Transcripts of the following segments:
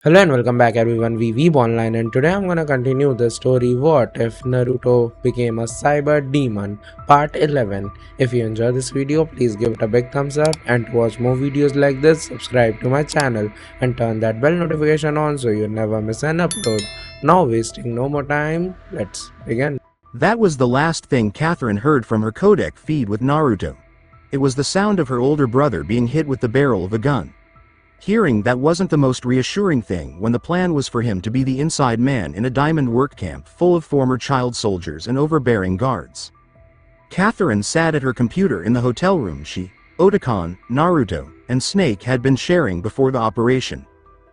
Hello and welcome back everyone, we Weeb Online, and today I'm gonna continue the story What If Naruto Became a Cyber Demon Part 11. If you enjoy this video, please give it a big thumbs up, and to watch more videos like this, subscribe to my channel and turn that bell notification on so you never miss an upload. Now wasting no more time, let's begin. That was the last thing Catherine heard from her codec feed with Naruto. It was the sound of her older brother being hit with the barrel of a gun. Hearing that wasn't the most reassuring thing when the plan was for him to be the inside man in a diamond work camp full of former child soldiers and overbearing guards. Catherine sat at her computer in the hotel room she, Otacon, Naruto, and Snake had been sharing before the operation.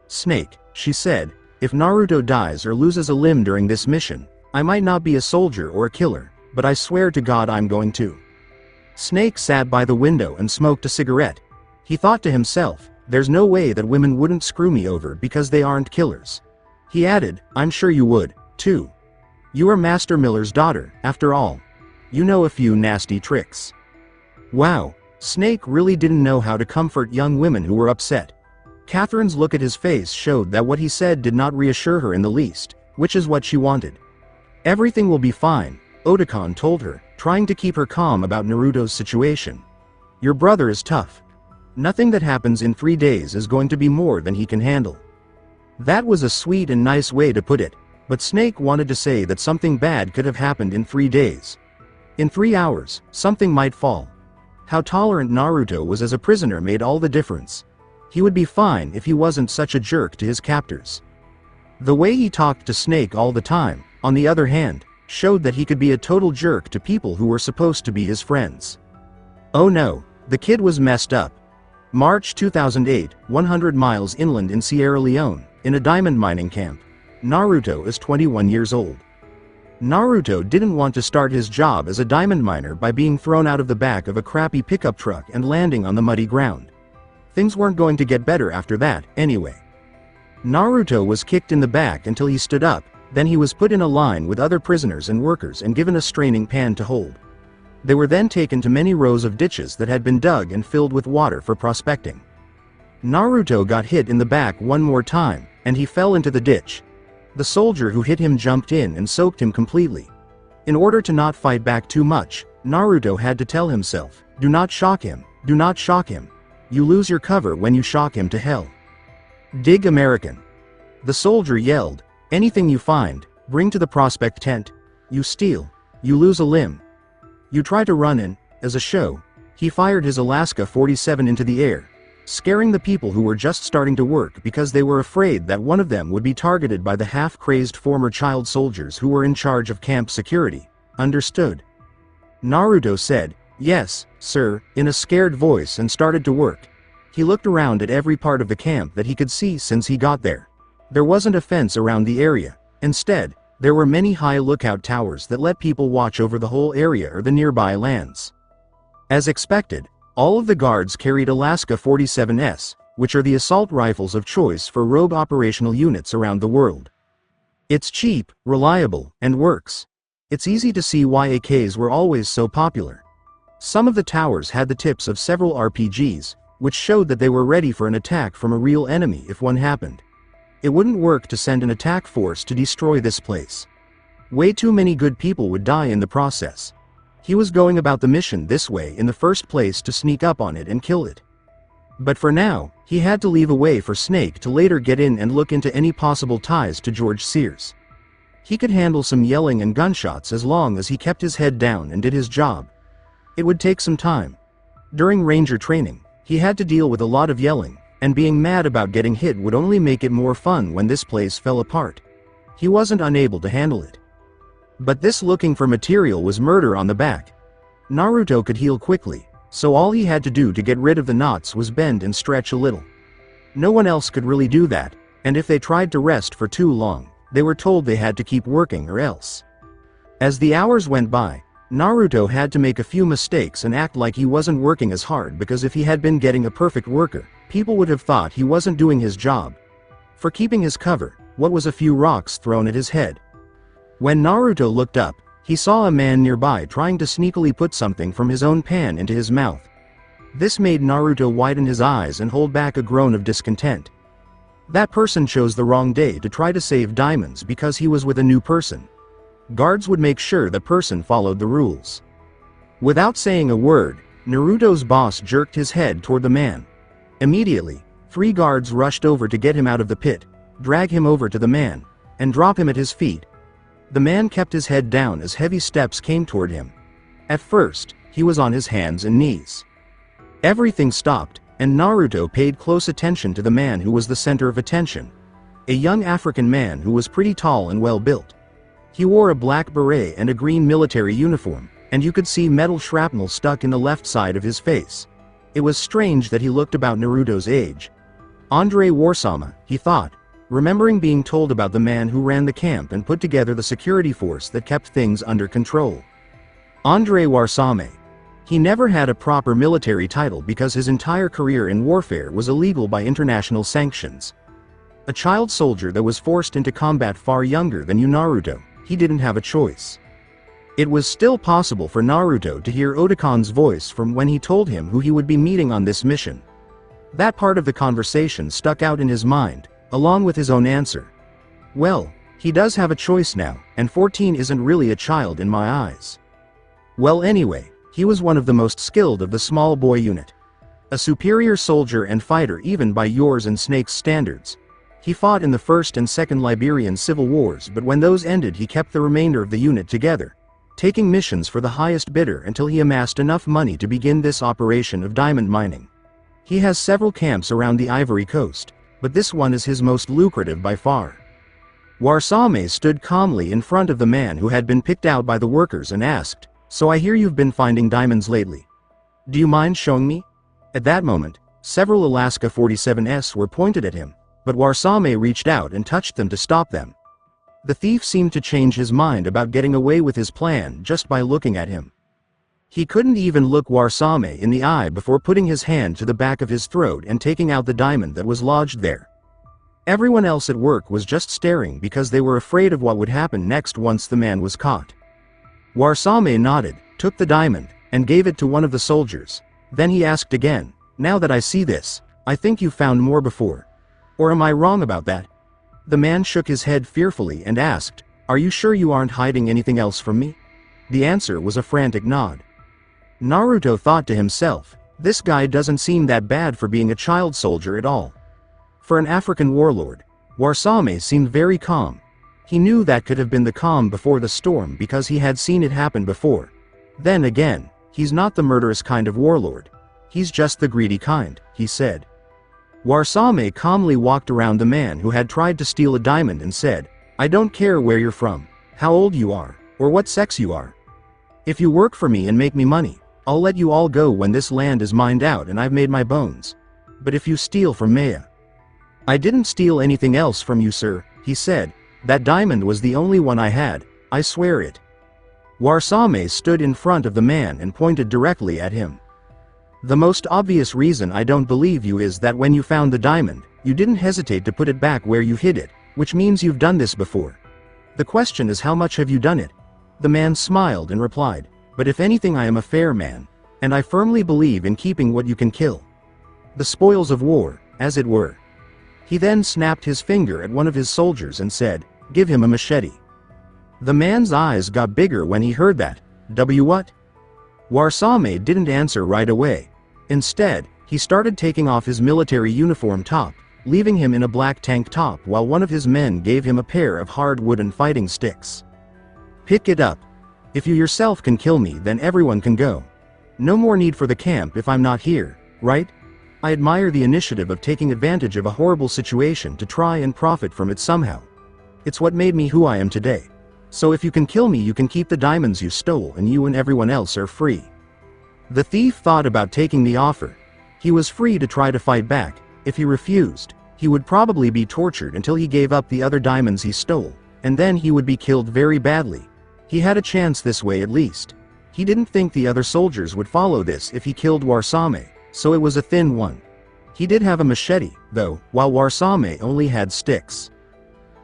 "Snake," she said, "if Naruto dies or loses a limb during this mission, I might not be a soldier or a killer, but I swear to God I'm going to." Snake sat by the window and smoked a cigarette. He thought to himself, "There's no way that women wouldn't screw me over because they aren't killers." He added, "I'm sure you would, too. You are Master Miller's daughter, after all. You know a few nasty tricks." Wow, Snake really didn't know how to comfort young women who were upset. Catherine's look at his face showed that what he said did not reassure her in the least, which is what she wanted. "Everything will be fine," Otacon told her, trying to keep her calm about Naruto's situation. "Your brother is tough. Nothing that happens in 3 days is going to be more than he can handle." That was a sweet and nice way to put it, but Snake wanted to say that something bad could have happened in 3 days. In 3 hours, something might fall. How tolerant Naruto was as a prisoner made all the difference. He would be fine if he wasn't such a jerk to his captors. The way he talked to Snake all the time, on the other hand, showed that he could be a total jerk to people who were supposed to be his friends. Oh no, the kid was messed up. March 2008, 100 miles inland in Sierra Leone, in a diamond mining camp. Naruto is 21 years old. Naruto didn't want to start his job as a diamond miner by being thrown out of the back of a crappy pickup truck and landing on the muddy ground. Things weren't going to get better after that, anyway. Naruto was kicked in the back until he stood up, then he was put in a line with other prisoners and workers and given a straining pan to hold. They were then taken to many rows of ditches that had been dug and filled with water for prospecting. Naruto got hit in the back one more time, and he fell into the ditch. The soldier who hit him jumped in and soaked him completely. In order to not fight back too much, Naruto had to tell himself, "Do not shock him, do not shock him. You lose your cover when you shock him to hell." Dig American. The soldier yelled, "Anything you find, bring to the prospect tent. You steal, you lose a limb. You try to run in." As a show, he fired his Alaska 47 into the air, scaring the people who were just starting to work because they were afraid that one of them would be targeted by the half-crazed former child soldiers who were in charge of camp security. Understood? Naruto said, "Yes, sir," in a scared voice and started to work. He looked around at every part of the camp that he could see since he got there. There wasn't a fence around the area. Instead, there were many high lookout towers that let people watch over the whole area or the nearby lands. As expected, all of the guards carried Alaska 47s, which are the assault rifles of choice for rogue operational units around the world. It's cheap, reliable, and works. It's easy to see why AKs were always so popular. Some of the towers had the tips of several RPGs, which showed that they were ready for an attack from a real enemy if one happened. It wouldn't work to send an attack force to destroy this place. Way too many good people would die in the process. He was going about the mission this way in the first place to sneak up on it and kill it. But for now, he had to leave a way for Snake to later get in and look into any possible ties to George Sears. He could handle some yelling and gunshots as long as he kept his head down and did his job. It would take some time. During Ranger training, he had to deal with a lot of yelling, and being mad about getting hit would only make it more fun when this place fell apart. He wasn't unable to handle it. But this looking for material was murder on the back. Naruto could heal quickly, so all he had to do to get rid of the knots was bend and stretch a little. No one else could really do that, and if they tried to rest for too long, they were told they had to keep working or else. As the hours went by, Naruto had to make a few mistakes and act like he wasn't working as hard because if he had been getting a perfect worker, people would have thought he wasn't doing his job. For keeping his cover, what was a few rocks thrown at his head? When Naruto looked up, he saw a man nearby trying to sneakily put something from his own pan into his mouth. This made Naruto widen his eyes and hold back a groan of discontent. That person chose the wrong day to try to save diamonds because he was with a new person. Guards would make sure the person followed the rules. Without saying a word, Naruto's boss jerked his head toward the man. Immediately, 3 guards rushed over to get him out of the pit, drag him over to the man, and drop him at his feet. The man kept his head down as heavy steps came toward him. At first, he was on his hands and knees. Everything stopped, and Naruto paid close attention to the man who was the center of attention. A young African man who was pretty tall and well built. He wore a black beret and a green military uniform, and you could see metal shrapnel stuck in the left side of his face. It was strange that he looked about Naruto's age. Andre Warsama, he thought, remembering being told about the man who ran the camp and put together the security force that kept things under control. Andre Warsame. He never had a proper military title because his entire career in warfare was illegal by international sanctions. A child soldier that was forced into combat far younger than you Naruto, he didn't have a choice. It was still possible for Naruto to hear Otakon's voice from when he told him who he would be meeting on this mission. That part of the conversation stuck out in his mind, along with his own answer. Well, he does have a choice now, and 14 isn't really a child in my eyes. Well anyway, he was one of the most skilled of the small boy unit. A superior soldier and fighter even by yours and Snake's standards. He fought in the First and Second Liberian Civil Wars, but when those ended he kept the remainder of the unit together, taking missions for the highest bidder until he amassed enough money to begin this operation of diamond mining. He has several camps around the Ivory Coast, but this one is his most lucrative by far. Warsame stood calmly in front of the man who had been picked out by the workers and asked, "So I hear you've been finding diamonds lately. Do you mind showing me?" At that moment, several Alaska 47s were pointed at him, but Warsame reached out and touched them to stop them. The thief seemed to change his mind about getting away with his plan just by looking at him. He couldn't even look Warsame in the eye before putting his hand to the back of his throat and taking out the diamond that was lodged there. Everyone else at work was just staring because they were afraid of what would happen next once the man was caught. Warsame nodded, took the diamond, and gave it to one of the soldiers. Then he asked again, "Now that I see this, I think you found more before. Or am I wrong about that?" The man shook his head fearfully and asked, "Are you sure you aren't hiding anything else from me?" The answer was a frantic nod. Naruto thought to himself, this guy doesn't seem that bad for being a child soldier at all. For an African warlord, Warsame seemed very calm. He knew that could have been the calm before the storm because he had seen it happen before. Then again, he's not the murderous kind of warlord. He's just the greedy kind, he said. Warsame calmly walked around the man who had tried to steal a diamond and said, "I don't care where you're from, how old you are, or what sex you are. If you work for me and make me money, I'll let you all go when this land is mined out and I've made my bones. But if you steal from Maya..." "I didn't steal anything else from you, sir," he said. "That diamond was the only one I had, I swear it." Warsame stood in front of the man and pointed directly at him. "The most obvious reason I don't believe you is that when you found the diamond, you didn't hesitate to put it back where you hid it, which means you've done this before. The question is, how much have you done it?" The man smiled and replied, "But if anything, I am a fair man, and I firmly believe in keeping what you can kill. The spoils of war, as it were." He then snapped his finger at one of his soldiers and said, "Give him a machete." The man's eyes got bigger when he heard that. What? Warsame didn't answer right away. Instead, he started taking off his military uniform top, leaving him in a black tank top while one of his men gave him a pair of hard wooden fighting sticks. "Pick it up. If you yourself can kill me, then everyone can go. No more need for the camp if I'm not here, right? I admire the initiative of taking advantage of a horrible situation to try and profit from it somehow. It's what made me who I am today. So if you can kill me, you can keep the diamonds you stole and you and everyone else are free." The thief thought about taking the offer. He was free to try to fight back. If he refused, he would probably be tortured until he gave up the other diamonds he stole, and then he would be killed very badly. He had a chance this way at least. He didn't think the other soldiers would follow this if he killed Warsame, so it was a thin one. He did have a machete, though, while Warsame only had sticks.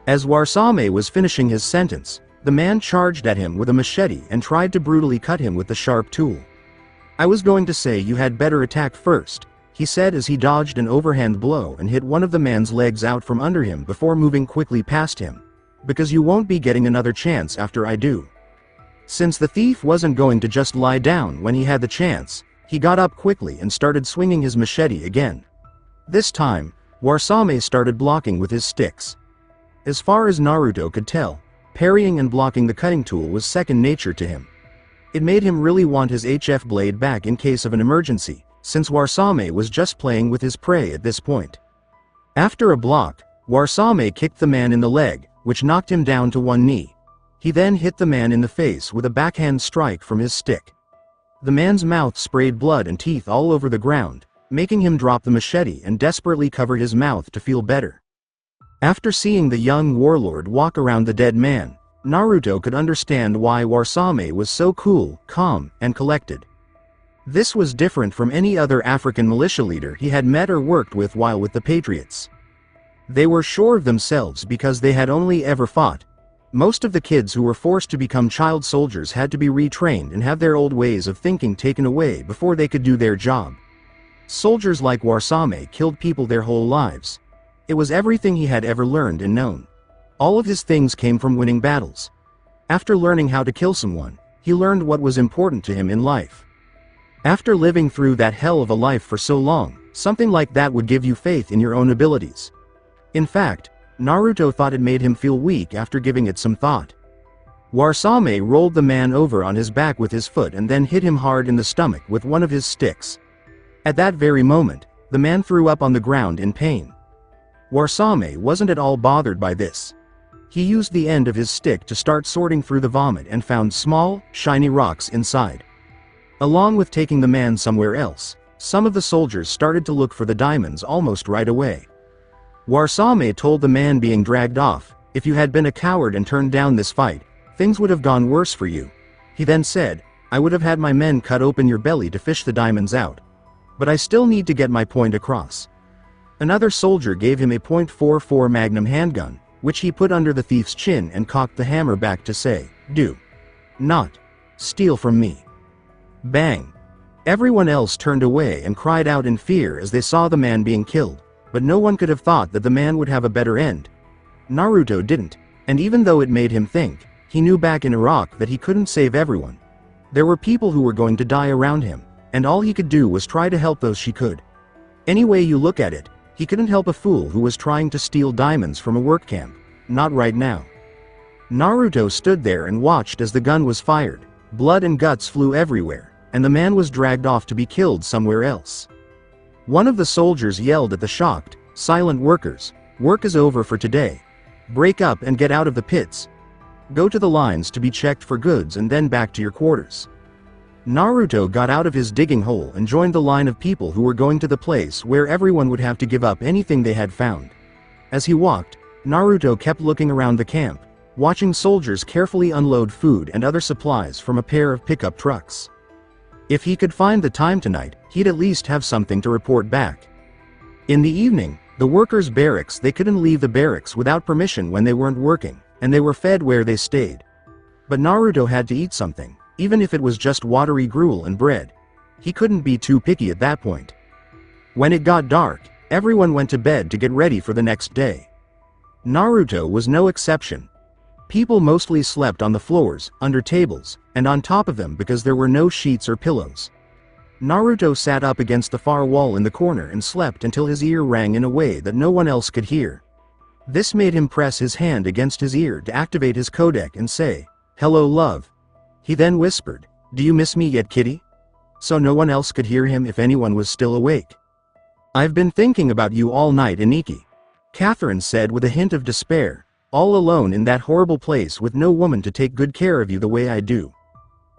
As Warsame was finishing his sentence, the man charged at him with a machete and tried to brutally cut him with the sharp tool. "I was going to say you had better attack first," he said as he dodged an overhand blow and hit one of the man's legs out from under him before moving quickly past him. Because you won't be getting another chance after I do. Since the thief wasn't going to just lie down when he had the chance, he got up quickly and started swinging his machete again. This time, Warsame started blocking with his sticks. As far as Naruto could tell, parrying and blocking the cutting tool was second nature to him. It made him really want his HF blade back in case of an emergency, since Warsame was just playing with his prey at this point. After a block, Warsame kicked the man in the leg, which knocked him down to one knee. He then hit the man in the face with a backhand strike from his stick. The man's mouth sprayed blood and teeth all over the ground, making him drop the machete and desperately cover his mouth to feel better. After seeing the young warlord walk around the dead man, Naruto could understand why Warsame was so cool, calm, and collected. This was different from any other African militia leader he had met or worked with while with the Patriots. They were sure of themselves because they had only ever fought. Most of the kids who were forced to become child soldiers had to be retrained and have their old ways of thinking taken away before they could do their job. Soldiers like Warsame killed people their whole lives. It was everything he had ever learned and known. All of his things came from winning battles. After learning how to kill someone, he learned what was important to him in life. After living through that hell of a life for so long, something like that would give you faith in your own abilities. In fact, Naruto thought it made him feel weak after giving it some thought. Warsame rolled the man over on his back with his foot and then hit him hard in the stomach with one of his sticks. At that very moment, the man threw up on the ground in pain. Warsame wasn't at all bothered by this. He used the end of his stick to start sorting through the vomit and found small, shiny rocks inside. Along with taking the man somewhere else, some of the soldiers started to look for the diamonds almost right away. Warsame told the man being dragged off, "If you had been a coward and turned down this fight, things would have gone worse for you." He then said, "I would have had my men cut open your belly to fish the diamonds out. But I still need to get my point across." Another soldier gave him a .44 Magnum handgun, which he put under the thief's chin and cocked the hammer back to say, "Do not steal from me." Bang! Everyone else turned away and cried out in fear as they saw the man being killed. But no one could have thought that the man would have a better end. Naruto didn't, and even though it made him think, he knew back in Iraq that he couldn't save everyone. There were people who were going to die around him, and all he could do was try to help those she could. Any way you look at it, he couldn't help a fool who was trying to steal diamonds from a work camp. Not right now. Naruto stood there and watched as the gun was fired. Blood and guts flew everywhere, and the man was dragged off to be killed somewhere else. One of the soldiers yelled at the shocked, silent workers, "Work is over for today. Break up and get out of the pits. Go to the lines to be checked for goods and then back to your quarters." Naruto got out of his digging hole and joined the line of people who were going to the place where everyone would have to give up anything they had found. As he walked, Naruto kept looking around the camp, watching soldiers carefully unload food and other supplies from a pair of pickup trucks. If he could find the time tonight, he'd at least have something to report back. In the evening, the workers' barracks, they couldn't leave the barracks without permission when they weren't working, and they were fed where they stayed. But Naruto had to eat something, even if it was just watery gruel and bread. He couldn't be too picky at that point. When it got dark, everyone went to bed to get ready for the next day. Naruto was no exception. People mostly slept on the floors, under tables, and on top of them because there were no sheets or pillows. Naruto sat up against the far wall in the corner and slept until his ear rang in a way that no one else could hear. This made him press his hand against his ear to activate his codec and say, "Hello, love." He then whispered, "Do you miss me yet, kitty?" So no one else could hear him if anyone was still awake. "I've been thinking about you all night, Iniki," Catherine said with a hint of despair. "All alone in that horrible place with no woman to take good care of you the way I do.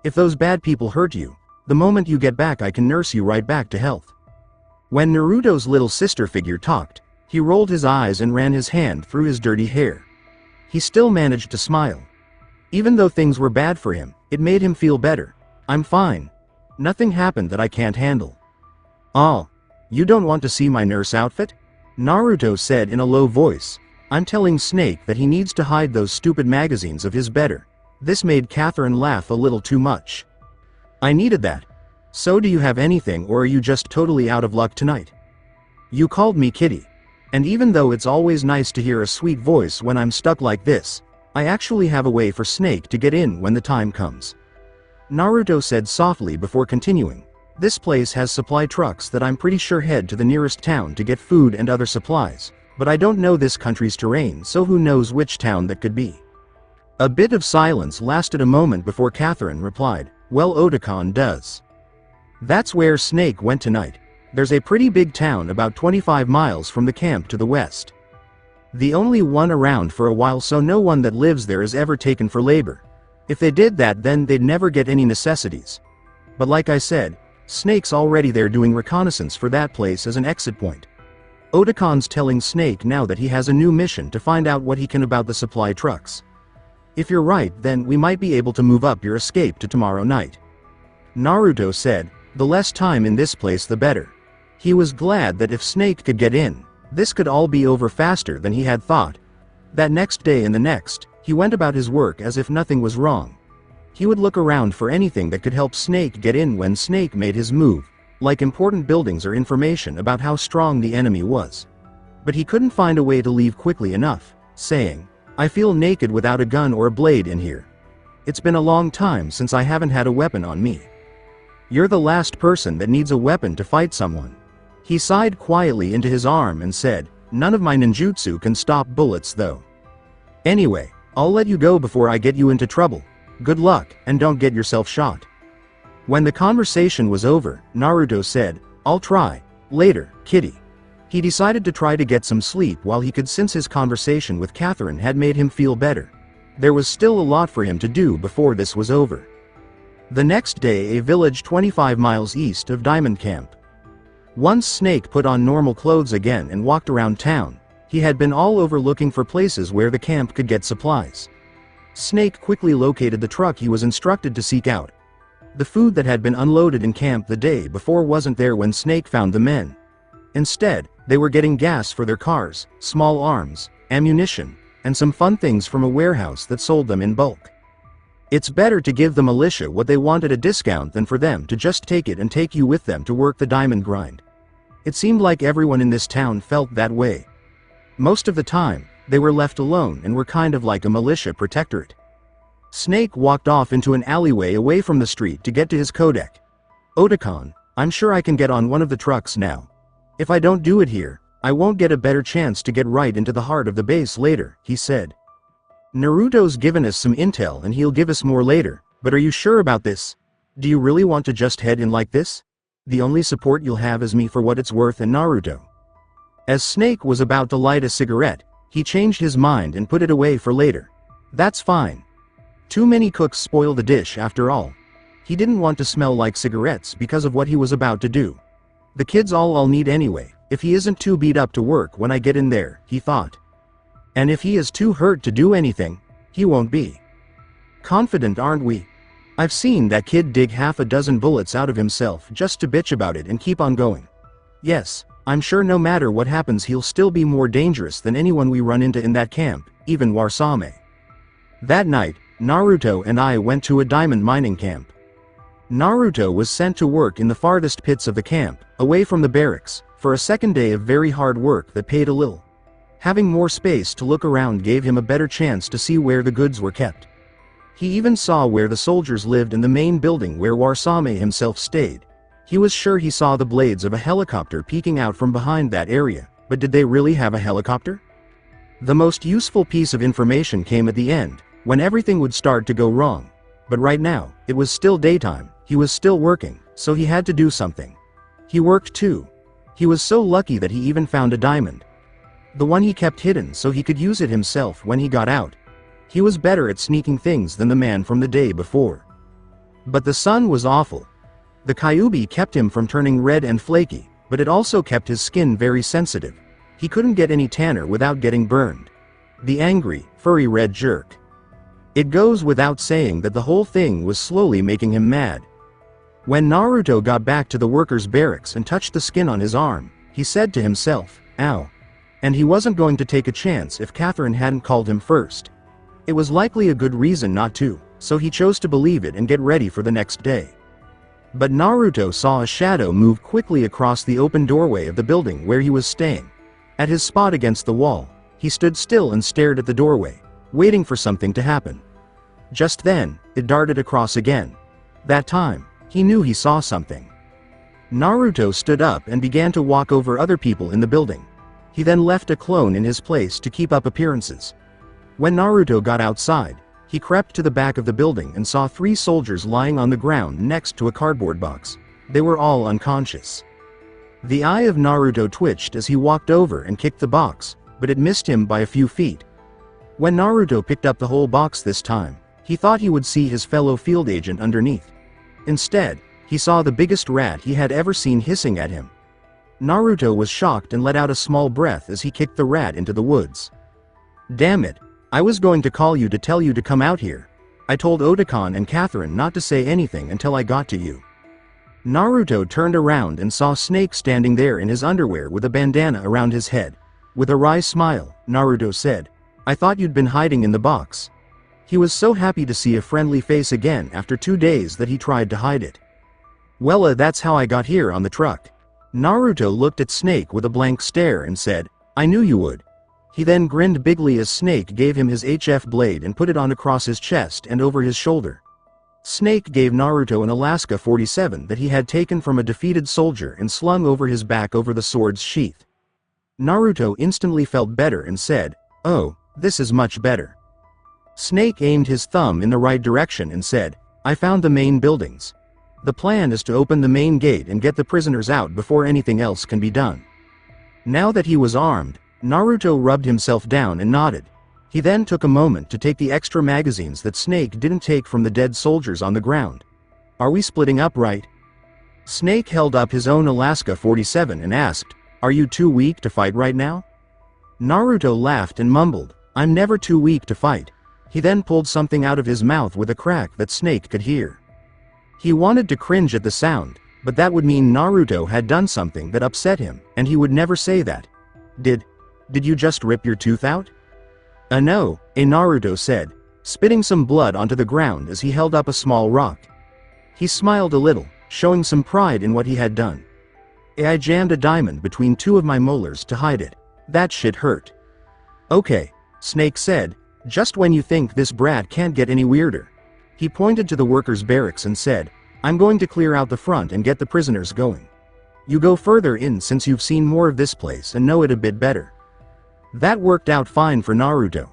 If those bad people hurt you, the moment you get back I can nurse you right back to health." When Naruto's little sister figure talked, he rolled his eyes and ran his hand through his dirty hair. He still managed to smile. Even though things were bad for him, it made him feel better. "I'm fine. Nothing happened that I can't handle." "Oh, you don't want to see my nurse outfit?" Naruto said in a low voice. "I'm telling Snake that he needs to hide those stupid magazines of his better." This made Catherine laugh a little too much. "I needed that. So do you have anything, or are you just totally out of luck tonight? You called me Kitty. And even though it's always nice to hear a sweet voice when I'm stuck like this, I actually have a way for Snake to get in when the time comes. Naruto said softly before continuing. This place has supply trucks that I'm pretty sure head to the nearest town to get food and other supplies, but I don't know this country's terrain, so who knows which town that could be. A bit of silence lasted a moment before Catherine replied, well, Otakon does. That's where Snake went tonight. There's a pretty big town about 25 miles from the camp to the west. The only one around for a while, so no one that lives there is ever taken for labor. If they did that, then they'd never get any necessities. But like I said, Snake's already there doing reconnaissance for that place as an exit point. Otakon's telling Snake now that he has a new mission to find out what he can about the supply trucks. If you're right, then we might be able to move up your escape to tomorrow night. Naruto said, the less time in this place the better. He was glad that if Snake could get in, this could all be over faster than he had thought. That next day and the next, he went about his work as if nothing was wrong. He would look around for anything that could help Snake get in when Snake made his move, like important buildings or information about how strong the enemy was. But he couldn't find a way to leave quickly enough, saying, I feel naked without a gun or a blade in here. It's been a long time since I haven't had a weapon on me. You're the last person that needs a weapon to fight someone. He sighed quietly into his arm and said, none of my ninjutsu can stop bullets though. Anyway, I'll let you go before I get you into trouble. Good luck, and don't get yourself shot. When the conversation was over, Naruto said, I'll try. Later, Kitty. He decided to try to get some sleep while he could, since his conversation with Catherine had made him feel better. There was still a lot for him to do before this was over. The next day, a village 25 miles east of Diamond Camp. Once Snake put on normal clothes again and walked around town, he had been all over looking for places where the camp could get supplies. Snake quickly located the truck he was instructed to seek out. The food that had been unloaded in camp the day before wasn't there when Snake found the men. Instead, they were getting gas for their cars, small arms, ammunition, and some fun things from a warehouse that sold them in bulk. It's better to give the militia what they want at a discount than for them to just take it and take you with them to work the diamond grind. It seemed like everyone in this town felt that way. Most of the time, they were left alone and were kind of like a militia protectorate. Snake walked off into an alleyway away from the street to get to his codec. Otakon, I'm sure I can get on one of the trucks now. If I don't do it here, I won't get a better chance to get right into the heart of the base later, he said. Naruto's given us some intel and he'll give us more later, but are you sure about this? Do you really want to just head in like this? The only support you'll have is me for what it's worth and Naruto. As Snake was about to light a cigarette, he changed his mind and put it away for later. That's fine. Too many cooks spoil the dish after all. He didn't want to smell like cigarettes because of what he was about to do. The kids all I'll need anyway, if he isn't too beat up to work when I get in there, he thought. And if he is too hurt to do anything, he won't be. Confident, aren't we? I've seen that kid dig half a dozen bullets out of himself just to bitch about it and keep on going. Yes, I'm sure no matter what happens he'll still be more dangerous than anyone we run into in that camp, even Warsame. That night, Naruto and I went to a diamond mining camp. Naruto was sent to work in the farthest pits of the camp, away from the barracks, for a second day of very hard work that paid a little. Having more space to look around gave him a better chance to see where the goods were kept. He even saw where the soldiers lived in the main building where Warsame himself stayed. He was sure he saw the blades of a helicopter peeking out from behind that area, but did they really have a helicopter? The most useful piece of information came at the end, when everything would start to go wrong. But right now, it was still daytime, he was still working, so he had to do something. He worked too. He was so lucky that he even found a diamond. The one he kept hidden so he could use it himself when he got out. He was better at sneaking things than the man from the day before. But the sun was awful. The Kyuubi kept him from turning red and flaky, but it also kept his skin very sensitive. He couldn't get any tanner without getting burned. The angry, furry red jerk. It goes without saying that the whole thing was slowly making him mad. When Naruto got back to the workers' barracks and touched the skin on his arm, he said to himself, ow. And he wasn't going to take a chance if Catherine hadn't called him first. It was likely a good reason not to, so he chose to believe it and get ready for the next day. But Naruto saw a shadow move quickly across the open doorway of the building where he was staying. At his spot against the wall, he stood still and stared at the doorway, waiting for something to happen. Just then, it darted across again. That time, he knew he saw something. Naruto stood up and began to walk over other people in the building. He then left a clone in his place to keep up appearances. When Naruto got outside, he crept to the back of the building and saw 3 soldiers lying on the ground next to a cardboard box. They were all unconscious. The eye of Naruto twitched as he walked over and kicked the box, but it missed him by a few feet. When Naruto picked up the whole box this time, he thought he would see his fellow field agent underneath. Instead, he saw the biggest rat he had ever seen hissing at him. Naruto was shocked and let out a small breath as he kicked the rat into the woods. "Damn it, I was going to call you to tell you to come out here. I told Otakon and Catherine not to say anything until I got to you." Naruto turned around and saw Snake standing there in his underwear with a bandana around his head. With a wry smile, Naruto said, "I thought you'd been hiding in the box." He was so happy to see a friendly face again after 2 days that he tried to hide it. "Well, that's how I got here on the truck." Naruto looked at Snake with a blank stare and said, "I knew you would." He then grinned bigly as Snake gave him his HF blade and put it on across his chest and over his shoulder. Snake gave Naruto an Alaska 47 that he had taken from a defeated soldier and slung over his back over the sword's sheath. Naruto instantly felt better and said, "Oh, this is much better." Snake aimed his thumb in the right direction and said, "I found the main buildings. The plan is to open the main gate and get the prisoners out before anything else can be done." Now that he was armed, Naruto rubbed himself down and nodded. He then took a moment to take the extra magazines that Snake didn't take from the dead soldiers on the ground. "Are we splitting up, right?" Snake held up his own Alaska 47 and asked, "Are you too weak to fight right now?" Naruto laughed and mumbled, "I'm never too weak to fight." He then pulled something out of his mouth with a crack that Snake could hear. He wanted to cringe at the sound, but that would mean Naruto had done something that upset him, and he would never say that. Did you just rip your tooth out?" No, Naruto said, spitting some blood onto the ground as he held up a small rock. He smiled a little, showing some pride in what he had done. "I jammed a diamond between 2 of my molars to hide it. That shit hurt." "Okay," Snake said, "just when you think this brat can't get any weirder." He pointed to the workers' barracks and said, "I'm going to clear out the front and get the prisoners going. You go further in since you've seen more of this place and know it a bit better." That worked out fine for Naruto.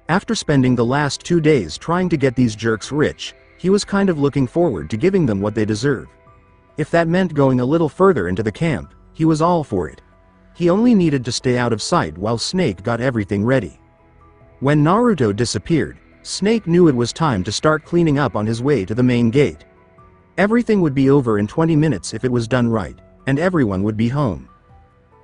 After spending the last 2 days trying to get these jerks rich, he was kind of looking forward to giving them what they deserve. If that meant going a little further into the camp, he was all for it. He only needed to stay out of sight while Snake got everything ready. When Naruto disappeared, Snake knew it was time to start cleaning up on his way to the main gate. Everything would be over in 20 minutes if it was done right, and everyone would be home.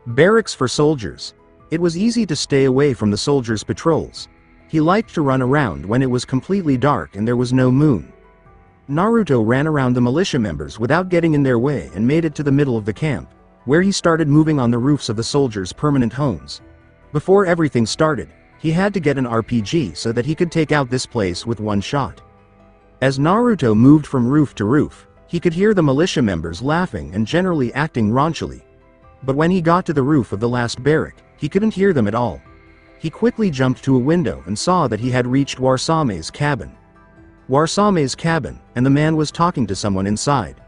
Barracks for soldiers. It was easy to stay away from the soldiers' patrols. He liked to run around when it was completely dark and there was no moon. Naruto ran around the militia members without getting in their way and made it to the middle of the camp, where he started moving on the roofs of the soldiers' permanent homes. Before everything started, he had to get an RPG so that he could take out this place with one shot. As Naruto moved from roof to roof, he could hear the militia members laughing and generally acting raunchily. But when he got to the roof of the last barrack, he couldn't hear them at all. He quickly jumped to a window and saw that he had reached Warsame's cabin. Warsame's cabin, and the man was talking to someone inside.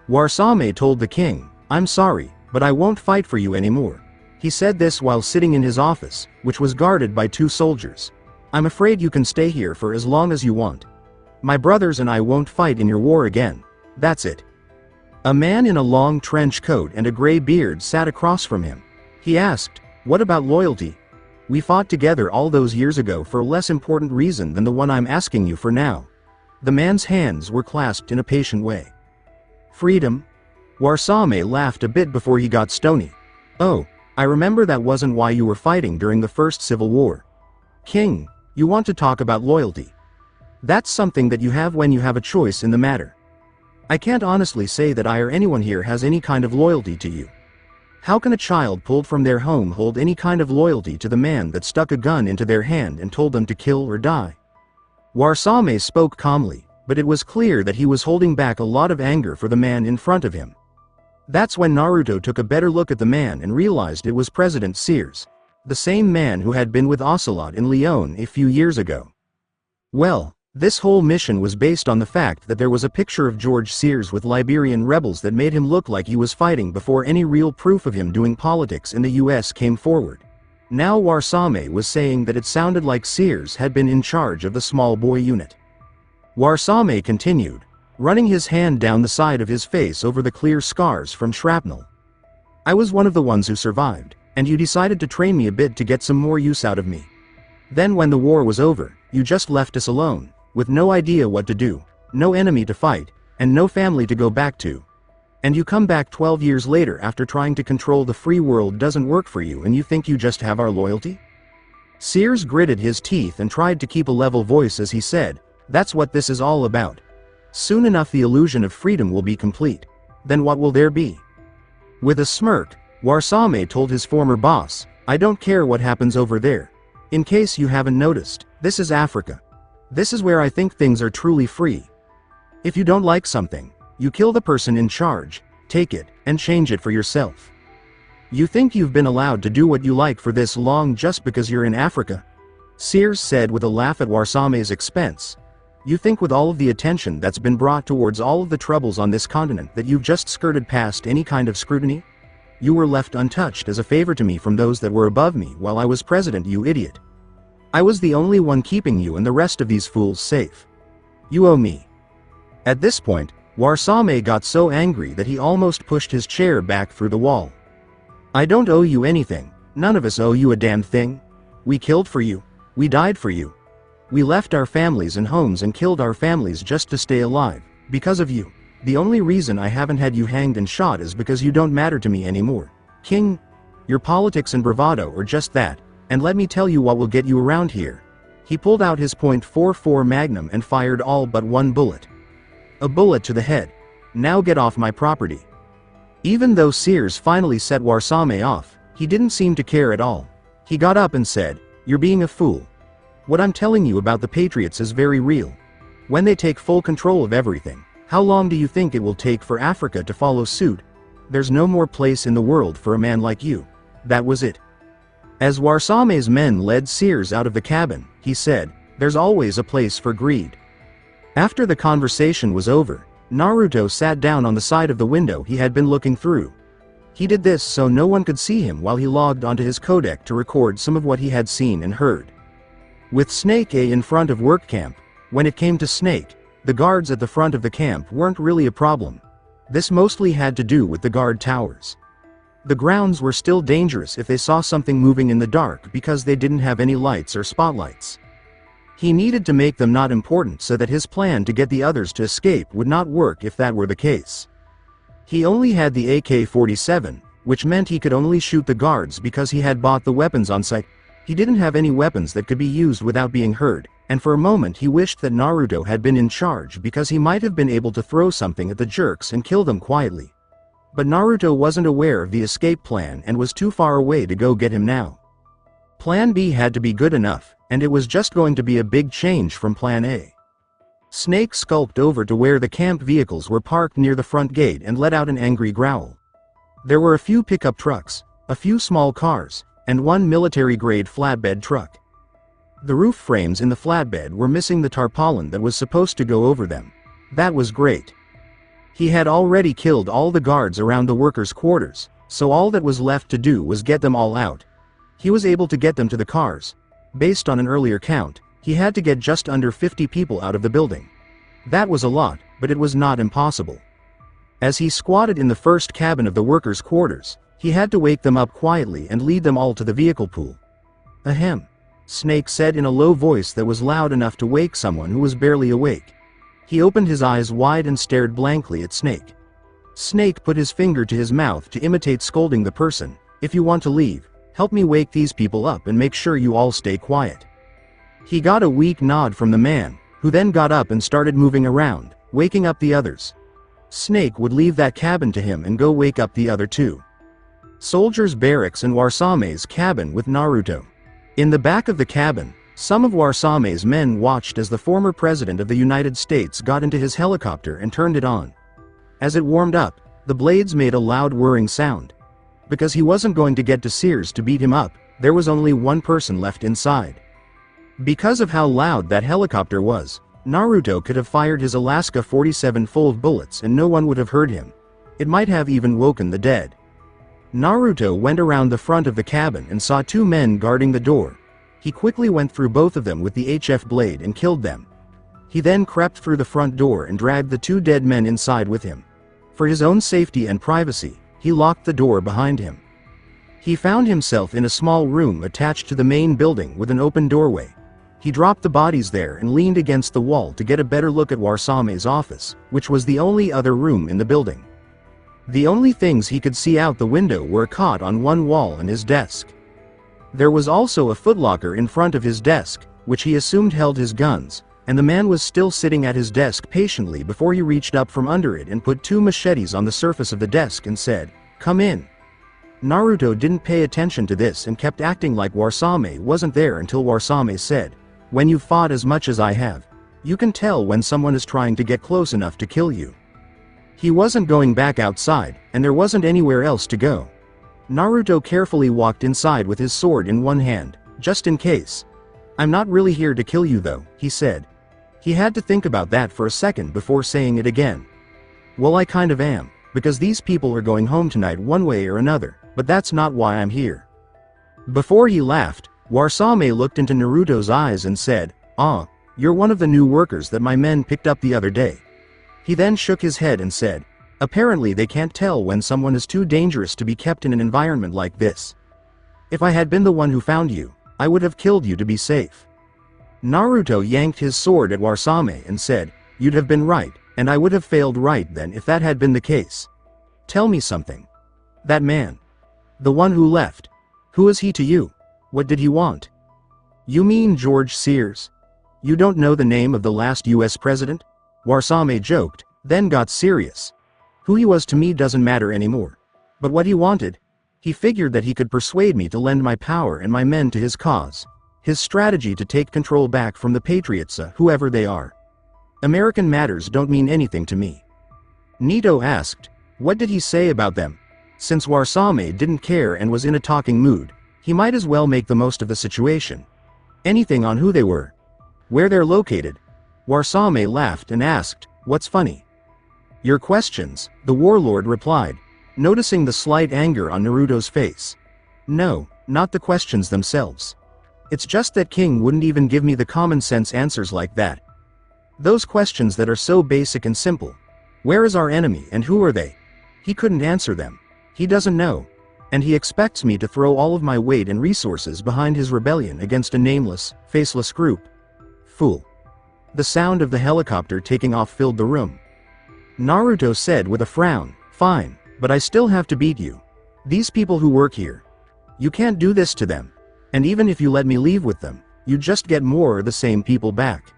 Warsame told the king, "I'm sorry, but I won't fight for you anymore." He said this while sitting in his office, which was guarded by 2 soldiers. "I'm afraid you can stay here for as long as you want. My brothers and I won't fight in your war again. That's it." A man in a long trench coat and a gray beard sat across from him. He asked, "What about loyalty? We fought together all those years ago for a less important reason than the one I'm asking you for now." The man's hands were clasped in a patient way. "Freedom?" Warsame laughed a bit before he got stony. "Oh, I remember that wasn't why you were fighting during the first civil war. King, you want to talk about loyalty? That's something that you have when you have a choice in the matter. I can't honestly say that I or anyone here has any kind of loyalty to you. How can a child pulled from their home hold any kind of loyalty to the man that stuck a gun into their hand and told them to kill or die?" Warsame spoke calmly, but it was clear that he was holding back a lot of anger for the man in front of him. That's when Naruto took a better look at the man and realized it was President Sears, the same man who had been with Ocelot in Lyon a few years ago. Well, this whole mission was based on the fact that there was a picture of George Sears with Liberian rebels that made him look like he was fighting before any real proof of him doing politics in the US came forward. Now Warsame was saying that it sounded like Sears had been in charge of the small boy unit. Warsame continued, running his hand down the side of his face over the clear scars from shrapnel. I was one of the ones who survived, and you decided to train me a bit to get some more use out of me. Then when the war was over, you just left us alone, with no idea what to do, no enemy to fight, and no family to go back to. And you come back 12 years later after trying to control the free world doesn't work for you and you think you just have our loyalty? Sears gritted his teeth and tried to keep a level voice as he said, that's what this is all about. Soon enough the illusion of freedom will be complete. Then what will there be? With a smirk, Warsame told his former boss, I don't care what happens over there. In case you haven't noticed, this is Africa. This is where I think things are truly free. If you don't like something, you kill the person in charge, take it, and change it for yourself. You think you've been allowed to do what you like for this long just because you're in Africa? Sears said with a laugh at Warsame's expense. You think with all of the attention that's been brought towards all of the troubles on this continent that you've just skirted past any kind of scrutiny? You were left untouched as a favor to me from those that were above me while I was president, you idiot. I was the only one keeping you and the rest of these fools safe. You owe me. At this point, Warsame got so angry that he almost pushed his chair back through the wall. I don't owe you anything, none of us owe you a damn thing. We killed for you, we died for you. We left our families and homes and killed our families just to stay alive, because of you. The only reason I haven't had you hanged and shot is because you don't matter to me anymore. King, your politics and bravado are just that, and let me tell you what will get you around here. He pulled out his .44 Magnum and fired all but one bullet. A bullet to the head. Now get off my property. Even though Sears finally set Warsame off, he didn't seem to care at all. He got up and said, you're being a fool. What I'm telling you about the Patriots is very real. When they take full control of everything, how long do you think it will take for Africa to follow suit? There's no more place in the world for a man like you. That was it. As Warsame's men led Sears out of the cabin, he said, there's always a place for greed. After the conversation was over, Naruto sat down on the side of the window he had been looking through. He did this so no one could see him while he logged onto his codec to record some of what he had seen and heard. With Snake in front of work camp, when it came to Snake, the guards at the front of the camp weren't really a problem. This mostly had to do with the guard towers. The grounds were still dangerous if they saw something moving in the dark because they didn't have any lights or spotlights. He needed to make them not important so that his plan to get the others to escape would not work if that were the case. He only had the AK-47, which meant he could only shoot the guards because he had bought the weapons on site. He didn't have any weapons that could be used without being heard, and for a moment he wished that Naruto had been in charge because he might have been able to throw something at the jerks and kill them quietly. But Naruto wasn't aware of the escape plan and was too far away to go get him now. Plan B had to be good enough, and it was just going to be a big change from Plan A. Snake skulked over to where the camp vehicles were parked near the front gate and let out an angry growl. There were a few pickup trucks, a few small cars, and one military-grade flatbed truck. The roof frames in the flatbed were missing the tarpaulin that was supposed to go over them. That was great. He had already killed all the guards around the workers' quarters, so all that was left to do was get them all out. He was able to get them to the cars. Based on an earlier count, he had to get just under 50 people out of the building. That was a lot, but it was not impossible. As he squatted in the first cabin of the workers' quarters, he had to wake them up quietly and lead them all to the vehicle pool. Ahem, Snake said in a low voice that was loud enough to wake someone who was barely awake. He opened his eyes wide and stared blankly at Snake. Snake put his finger to his mouth to imitate scolding the person. If you want to leave, help me wake these people up and make sure you all stay quiet. He got a weak nod from the man, who then got up and started moving around, waking up the others. Snake would leave that cabin to him and go wake up the other two. Soldiers' barracks and Warsame's cabin with Naruto. In the back of the cabin, Some of Warsame's men watched as the former president of the United States got into his helicopter and turned it on. As it warmed up, the blades made a loud whirring sound. Because he wasn't going to get to Sears to beat him up, there was only one person left inside. Because of how loud that helicopter was, Naruto could have fired his Alaska 47 full of bullets and no one would have heard him. It might have even woken the dead. Naruto went around the front of the cabin and saw two men guarding the door. He quickly went through both of them with the HF blade and killed them. He then crept through the front door and dragged the two dead men inside with him. For his own safety and privacy, he locked the door behind him. He found himself in a small room attached to the main building with an open doorway. He dropped the bodies there and leaned against the wall to get a better look at Warsame's office, which was the only other room in the building. The only things he could see out the window were a cot on one wall and his desk. There was also a footlocker in front of his desk, which he assumed held his guns, and the man was still sitting at his desk patiently before he reached up from under it and put two machetes on the surface of the desk and said, "Come in." Naruto didn't pay attention to this and kept acting like Warsame wasn't there until Warsame said, "When you've fought as much as I have, you can tell when someone is trying to get close enough to kill you." He wasn't going back outside, and there wasn't anywhere else to go. Naruto carefully walked inside with his sword in one hand, just in case. "I'm not really here to kill you though," he said. He had to think about that for a second before saying it again. "Well, I kind of am, because these people are going home tonight one way or another, but that's not why I'm here." Before he laughed, Warsame looked into Naruto's eyes and said, "Ah, you're one of the new workers that my men picked up the other day." He then shook his head and said, "Apparently they can't tell when someone is too dangerous to be kept in an environment like this. If I had been the one who found you, I would have killed you to be safe." Naruto yanked his sword at Warsame and said, "You'd have been right, and I would have failed right then if that had been the case. Tell me something. That man. The one who left. Who is he to you? What did he want?" "You mean George Sears? You don't know the name of the last US president?" Warsame joked, then got serious. "Who he was to me doesn't matter anymore. But what he wanted? He figured that he could persuade me to lend my power and my men to his cause. His strategy to take control back from the Patriots, whoever they are. American matters don't mean anything to me." Nito asked, "What did he say about them?" Since Warsame didn't care and was in a talking mood, he might as well make the most of the situation. "Anything on who they were. Where they're located." Warsame laughed and asked, "What's funny?" "Your questions," the warlord replied, noticing the slight anger on Naruto's face. "No, not the questions themselves. It's just that King wouldn't even give me the common sense answers like that. Those questions that are so basic and simple. Where is our enemy and who are they? He couldn't answer them. He doesn't know. And he expects me to throw all of my weight and resources behind his rebellion against a nameless, faceless group. Fool." The sound of the helicopter taking off filled the room. Naruto said with a frown, "Fine, but I still have to beat you. These people who work here. You can't do this to them. And even if you let me leave with them, you just get more of the same people back."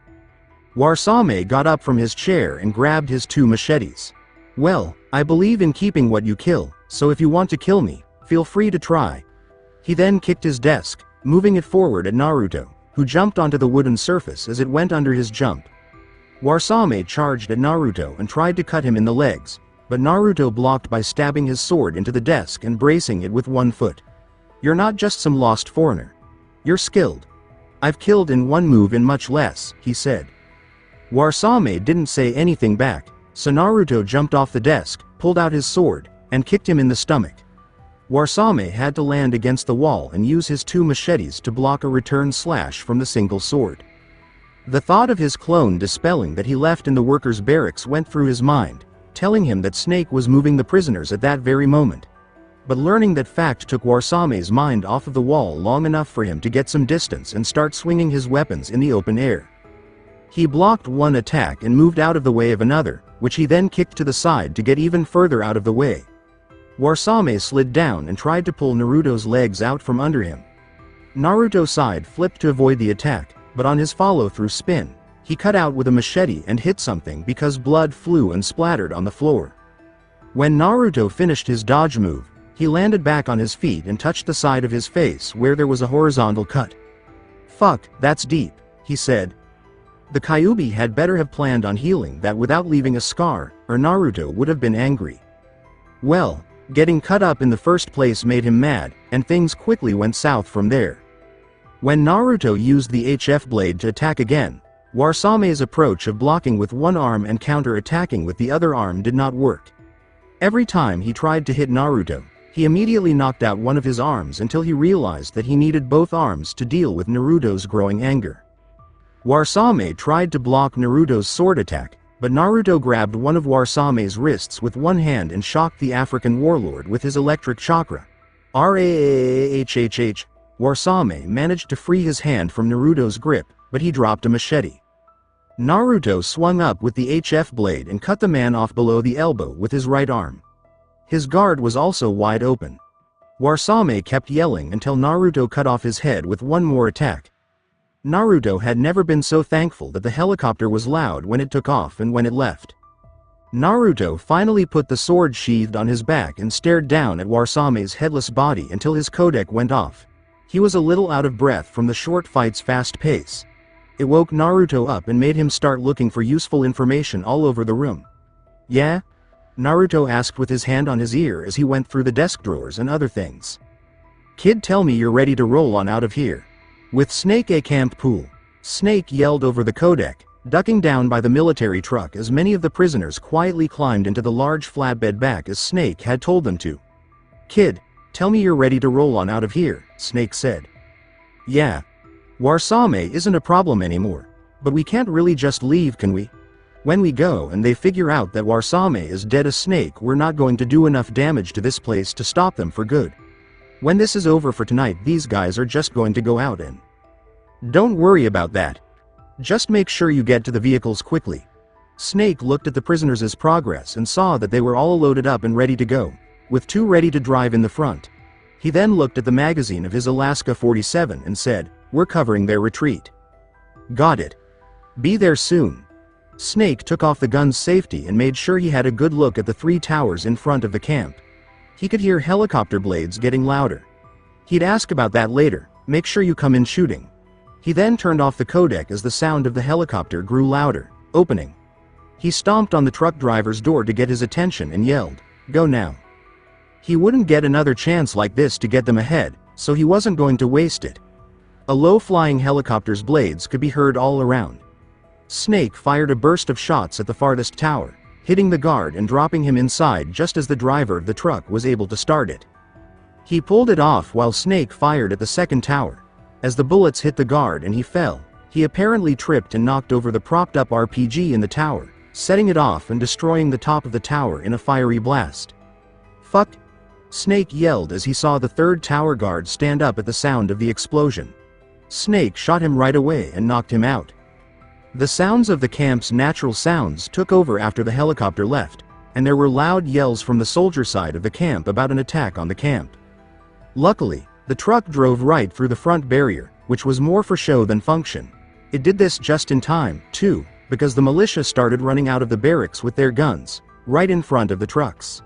Warsame got up from his chair and grabbed his two machetes. "Well, I believe in keeping what you kill, so if you want to kill me, feel free to try." He then kicked his desk, moving it forward at Naruto, who jumped onto the wooden surface as it went under his jump. Warsame charged at Naruto and tried to cut him in the legs, but Naruto blocked by stabbing his sword into the desk and bracing it with one foot. "You're not just some lost foreigner. You're skilled. I've killed in one move in much less," he said. Warsame didn't say anything back, so Naruto jumped off the desk, pulled out his sword, and kicked him in the stomach. Warsame had to land against the wall and use his two machetes to block a return slash from the single sword. The thought of his clone dispelling that he left in the workers' barracks went through his mind, telling him that Snake was moving the prisoners at that very moment. But learning that fact took Warsame's mind off of the wall long enough for him to get some distance and start swinging his weapons in the open air. He blocked one attack and moved out of the way of another, which he then kicked to the side to get even further out of the way. Warsame slid down and tried to pull Naruto's legs out from under him. Naruto's side flipped to avoid the attack, but on his follow-through spin, he cut out with a machete and hit something because blood flew and splattered on the floor. When Naruto finished his dodge move, he landed back on his feet and touched the side of his face where there was a horizontal cut. Fuck, that's deep, he said. The Kyuubi had better have planned on healing that without leaving a scar, or Naruto would have been angry. Well, getting cut up in the first place made him mad, and things quickly went south from there. When Naruto used the HF blade to attack again, Warasame's approach of blocking with one arm and counter-attacking with the other arm did not work. Every time he tried to hit Naruto, he immediately knocked out one of his arms until he realized that he needed both arms to deal with Naruto's growing anger. Warasame tried to block Naruto's sword attack, but Naruto grabbed one of Warasame's wrists with one hand and shocked the African warlord with his electric chakra. Rahhhh. Warasame managed to free his hand from Naruto's grip, but he dropped a machete. Naruto swung up with the HF blade and cut the man off below the elbow with his right arm. His guard was also wide open. Warasame kept yelling until Naruto cut off his head with one more attack. Naruto had never been so thankful that the helicopter was loud when it took off and when it left. Naruto finally put the sword sheathed on his back and stared down at Warasame's headless body until his codec went off. He was a little out of breath from the short fight's fast pace. It woke Naruto up and made him start looking for useful information all over the room. Yeah? Naruto asked with his hand on his ear as he went through the desk drawers and other things. Kid, tell me you're ready to roll on out of here. With Snake a camp pool. Snake yelled over the codec, ducking down by the military truck as many of the prisoners quietly climbed into the large flatbed back as Snake had told them to. Kid, tell me you're ready to roll on out of here, Snake said. Yeah. Warasame isn't a problem anymore, but we can't really just leave, can we? When we go and they figure out that Warasame is dead as Snake, we're not going to do enough damage to this place to stop them for good. When this is over for tonight, these guys are just going to go out and... Don't worry about that. Just make sure you get to the vehicles quickly. Snake looked at the prisoners' progress and saw that they were all loaded up and ready to go, with 2 ready to drive in the front. He then looked at the magazine of his Alaska 47 and said, "We're covering their retreat." Got it. Be there soon. Snake took off the gun's safety and made sure he had a good look at the 3 towers in front of the camp. He could hear helicopter blades getting louder. He'd ask about that later. Make sure you come in shooting. He then turned off the codec as the sound of the helicopter grew louder, opening. He stomped on the truck driver's door to get his attention and yelled, "Go now." He wouldn't get another chance like this to get them ahead, so he wasn't going to waste it. A low-flying helicopter's blades could be heard all around. Snake fired a burst of shots at the farthest tower, hitting the guard and dropping him inside just as the driver of the truck was able to start it. He pulled it off while Snake fired at the second tower. As the bullets hit the guard and he fell, he apparently tripped and knocked over the propped-up RPG in the tower, setting it off and destroying the top of the tower in a fiery blast. Fuck! Snake yelled as he saw the third tower guard stand up at the sound of the explosion. Snake shot him right away and knocked him out. The sounds of the camp's natural sounds took over after the helicopter left, and there were loud yells from the soldier side of the camp about an attack on the camp. Luckily, the truck drove right through the front barrier, which was more for show than function. It did this just in time, too, because the militia started running out of the barracks with their guns, right in front of the trucks.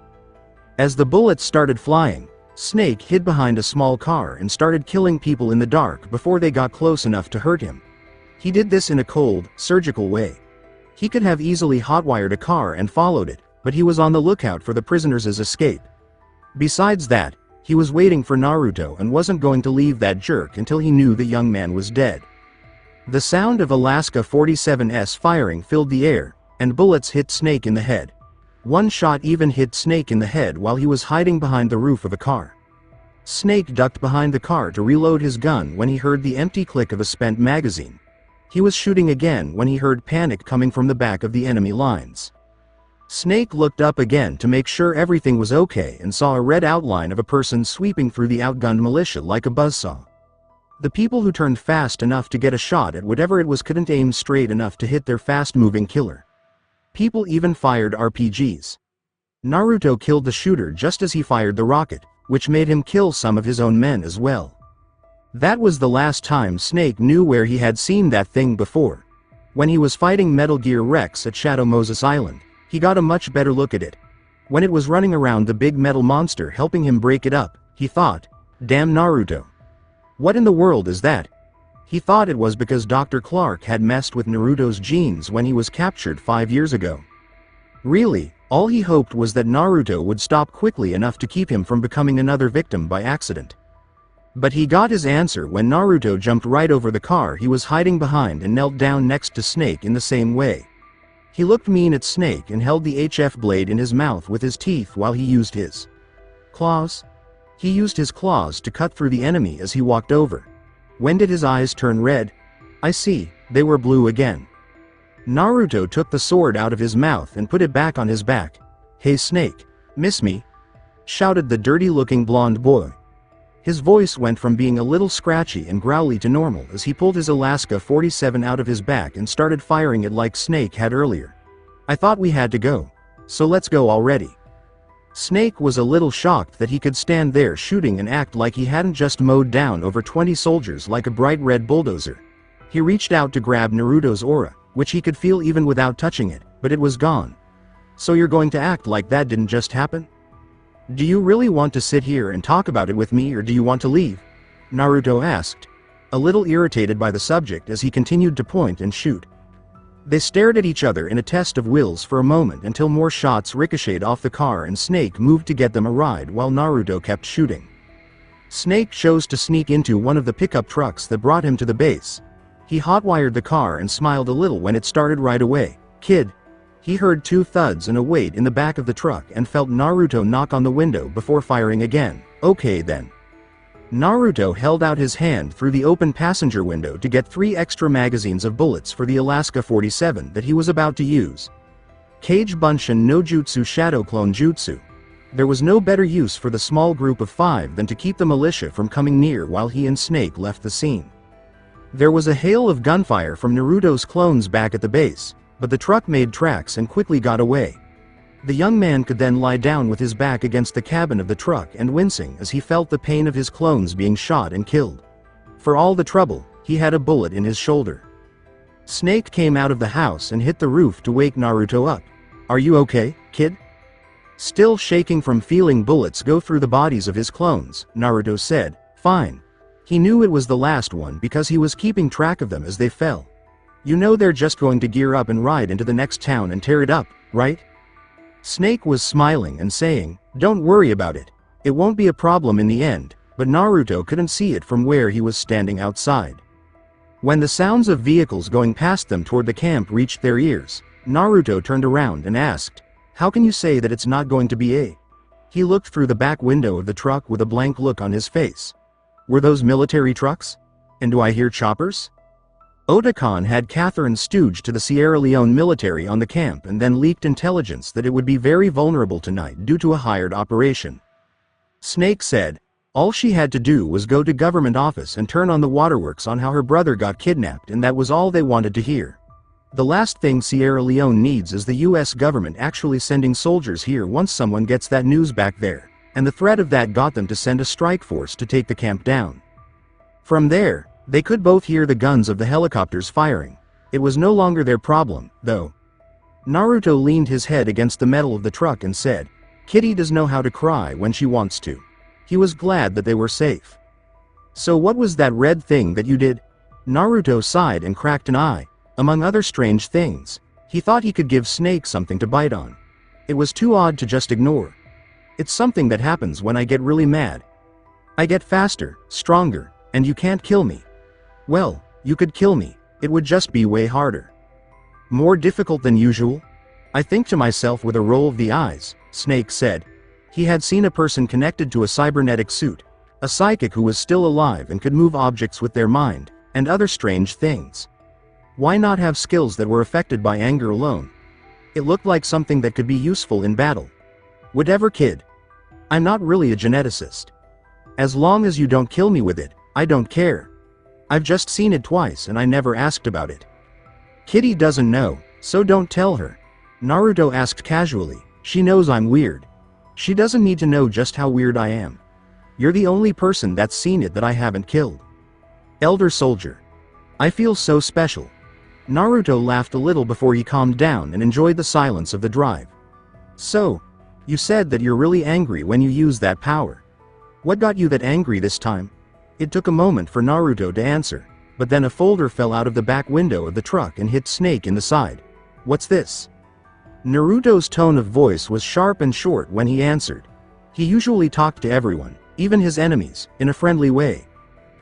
As the bullets started flying, Snake hid behind a small car and started killing people in the dark before they got close enough to hurt him. He did this in a cold, surgical way. He could have easily hotwired a car and followed it, but he was on the lookout for the prisoners' escape. Besides that, he was waiting for Naruto and wasn't going to leave that jerk until he knew the young man was dead. The sound of Alaska 47's firing filled the air, and bullets hit Snake in the head. One shot even hit Snake in the head while he was hiding behind the roof of a car. Snake ducked behind the car to reload his gun when he heard the empty click of a spent magazine. He was shooting again when he heard panic coming from the back of the enemy lines. Snake looked up again to make sure everything was okay and saw a red outline of a person sweeping through the outgunned militia like a buzzsaw. The people who turned fast enough to get a shot at whatever it was couldn't aim straight enough to hit their fast-moving killer. People even fired RPGs. Naruto killed the shooter just as he fired the rocket, which made him kill some of his own men as well. That was the last time Snake knew where he had seen that thing before. When he was fighting Metal Gear Rex at Shadow Moses Island, he got a much better look at it. When it was running around the big metal monster helping him break it up, he thought, "Damn Naruto. What in the world is that?" He thought it was because Dr. Clark had messed with Naruto's genes when he was captured 5 years ago. Really, all he hoped was that Naruto would stop quickly enough to keep him from becoming another victim by accident. But he got his answer when Naruto jumped right over the car he was hiding behind and knelt down next to Snake in the same way. He looked mean at Snake and held the HF blade in his mouth with his teeth while he used his claws. He used his claws to cut through the enemy as he walked over. When did his eyes turn red? I see, they were blue again. Naruto took the sword out of his mouth and put it back on his back. "Hey Snake, miss me?" shouted the dirty-looking blonde boy. His voice went from being a little scratchy and growly to normal as he pulled his Alaska 47 out of his back and started firing it like Snake had earlier. "I thought we had to go. So let's go already." Snake was a little shocked that he could stand there shooting and act like he hadn't just mowed down over 20 soldiers like a bright red bulldozer. He reached out to grab Naruto's aura, which he could feel even without touching it, but it was gone. "So you're going to act like that didn't just happen? Do you really want to sit here and talk about it with me, or do you want to leave?" Naruto asked, a little irritated by the subject as he continued to point and shoot. They stared at each other in a test of wills for a moment until more shots ricocheted off the car and Snake moved to get them a ride while Naruto kept shooting. Snake chose to sneak into one of the pickup trucks that brought him to the base. He hotwired the car and smiled a little when it started right away. "Kid." He heard 2 thuds and a weight in the back of the truck and felt Naruto knock on the window before firing again. "Okay then." Naruto held out his hand through the open passenger window to get 3 extra magazines of bullets for the Alaska 47 that he was about to use. Kage Bunshin no Jutsu Shadow Clone Jutsu. There was no better use for the small group of 5 than to keep the militia from coming near while he and Snake left the scene. There was a hail of gunfire from Naruto's clones back at the base, but the truck made tracks and quickly got away. The young man could then lie down with his back against the cabin of the truck and wincing as he felt the pain of his clones being shot and killed. For all the trouble, he had a bullet in his shoulder. Snake came out of the house and hit the roof to wake Naruto up. "Are you okay, kid?" Still shaking from feeling bullets go through the bodies of his clones, Naruto said, "Fine." He knew it was the last one because he was keeping track of them as they fell. "You know they're just going to gear up and ride into the next town and tear it up, right?" Snake was smiling and saying, "Don't worry about it. It won't be a problem in the end," but Naruto couldn't see it from where he was standing outside. When the sounds of vehicles going past them toward the camp reached their ears, Naruto turned around and asked, "How can you say that it's not going to be a?" He looked through the back window of the truck with a blank look on his face. "Were those military trucks? And do I hear choppers?" Otakon had Catherine stooge to the Sierra Leone military on the camp and then leaked intelligence that it would be very vulnerable tonight due to a hired operation. Snake said, all she had to do was go to government office and turn on the waterworks on how her brother got kidnapped, and that was all they wanted to hear. The last thing Sierra Leone needs is the US government actually sending soldiers here once someone gets that news back there, and the threat of that got them to send a strike force to take the camp down. From there, they could both hear the guns of the helicopters firing. It was no longer their problem, though. Naruto leaned his head against the metal of the truck and said, "Kitty does know how to cry when she wants to." He was glad that they were safe. "So what was that red thing that you did?" Naruto sighed and cracked an eye. Among other strange things, he thought he could give Snake something to bite on. It was too odd to just ignore. "It's something that happens when I get really mad. I get faster, stronger, and you can't kill me." "Well, you could kill me. It would just be way harder." "More difficult than usual?" I think to myself with a roll of the eyes, Snake said. He had seen a person connected to a cybernetic suit, a psychic who was still alive and could move objects with their mind, and other strange things. Why not have skills that were affected by anger alone? It looked like something that could be useful in battle. "Whatever, kid. I'm not really a geneticist. As long as you don't kill me with it, I don't care. I've just seen it twice and I never asked about it." "Kitty doesn't know, so don't tell her." Naruto asked casually. "She knows I'm weird. She doesn't need to know just how weird I am. You're the only person that's seen it that I haven't killed." "Elder soldier. I feel so special." Naruto laughed a little before he calmed down and enjoyed the silence of the drive. "So, you said that you're really angry when you use that power. What got you that angry this time?" It took a moment for Naruto to answer. but then a folder fell out of the back window of the truck and hit Snake in the side. "What's this?" Naruto's tone of voice was sharp and short when he answered. He usually talked to everyone, even his enemies, in a friendly way.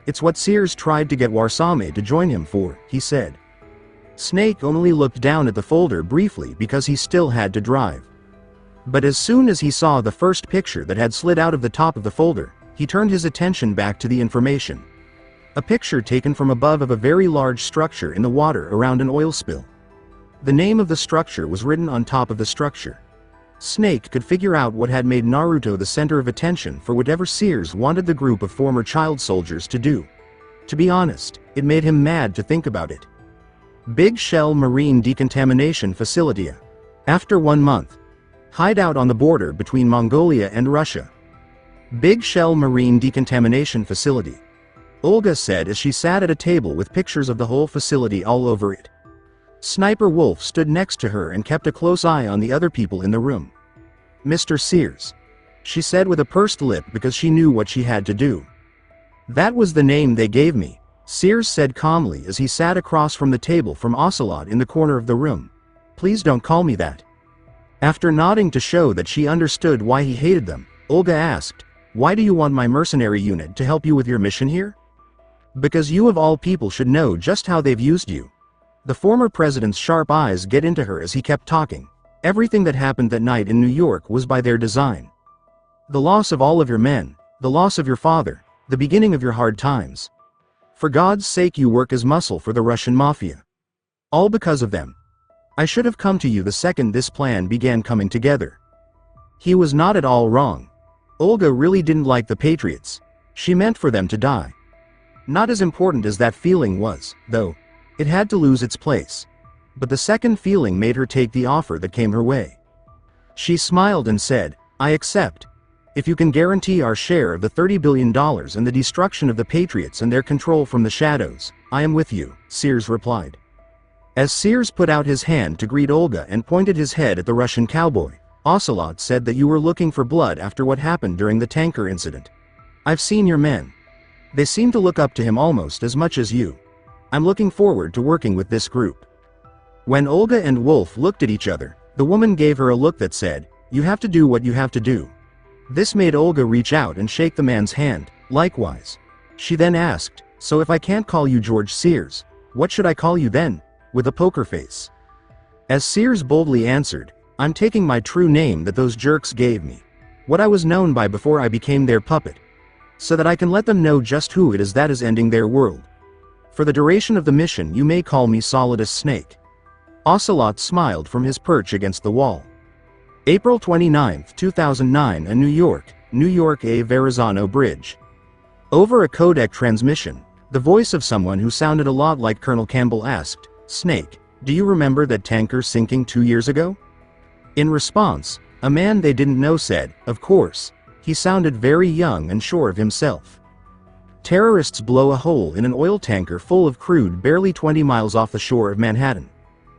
"It's what Sears tried to get Warsame to join him for," he said. Snake only looked down at the folder briefly because he still had to drive. But as soon as he saw the first picture that had slid out of the top of the folder, he turned his attention back to the information. A picture taken from above of a very large structure in the water around an oil spill. The name of the structure was written on top of the structure. Snake could figure out what had made Naruto the center of attention for whatever Sears wanted the group of former child soldiers to do. To be honest, it made him mad to think about it. Big Shell Marine Decontamination Facility. After 1 month. Hideout on the border between Mongolia and Russia. Big Shell Marine Decontamination Facility. Olga said as she sat at a table with pictures of the whole facility all over it. Sniper Wolf stood next to her and kept a close eye on the other people in the room. "Mr. Sears," she said with a pursed lip because she knew what she had to do. "That was the name they gave me," Sears said calmly as he sat across from the table from Ocelot in the corner of the room. "Please don't call me that." After nodding to show that she understood why he hated them, Olga asked, "Why do you want my mercenary unit to help you with your mission here?" "Because you of all people should know just how they've used you." The former president's sharp eyes get into her as he kept talking. "Everything that happened that night in New York was by their design. The loss of all of your men, the loss of your father, the beginning of your hard times. For God's sake, you work as muscle for the Russian mafia. All because of them. I should have come to you the second this plan began coming together." He was not at all wrong. Olga really didn't like the Patriots. She meant for them to die. Not as important as that feeling was, though. It had to lose its place. But the second feeling made her take the offer that came her way. She smiled and said, "I accept. If you can guarantee our share of the $30 billion and the destruction of the Patriots and their control from the shadows, I am with you," Sears replied. As Sears put out his hand to greet Olga and pointed his head at the Russian cowboy, Ocelot said that you were looking for blood after what happened during the tanker incident. "I've seen your men. They seem to look up to him almost as much as you. I'm looking forward to working with this group." When Olga and Wolf looked at each other, the woman gave her a look that said, "You have to do what you have to do." This made Olga reach out and shake the man's hand, likewise. She then asked, "So if I can't call you George Sears, what should I call you then?" with a poker face. As Sears boldly answered, "I'm taking my true name that those jerks gave me. What I was known by before I became their puppet. So that I can let them know just who it is that is ending their world. For the duration of the mission you may call me Solidus Snake." Ocelot smiled from his perch against the wall. April 29, 2009, New York A. Verrazano Bridge. Over a codec transmission, the voice of someone who sounded a lot like Colonel Campbell asked, "Snake, do you remember that tanker sinking 2 years ago?" In response, a man they didn't know said, "Of course." He sounded very young and sure of himself. Terrorists blow a hole in an oil tanker full of crude barely 20 miles off the shore of Manhattan.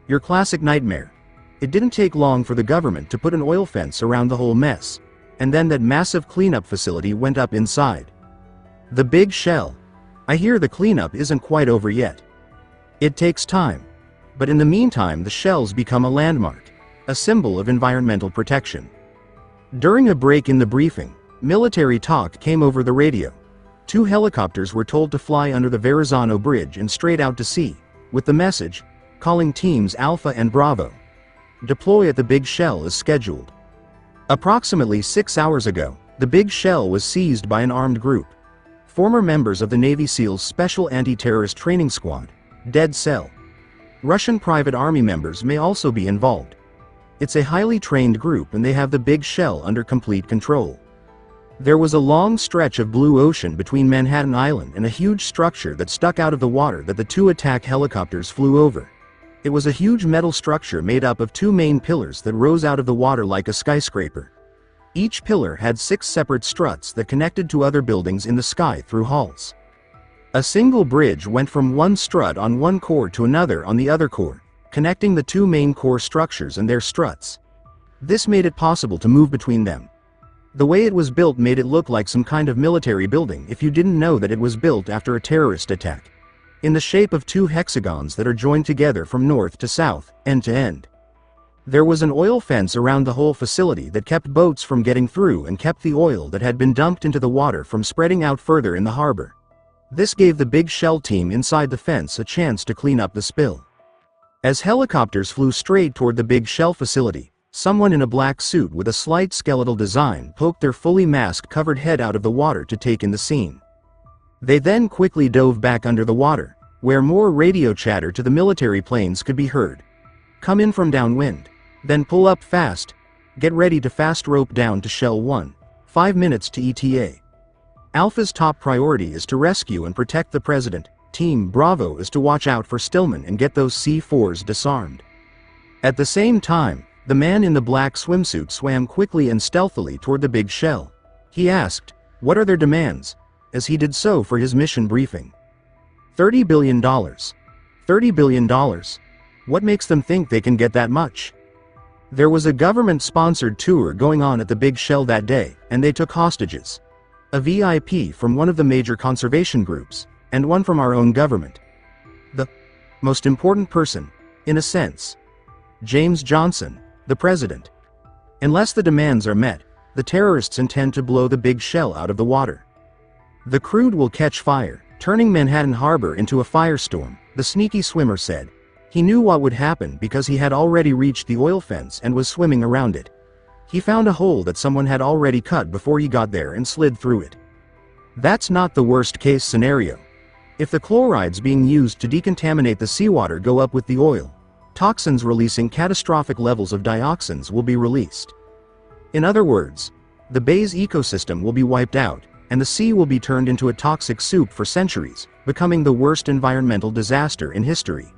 Your classic nightmare. It didn't take long for the government to put an oil fence around the whole mess, and then that massive cleanup facility went up inside. The Big Shell. I hear the cleanup isn't quite over yet. It takes time. But in the meantime the shells become a landmark, a symbol of environmental protection. During a break in the briefing, military talk came over the radio. 2 helicopters were told to fly under the Verrazano Bridge and straight out to sea, with the message, calling teams Alpha and Bravo. Deploy at the Big Shell as scheduled. Approximately 6 hours ago, the Big Shell was seized by an armed group. Former members of the Navy SEALs Special Anti-Terrorist Training Squad, Dead Cell. Russian private army members may also be involved. It's a highly trained group and they have the Big Shell under complete control. There was a long stretch of blue ocean between Manhattan Island and a huge structure that stuck out of the water that the 2 attack helicopters flew over. It was a huge metal structure made up of 2 main pillars that rose out of the water like a skyscraper. Each pillar had 6 separate struts that connected to other buildings in the sky through halls. A single bridge went from one strut on one core to another on the other core, connecting the 2 main core structures and their struts. This made it possible to move between them. The way it was built made it look like some kind of military building if you didn't know that it was built after a terrorist attack. in the shape of two hexagons that are joined together from north to south, end to end. There was an oil fence around the whole facility that kept boats from getting through and kept the oil that had been dumped into the water from spreading out further in the harbor. This gave the Big Shell team inside the fence a chance to clean up the spill. As helicopters flew straight toward the Big Shell facility, someone in a black suit with a slight skeletal design poked their fully mask-covered head out of the water to take in the scene. They then quickly dove back under the water, where more radio chatter to the military planes could be heard. Come in from downwind. Then pull up fast. Get ready to fast rope down to Shell 1. 5 minutes to ETA. Alpha's top priority is to rescue and protect the president. Team Bravo is to watch out for Stillman and get those C4s disarmed. At the same time, the man in the black swimsuit swam quickly and stealthily toward the Big Shell. He asked, "What are their demands?" as he did so for his mission briefing. $30 billion. $30 billion. What makes them think they can get that much? There was a government-sponsored tour going on at the Big Shell that day, and they took hostages. A VIP from one of the major conservation groups, and one from our own government. The most important person, in a sense. James Johnson, the president. Unless the demands are met, the terrorists intend to blow the Big Shell out of the water. The crude will catch fire, turning Manhattan Harbor into a firestorm, the sneaky swimmer said. He knew what would happen because he had already reached the oil fence and was swimming around it. He found a hole that someone had already cut before he got there and slid through it. That's not the worst-case scenario. If the chlorides being used to decontaminate the seawater go up with the oil, toxins releasing catastrophic levels of dioxins will be released. In other words, the bay's ecosystem will be wiped out, and the sea will be turned into a toxic soup for centuries, becoming the worst environmental disaster in history.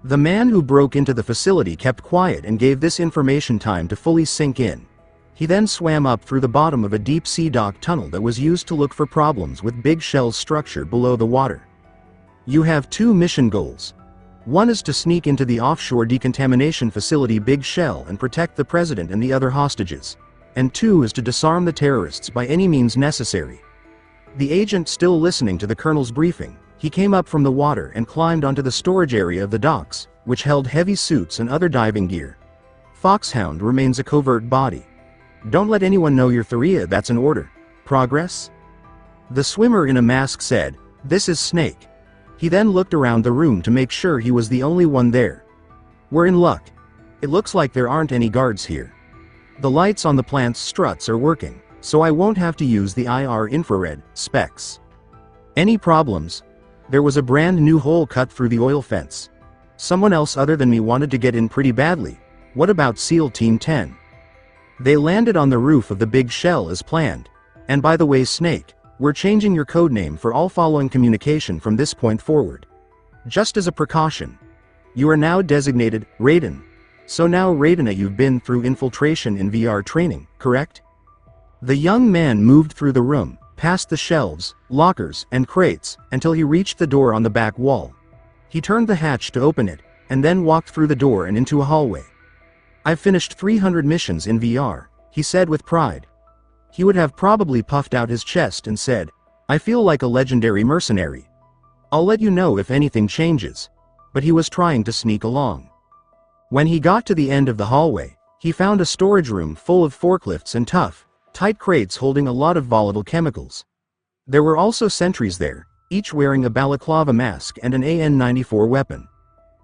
The man who broke into the facility kept quiet and gave this information time to fully sink in. He then swam up through the bottom of a deep-sea dock tunnel that was used to look for problems with Big Shell's structure below the water. You have two mission goals. One is to sneak into the offshore decontamination facility Big Shell and protect the president and the other hostages. And two is to disarm the terrorists by any means necessary. The agent still listening to the colonel's briefing, he came up from the water and climbed onto the storage area of the docks, which held heavy suits and other diving gear. Foxhound remains a covert body. Don't let anyone know you're Thuria, that's an order. Progress? The swimmer in a mask said, "This is Snake." He then looked around the room to make sure he was the only one there. We're in luck. It looks like there aren't any guards here. The lights on the plant's struts are working, so I won't have to use the IR infrared specs. Any problems? There was a brand new hole cut through the oil fence. Someone else other than me wanted to get in pretty badly. What about SEAL Team 10? They landed on the roof of the Big Shell as planned. And by the way, Snake, we're changing your codename for all following communication from this point forward. Just as a precaution. You are now designated Raiden. So now Raiden, you've been through infiltration in VR training, correct? The young man moved through the room, past the shelves, lockers, and crates, until he reached the door on the back wall. He turned the hatch to open it, and then walked through the door and into a hallway. I've finished 300 missions in VR, he said with pride. He would have probably puffed out his chest and said, I feel like a legendary mercenary. I'll let you know if anything changes. But he was trying to sneak along. When he got to the end of the hallway, he found a storage room full of forklifts and tight crates holding a lot of volatile chemicals. There were also sentries there, each wearing a balaclava mask and an AN-94 weapon.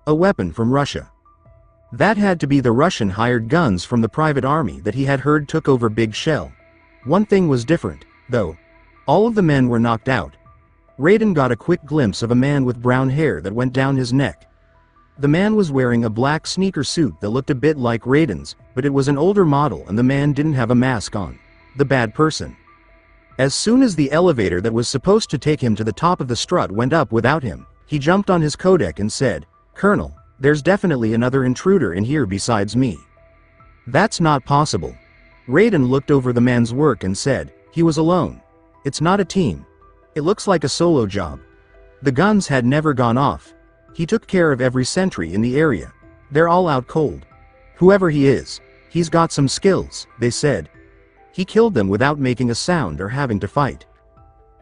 A weapon from Russia. That had to be the Russian-hired guns from the private army that he had heard took over Big Shell. One thing was different, though. All of the men were knocked out. Raiden got a quick glimpse of a man with brown hair that went down his neck. The man was wearing a black sneaker suit that looked a bit like Raiden's, but it was an older model and the man didn't have a mask on. The bad person. As soon as the elevator that was supposed to take him to the top of the strut went up without him, he jumped on his codec and said, Colonel, there's definitely another intruder in here besides me. That's not possible. Raiden looked over the man's work and said, he was alone. It's not a team. It looks like a solo job. The guns had never gone off. He took care of every sentry in the area. They're all out cold. Whoever he is, he's got some skills, they said. He killed them without making a sound or having to fight.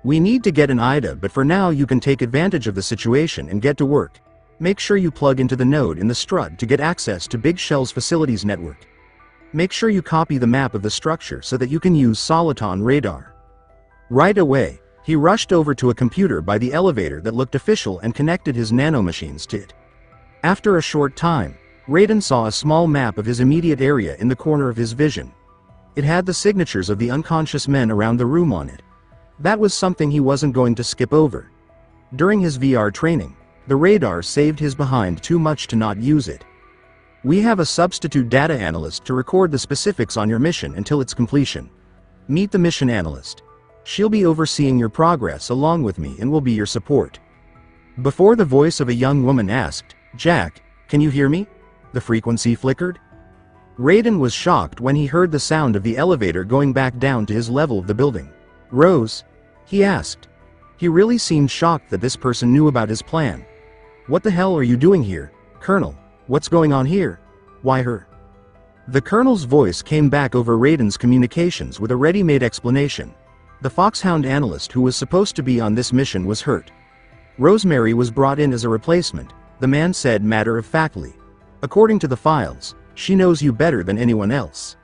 We need to get an IDA, but for now you can take advantage of the situation and get to work. Make sure you plug into the node in the strut to get access to Big Shell's facilities network. Make sure you copy the map of the structure so that you can use Soliton radar. Right away, he rushed over to a computer by the elevator that looked official and connected his nanomachines to it. After a short time, Raiden saw a small map of his immediate area in the corner of his vision. It had the signatures of the unconscious men around the room on it. That was something he wasn't going to skip over. During his VR training, the radar saved his behind too much to not use it. We have a substitute data analyst to record the specifics on your mission until its completion. Meet the mission analyst. She'll be overseeing your progress along with me and will be your support. Before the voice of a young woman asked, "Jack, can you hear me?" The frequency flickered. Raiden was shocked when he heard the sound of the elevator going back down to his level of the building. "Rose?" he asked. He really seemed shocked that this person knew about his plan. "What the hell are you doing here, Colonel? What's going on here? Why her?" The Colonel's voice came back over Raiden's communications with a ready-made explanation. The Foxhound analyst who was supposed to be on this mission was hurt. Rosemary was brought in as a replacement, the man said matter-of-factly. "According to the files, she knows you better than anyone else."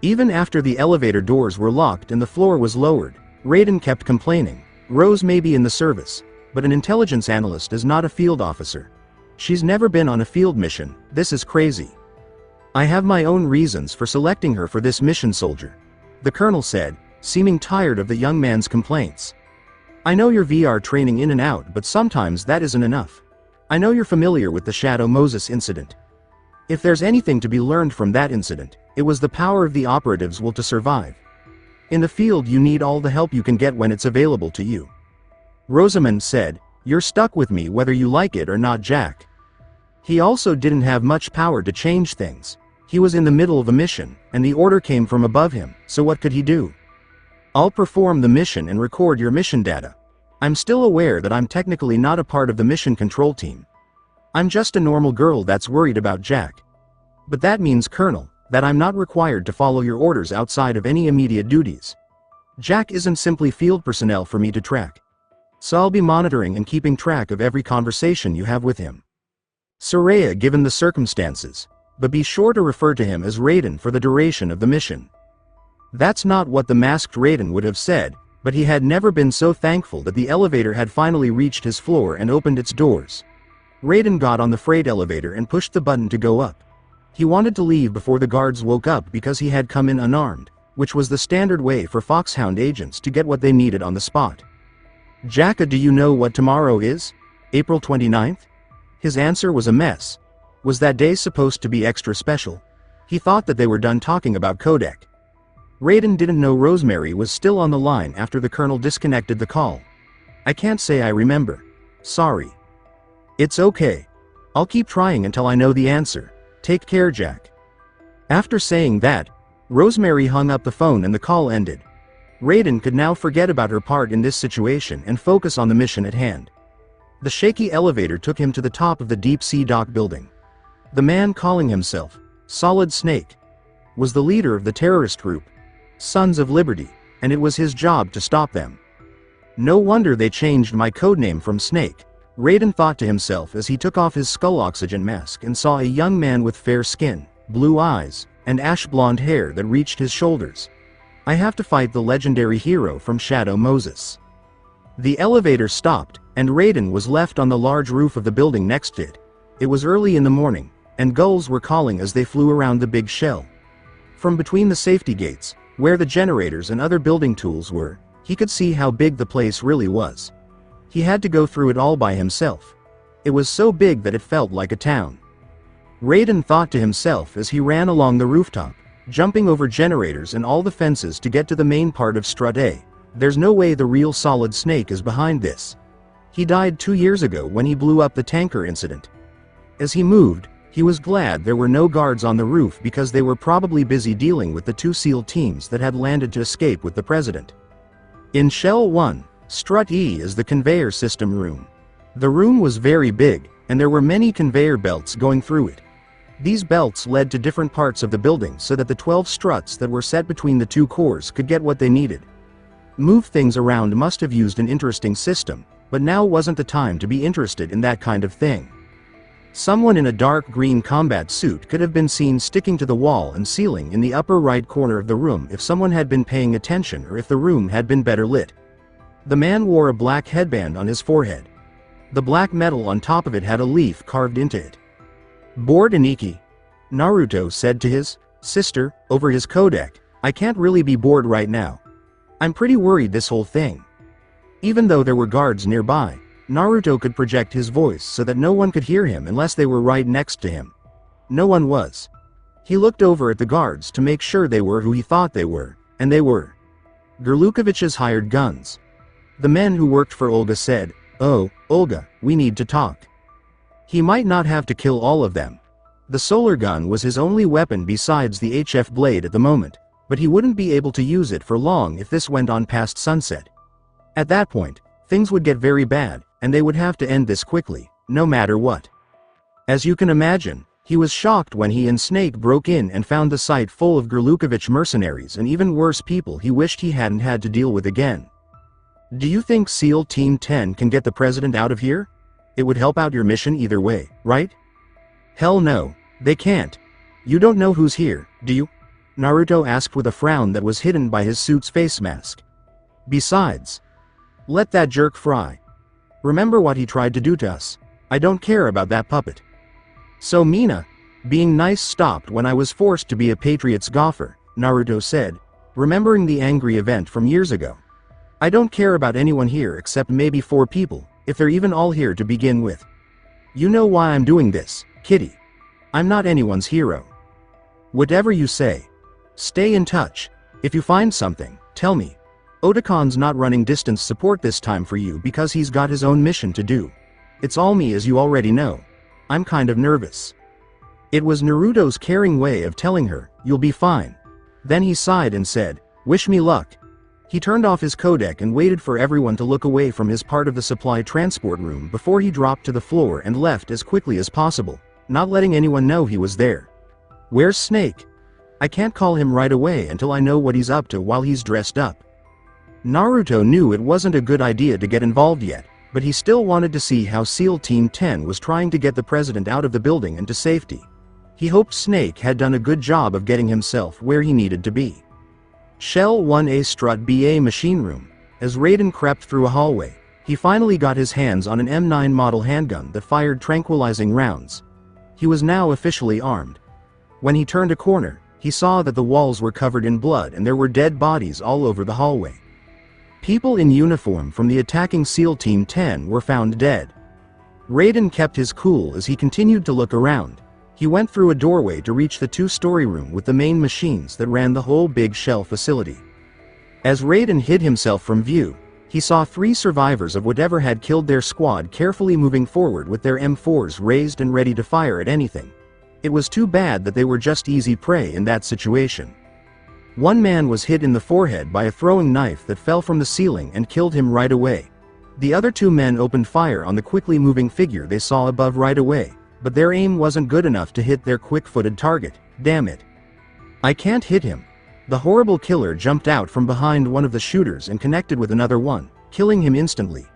Even after the elevator doors were locked and the floor was lowered, Raiden kept complaining. "Rose may be in the service, but an intelligence analyst is not a field officer. She's never been on a field mission. This is crazy. I have my own reasons for selecting her for this mission, soldier," the Colonel said, seeming tired of the young man's complaints. "I know your VR training in and out, but sometimes that isn't enough. I know you're familiar with the Shadow Moses incident. If there's anything to be learned from that incident, it was the power of the operatives' will to survive. In the field you need all the help you can get when it's available to you." Rosamund said, "You're stuck with me whether you like it or not, Jack." He also didn't have much power to change things. He was in the middle of a mission, and the order came from above him, so what could he do? "I'll perform the mission and record your mission data. I'm still aware that I'm technically not a part of the mission control team. I'm just a normal girl that's worried about Jack. But that means, Colonel, that I'm not required to follow your orders outside of any immediate duties. Jack isn't simply field personnel for me to track. So I'll be monitoring and keeping track of every conversation you have with him. Soraya, given the circumstances, but be sure to refer to him as Raiden for the duration of the mission." That's not what the masked Raiden would have said, but he had never been so thankful that the elevator had finally reached his floor and opened its doors. Raiden got on the freight elevator and pushed the button to go up. He wanted to leave before the guards woke up because he had come in unarmed, which was the standard way for Foxhound agents to get what they needed on the spot. "Jacka, do you know what tomorrow is? April 29th? His answer was a mess. Was that day supposed to be extra special? He thought that they were done talking about Codec. Raiden didn't know Rosemary was still on the line after the Colonel disconnected the call. "I can't say I remember. Sorry." "It's okay. I'll keep trying until I know the answer. Take care, Jack." After saying that, Rosemary hung up the phone and the call ended. Raiden could now forget about her part in this situation and focus on the mission at hand. The shaky elevator took him to the top of the deep-sea dock building. The man calling himself Solid Snake was the leader of the terrorist group, Sons of Liberty, and it was his job to stop them. "No wonder they changed my codename from Snake," Raiden thought to himself as he took off his skull oxygen mask and saw a young man with fair skin, blue eyes, and ash-blonde hair that reached his shoulders. "I have to fight the legendary hero from Shadow Moses." The elevator stopped, and Raiden was left on the large roof of the building next to it. It was early in the morning, and gulls were calling as they flew around the big shell. From between the safety gates, where the generators and other building tools were, he could see how big the place really was. He had to go through it all by himself. It was so big that it felt like a town. Raiden thought to himself as he ran along the rooftop, jumping over generators and all the fences to get to the main part of Strut A. There's no way the real Solid Snake is behind this. He died 2 years ago when he blew up the tanker incident. As he moved, he was glad there were no guards on the roof because they were probably busy dealing with the 2 SEAL teams that had landed to escape with the president. In Shell 1, Strut E is the conveyor system room. The room was very big, and there were many conveyor belts going through it. These belts led to different parts of the building so that the 12 struts that were set between the 2 cores could get what they needed. Move things around must have used an interesting system, but now wasn't the time to be interested in that kind of thing. Someone in a dark green combat suit could have been seen sticking to the wall and ceiling in the upper right corner of the room if someone had been paying attention or if the room had been better lit. The man wore a black headband on his forehead. The black metal on top of it had a leaf carved into it. "Bored, Aniki?" Naruto said to his sister over his codec. "I can't really be bored right now. I'm pretty worried this whole thing." Even though there were guards nearby, Naruto could project his voice so that no one could hear him unless they were right next to him. No one was. He looked over at the guards to make sure they were who he thought they were, and they were. Gerlukovich's hired guns. The men who worked for Olga said, "Oh, Olga, we need to talk." He might not have to kill all of them. The solar gun was his only weapon besides the HF blade at the moment, but he wouldn't be able to use it for long if this went on past sunset. At that point, things would get very bad, and they would have to end this quickly, no matter what. As you can imagine, he was shocked when he and Snake broke in and found the site full of Gerlukovich mercenaries and even worse people he wished he hadn't had to deal with again. "Do you think SEAL Team 10 can get the president out of here? It would help out your mission either way, right?" "Hell no, they can't. You don't know who's here, do you?" Naruto asked with a frown that was hidden by his suit's face mask. "Besides, let that jerk fry. Remember what he tried to do to us. I don't care about that puppet." "So Mina, being nice stopped when I was forced to be a Patriot's golfer," Naruto said, remembering the angry event from years ago. "I don't care about anyone here except maybe 4 people, if they're even all here to begin with. You know why I'm doing this, Kitty. I'm not anyone's hero." "Whatever you say. Stay in touch. If you find something, tell me. Otakon's not running distance support this time for you because he's got his own mission to do. It's all me, as you already know. I'm kind of nervous." It was Naruto's caring way of telling her, "You'll be fine." Then he sighed and said, "Wish me luck." He turned off his codec and waited for everyone to look away from his part of the supply transport room before he dropped to the floor and left as quickly as possible, not letting anyone know he was there. "Where's Snake? I can't call him right away until I know what he's up to while he's dressed up." Naruto knew it wasn't a good idea to get involved yet, but he still wanted to see how SEAL Team 10 was trying to get the president out of the building and to safety. He hoped Snake had done a good job of getting himself where he needed to be. Shell 1A Strut BA machine room. As Raiden crept through a hallway, he finally got his hands on an M9 model handgun that fired tranquilizing rounds. He was now officially armed. When he turned a corner, he saw that the walls were covered in blood and there were dead bodies all over the hallway. People in uniform from the attacking SEAL Team 10 were found dead. Raiden kept his cool as he continued to look around. He went through a doorway to reach the 2-story room with the main machines that ran the whole big shell facility. As Raiden hid himself from view, he saw 3 survivors of whatever had killed their squad carefully moving forward with their M4s raised and ready to fire at anything. It was too bad that they were just easy prey in that situation. One man was hit in the forehead by a throwing knife that fell from the ceiling and killed him right away. The other 2 men opened fire on the quickly moving figure they saw above right away, but their aim wasn't good enough to hit their quick-footed target. "Damn it. I can't hit him." The horrible killer jumped out from behind one of the shooters and connected with another one, killing him instantly.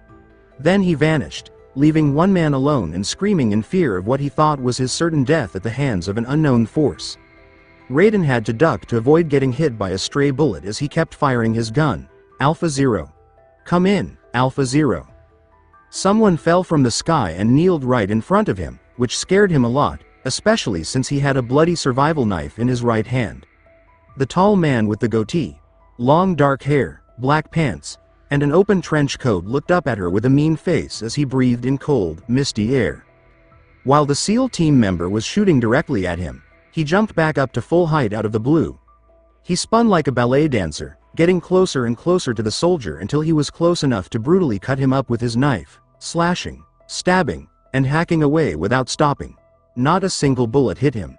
Then he vanished, leaving one man alone and screaming in fear of what he thought was his certain death at the hands of an unknown force. Raiden had to duck to avoid getting hit by a stray bullet as he kept firing his gun. "Alpha Zero. Come in, Alpha Zero." Someone fell from the sky and kneeled right in front of him, which scared him a lot, especially since he had a bloody survival knife in his right hand. The tall man with the goatee, long dark hair, black pants, and an open trench coat looked up at her with a mean face as he breathed in cold, misty air. While the SEAL team member was shooting directly at him, he jumped back up to full height out of the blue. He spun like a ballet dancer, getting closer and closer to the soldier until he was close enough to brutally cut him up with his knife, slashing, stabbing, and hacking away without stopping. Not a single bullet hit him.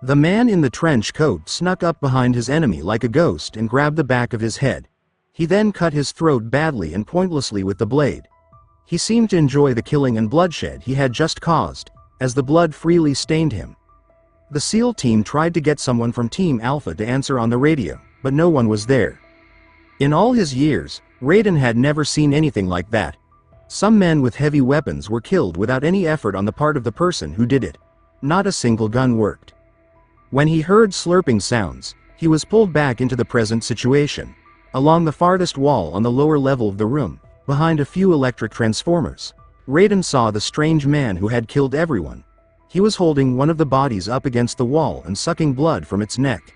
The man in the trench coat snuck up behind his enemy like a ghost and grabbed the back of his head. He then cut his throat badly and pointlessly with the blade. He seemed to enjoy the killing and bloodshed he had just caused, as the blood freely stained him. The SEAL team tried to get someone from Team Alpha to answer on the radio, but no one was there. In all his years, Raiden had never seen anything like that. Some men with heavy weapons were killed without any effort on the part of the person who did it. Not a single gun worked. When he heard slurping sounds, he was pulled back into the present situation. Along the farthest wall on the lower level of the room, behind a few electric transformers, Raiden saw the strange man who had killed everyone. He was holding one of the bodies up against the wall and sucking blood from its neck.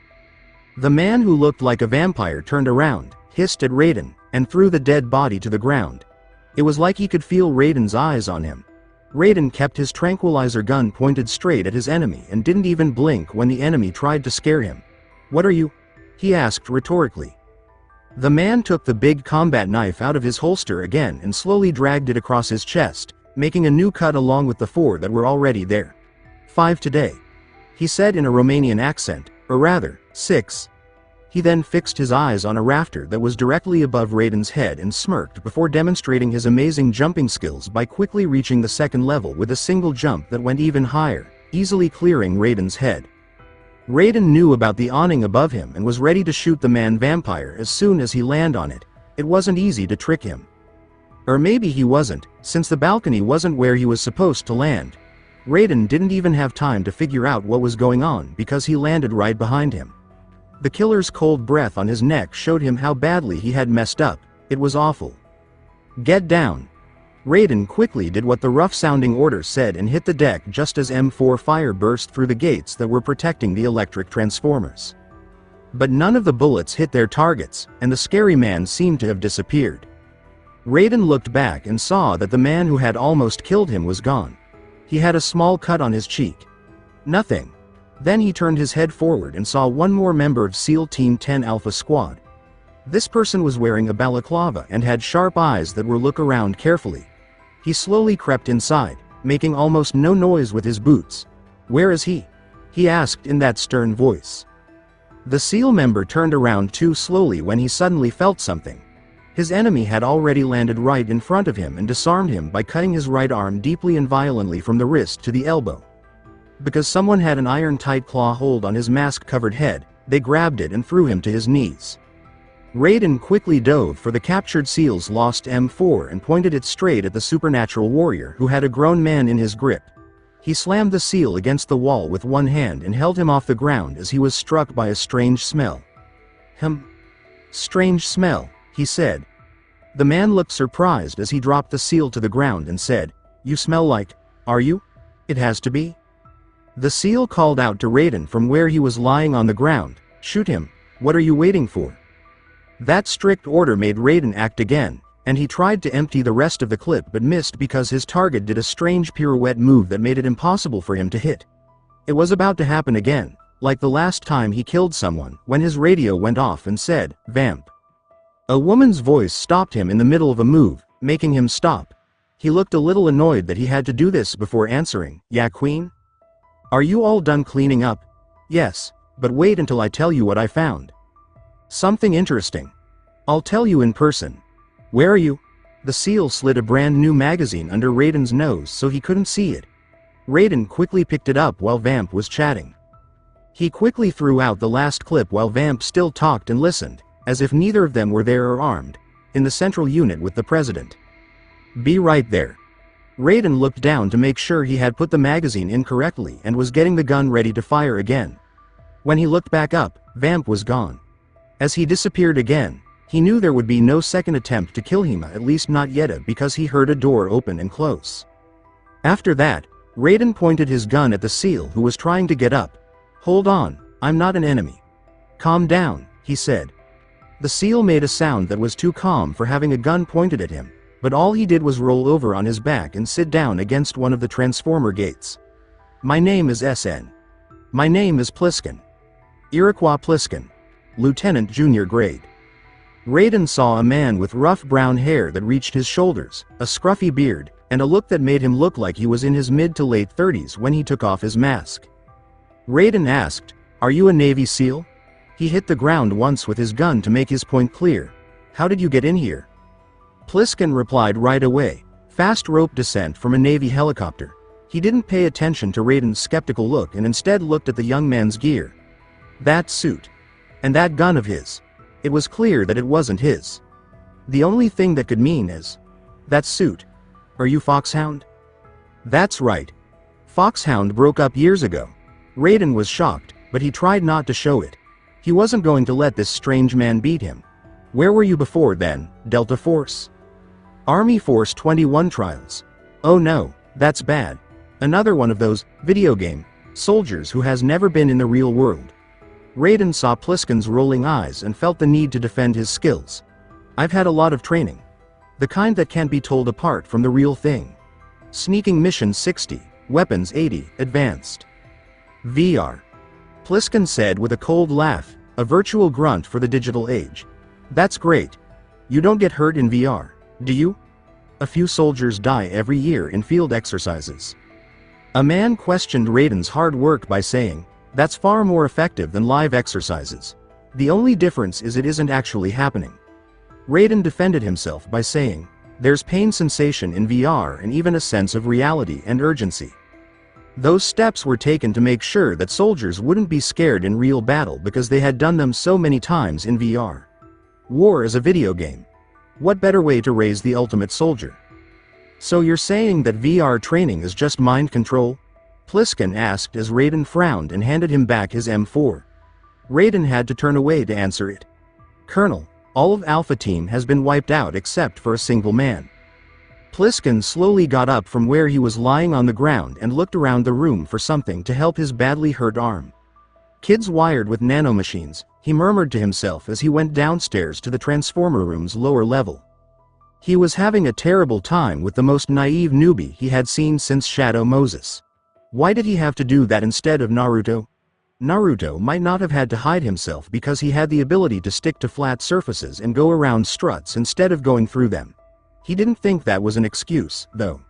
The man who looked like a vampire turned around, hissed at Raiden, and threw the dead body to the ground. It was like he could feel Raiden's eyes on him. Raiden kept his tranquilizer gun pointed straight at his enemy and didn't even blink when the enemy tried to scare him. "What are you?" he asked rhetorically. The man took the big combat knife out of his holster again and slowly dragged it across his chest, making a new cut along with the 4 that were already there. "5 today," he said in a Romanian accent, or rather, 6. He then fixed his eyes on a rafter that was directly above Raiden's head and smirked before demonstrating his amazing jumping skills by quickly reaching the second level with a single jump that went even higher, easily clearing Raiden's head. Raiden knew about the awning above him and was ready to shoot the man-vampire as soon as he landed on it. It wasn't easy to trick him. Or maybe he wasn't, since the balcony wasn't where he was supposed to land. Raiden didn't even have time to figure out what was going on because he landed right behind him. The killer's cold breath on his neck showed him how badly he had messed up. It was awful. "Get down." Raiden quickly did what the rough-sounding order said and hit the deck just as M4 fire burst through the gates that were protecting the electric transformers. But none of the bullets hit their targets, and the scary man seemed to have disappeared. Raiden looked back and saw that the man who had almost killed him was gone. He had a small cut on his cheek. Nothing. Then he turned his head forward and saw one more member of SEAL Team 10 Alpha Squad. This person was wearing a balaclava and had sharp eyes that were look around carefully. He slowly crept inside, making almost no noise with his boots. "Where is he?" he asked in that stern voice. The SEAL member turned around too slowly when he suddenly felt something. His enemy had already landed right in front of him and disarmed him by cutting his right arm deeply and violently from the wrist to the elbow. Because someone had an iron-tight claw hold on his mask-covered head, they grabbed it and threw him to his knees. Raiden quickly dove for the captured SEAL's lost M4 and pointed it straight at the supernatural warrior who had a grown man in his grip. He slammed the SEAL against the wall with one hand and held him off the ground as he was struck by a strange smell. Strange smell," he said. The man looked surprised as he dropped the SEAL to the ground and said, "You smell like, are you? It has to be." The SEAL called out to Raiden from where he was lying on the ground, "Shoot him, what are you waiting for?" That strict order made Raiden act again, and he tried to empty the rest of the clip but missed because his target did a strange pirouette move that made it impossible for him to hit. It was about to happen again, like the last time he killed someone, when his radio went off and said, "Vamp." A woman's voice stopped him in the middle of a move, making him stop. He looked a little annoyed that he had to do this before answering, "Yeah, Queen? Are you all done cleaning up?" "Yes, but wait until I tell you what I found. Something interesting. I'll tell you in person." "Where are you?" The SEAL slid a brand new magazine under Raiden's nose so he couldn't see it. Raiden quickly picked it up while Vamp was chatting. He quickly threw out the last clip while Vamp still talked and listened, as if neither of them were there or armed, in the central unit with the president. "Be right there." Raiden looked down to make sure he had put the magazine in correctly and was getting the gun ready to fire again. When he looked back up, Vamp was gone. As he disappeared again, he knew there would be no second attempt to kill him, at least not yet, because he heard a door open and close. After that, Raiden pointed his gun at the SEAL who was trying to get up. "Hold on, I'm not an enemy. Calm down," he said. The SEAL made a sound that was too calm for having a gun pointed at him, but all he did was roll over on his back and sit down against one of the transformer gates. "My name is SN. My name is Pliskin. Iroquois Pliskin. Lieutenant Junior Grade." Raiden saw a man with rough brown hair that reached his shoulders, a scruffy beard, and a look that made him look like he was in his mid to late 30s when he took off his mask. Raiden asked, "Are you a Navy SEAL?" He hit the ground once with his gun to make his point clear. "How did you get in here?" Pliskin replied right away, "Fast rope descent from a Navy helicopter." He didn't pay attention to Raiden's skeptical look and instead looked at the young man's gear. "That suit. And that gun of his. It was clear that it wasn't his. The only thing that could mean is, that suit. Are you Foxhound? That's right. Foxhound broke up years ago. Raiden was shocked, but he tried not to show it. He wasn't going to let this strange man beat him. Where were you before then, Delta Force? Army Force 21 trials. Oh no, that's bad. Another one of those video game soldiers who has never been in the real world. Raiden saw Pliskin's rolling eyes and felt the need to defend his skills. I've had a lot of training. The kind that can't be told apart from the real thing. Sneaking Mission 60, Weapons 80, Advanced. VR. Pliskin said with a cold laugh, a virtual grunt for the digital age. That's great. You don't get hurt in VR, do you? A few soldiers die every year in field exercises. A man questioned Raiden's hard work by saying, that's far more effective than live exercises. The only difference is it isn't actually happening. Raiden defended himself by saying, there's pain sensation in VR and even a sense of reality and urgency. Those steps were taken to make sure that soldiers wouldn't be scared in real battle because they had done them so many times in VR. War is a video game. What better way to raise the ultimate soldier? So you're saying that VR training is just mind control? Pliskin asked as Raiden frowned and handed him back his M4. Raiden had to turn away to answer it. Colonel, all of Alpha Team has been wiped out except for a single man. Pliskin slowly got up from where he was lying on the ground and looked around the room for something to help his badly hurt arm. Kids wired with nanomachines, he murmured to himself as he went downstairs to the transformer room's lower level. He was having a terrible time with the most naive newbie he had seen since Shadow Moses. Why did he have to do that instead of Naruto? Naruto might not have had to hide himself because he had the ability to stick to flat surfaces and go around struts instead of going through them. He didn't think that was an excuse, though.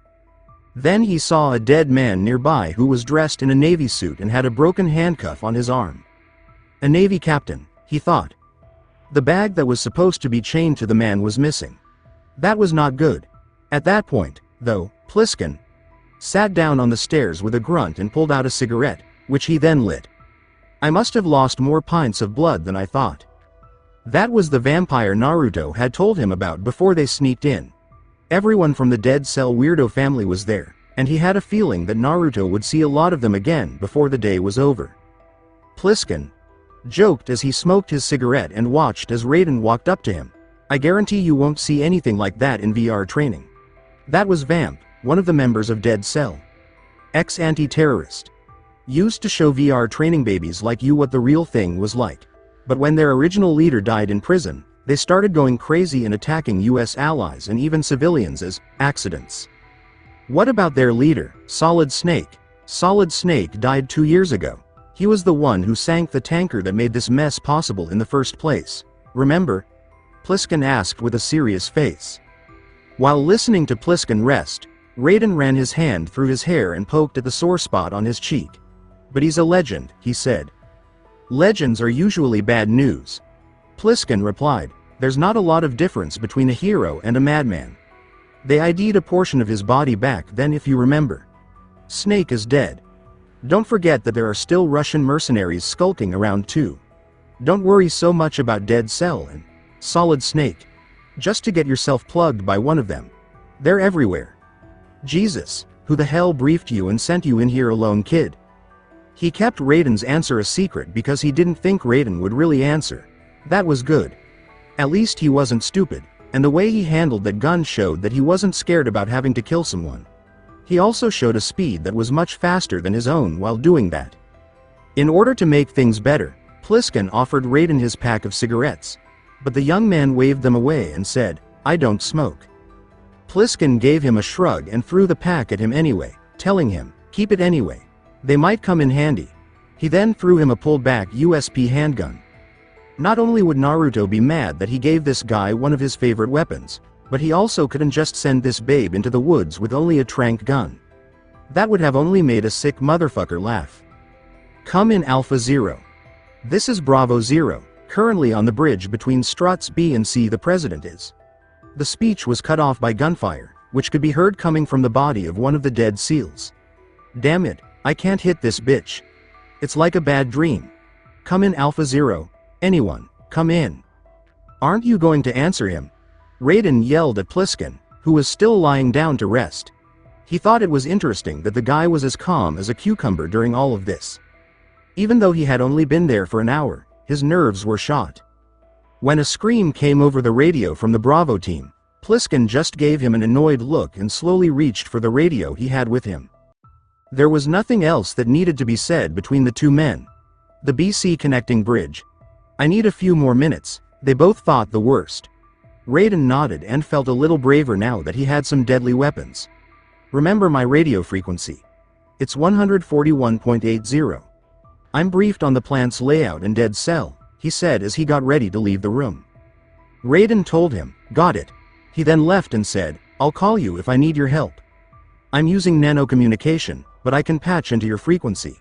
Then he saw a dead man nearby who was dressed in a navy suit and had a broken handcuff on his arm. A navy captain, he thought. The bag that was supposed to be chained to the man was missing. That was not good. At that point, though, Pliskin sat down on the stairs with a grunt and pulled out a cigarette, which he then lit. I must have lost more pints of blood than I thought. That was the vampire Naruto had told him about before they sneaked in. Everyone from the Dead Cell weirdo family was there, and he had a feeling that Naruto would see a lot of them again before the day was over. Pliskin joked as he smoked his cigarette and watched as Raiden walked up to him. I guarantee you won't see anything like that in VR training. That was Vamp, one of the members of Dead Cell. Ex-anti-terrorist. Used to show VR training babies like you what the real thing was like. But when their original leader died in prison, they started going crazy and attacking US allies and even civilians as accidents. What about their leader, Solid Snake? Solid Snake died 2 years ago. He was the one who sank the tanker that made this mess possible in the first place. Remember? Pliskin asked with a serious face. While listening to Pliskin rest, Raiden ran his hand through his hair and poked at the sore spot on his cheek. But he's a legend, he said. Legends are usually bad news. Pliskin replied, there's not a lot of difference between a hero and a madman. They ID'd a portion of his body back then if you remember. Snake is dead. Don't forget that there are still Russian mercenaries skulking around too. Don't worry so much about Dead Cell and Solid Snake. Just to get yourself plugged by one of them. They're everywhere. Jesus, who the hell briefed you and sent you in here alone, kid? He kept Raiden's answer a secret because he didn't think Raiden would really answer. That was good. At least he wasn't stupid, and the way he handled that gun showed that he wasn't scared about having to kill someone. He also showed a speed that was much faster than his own while doing that. In order to make things better, Pliskin offered Raiden his pack of cigarettes. But the young man waved them away and said, I don't smoke. Pliskin gave him a shrug and threw the pack at him anyway, telling him, keep it anyway. They might come in handy. He then threw him a pulled-back USP handgun. Not only would Naruto be mad that he gave this guy one of his favorite weapons, but he also couldn't just send this babe into the woods with only a tranq gun. That would have only made a sick motherfucker laugh. Come in Alpha Zero. This is Bravo Zero, currently on the bridge between struts B and C. The president is. The speech was cut off by gunfire, which could be heard coming from the body of one of the dead SEALs. Damn it, I can't hit this bitch. It's like a bad dream. Come in Alpha Zero. Anyone, come in. Aren't you going to answer him? Raiden yelled at Pliskin, who was still lying down to rest. He thought it was interesting that the guy was as calm as a cucumber during all of this. Even though he had only been there for an hour, his nerves were shot. When a scream came over the radio from the Bravo team, Pliskin just gave him an annoyed look and slowly reached for the radio he had with him. There was nothing else that needed to be said between the two men. The BC connecting bridge. I need a few more minutes. They both thought the worst. Raiden nodded and felt a little braver now that he had some deadly weapons. Remember my radio frequency. It's 141.80. I'm briefed on the plant's layout and dead cell, he said as he got ready to leave the room. Raiden told him, got it. He then left and said, I'll call you if I need your help. I'm using nano-communication, but I can patch into your frequency.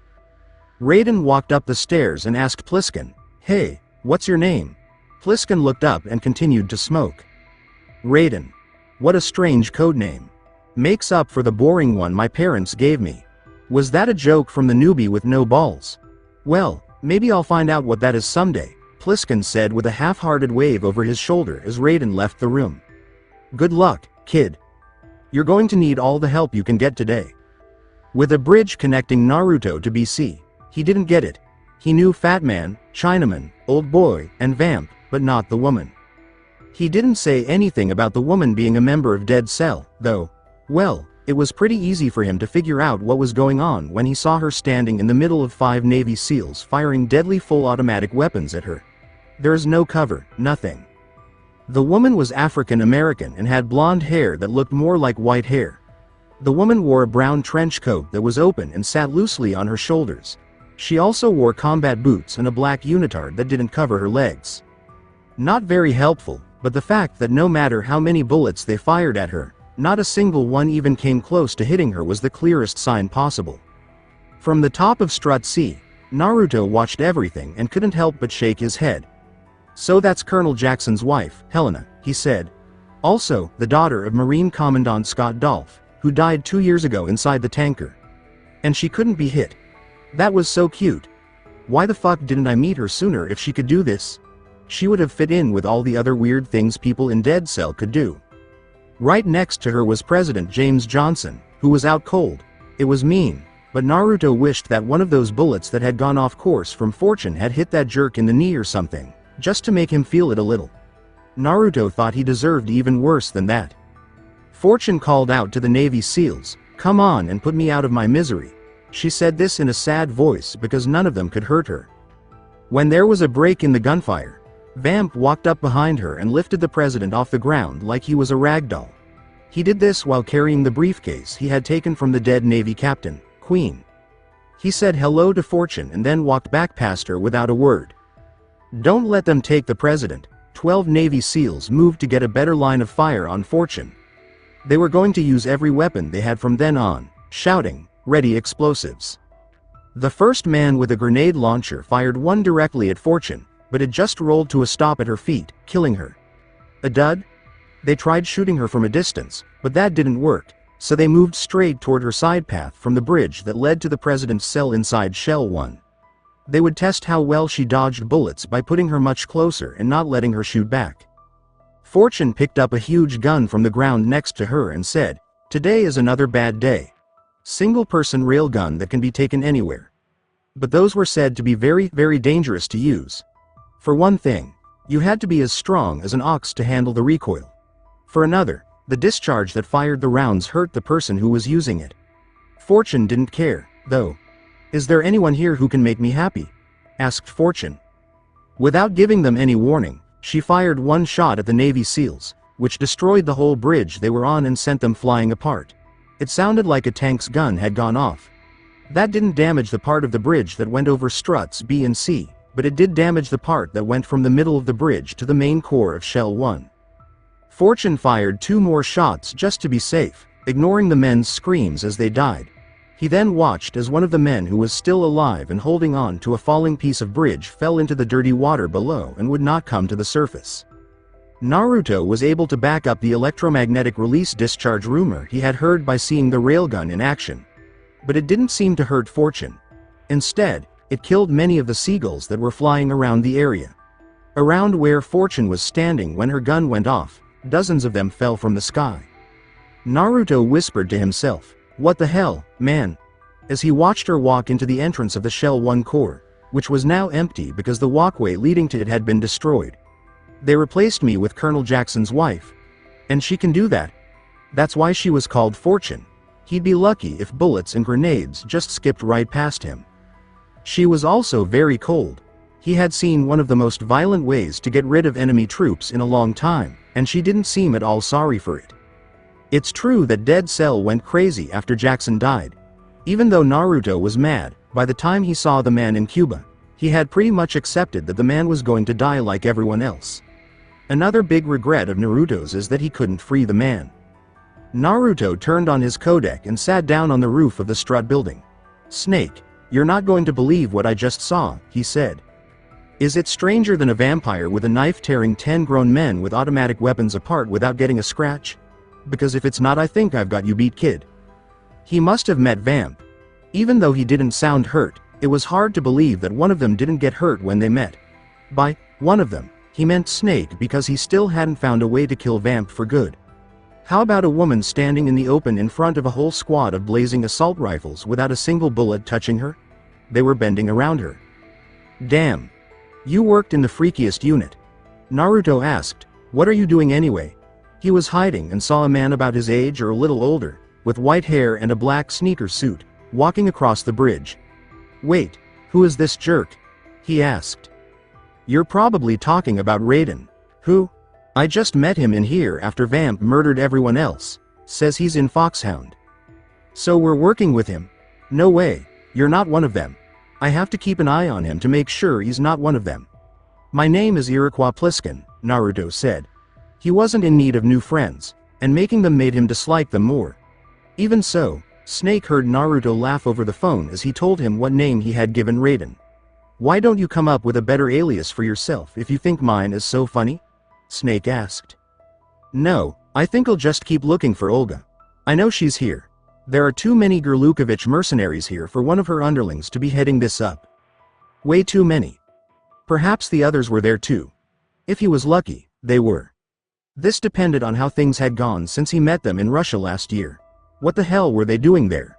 Raiden walked up the stairs and asked Pliskin, hey, what's your name? Pliskin looked up and continued to smoke. Raiden. What a strange code name. Makes up for the boring one my parents gave me. Was that a joke from the newbie with no balls? Well, maybe I'll find out what that is someday, Pliskin said with a half-hearted wave over his shoulder as Raiden left the room. Good luck, kid. You're going to need all the help you can get today. With a bridge connecting Naruto to BC, he didn't get it. He knew Fat Man, Chinaman, Old Boy, and Vamp, but not the woman. He didn't say anything about the woman being a member of Dead Cell, though. Well, it was pretty easy for him to figure out what was going on when he saw her standing in the middle of 5 Navy SEALs firing deadly full-automatic weapons at her. There's no cover, nothing. The woman was African American and had blonde hair that looked more like white hair. The woman wore a brown trench coat that was open and sat loosely on her shoulders. She also wore combat boots and a black unitard that didn't cover her legs. Not very helpful, but the fact that no matter how many bullets they fired at her, not a single one even came close to hitting her was the clearest sign possible. From the top of Strut C, Naruto watched everything and couldn't help but shake his head. So that's Colonel Jackson's wife, Helena, he said. Also, the daughter of Marine Commandant Scott Dolph, who died 2 years ago inside the tanker. And she couldn't be hit. That was so cute. Why the fuck didn't I meet her sooner if she could do this? She would have fit in with all the other weird things people in Dead Cell could do. Right next to her was President James Johnson, who was out cold. It was mean, but Naruto wished that one of those bullets that had gone off course from Fortune had hit that jerk in the knee or something, just to make him feel it a little. Naruto thought he deserved even worse than that. Fortune called out to the Navy SEALs, "Come on and put me out of my misery." She said this in a sad voice because none of them could hurt her. When there was a break in the gunfire, Vamp walked up behind her and lifted the president off the ground like he was a rag doll. He did this while carrying the briefcase he had taken from the dead Navy captain, Queen. He said hello to Fortune and then walked back past her without a word. Don't let them take the president. 12 Navy SEALs moved to get a better line of fire on Fortune. They were going to use every weapon they had from then on, shouting, "Ready explosives." The first man with a grenade launcher fired one directly at Fortune, but it just rolled to a stop at her feet, killing her. A dud? They tried shooting her from a distance, but that didn't work, so they moved straight toward her side path from the bridge that led to the president's cell inside Shell 1. They would test how well she dodged bullets by putting her much closer and not letting her shoot back. Fortune picked up a huge gun from the ground next to her and said, "Today is another bad day. Single-person railgun that can be taken anywhere." But those were said to be very, very dangerous to use. For one thing, you had to be as strong as an ox to handle the recoil. For another, the discharge that fired the rounds hurt the person who was using it. Fortune didn't care, though. "Is there anyone here who can make me happy?" asked Fortune. Without giving them any warning, she fired one shot at the Navy SEALs, which destroyed the whole bridge they were on and sent them flying apart. It sounded like a tank's gun had gone off. That didn't damage the part of the bridge that went over struts B and C, but it did damage the part that went from the middle of the bridge to the main core of Shell 1. Fortune fired 2 more shots just to be safe, ignoring the men's screams as they died. He then watched as one of the men who was still alive and holding on to a falling piece of bridge fell into the dirty water below and would not come to the surface. Naruto was able to back up the electromagnetic release discharge rumor he had heard by seeing the railgun in action. But it didn't seem to hurt Fortune. Instead, it killed many of the seagulls that were flying around the area. Around where Fortune was standing when her gun went off, dozens of them fell from the sky. Naruto whispered to himself, "What the hell, man?" as he watched her walk into the entrance of the Shell 1 core, which was now empty because the walkway leading to it had been destroyed. "They replaced me with Colonel Jackson's wife. And she can do that. That's why she was called Fortune. He'd be lucky if bullets and grenades just skipped right past him." She was also very cold. He had seen one of the most violent ways to get rid of enemy troops in a long time, and she didn't seem at all sorry for it. It's true that Dead Cell went crazy after Jackson died. Even though Naruto was mad, by the time he saw the man in Cuba, he had pretty much accepted that the man was going to die like everyone else. Another big regret of Naruto's is that he couldn't free the man. Naruto turned on his codec and sat down on the roof of the strut building. "Snake, you're not going to believe what I just saw," he said. "Is it stranger than a vampire with a knife tearing 10 grown men with automatic weapons apart without getting a scratch? Because if it's not, I think I've got you beat, kid." He must have met Vamp. Even though he didn't sound hurt, it was hard to believe that one of them didn't get hurt when they met. By one of them, he meant Snake because he still hadn't found a way to kill Vamp for good. How about a woman standing in the open in front of a whole squad of blazing assault rifles without a single bullet touching her? They were bending around her. "Damn. You worked in the freakiest unit." Naruto asked, "What are you doing anyway?" He was hiding and saw a man about his age or a little older, with white hair and a black sneaker suit, walking across the bridge. "Wait, who is this jerk?" he asked. "You're probably talking about Raiden." "Who?" "I just met him in here after Vamp murdered everyone else. Says he's in Foxhound." "So we're working with him?" "No way, you're not one of them. I have to keep an eye on him to make sure he's not one of them." "My name is Iroquois Pliskin," Naruto said. He wasn't in need of new friends, and making them made him dislike them more. Even so, Snake heard Naruto laugh over the phone as he told him what name he had given Raiden. "Why don't you come up with a better alias for yourself if you think mine is so funny?" Snake asked. "No, I think I'll just keep looking for Olga. I know she's here. There are too many Gerlukovich mercenaries here for one of her underlings to be heading this up. Way too many. Perhaps the others were there too. If he was lucky, they were. This depended on how things had gone since he met them in Russia last year. What the hell were they doing there?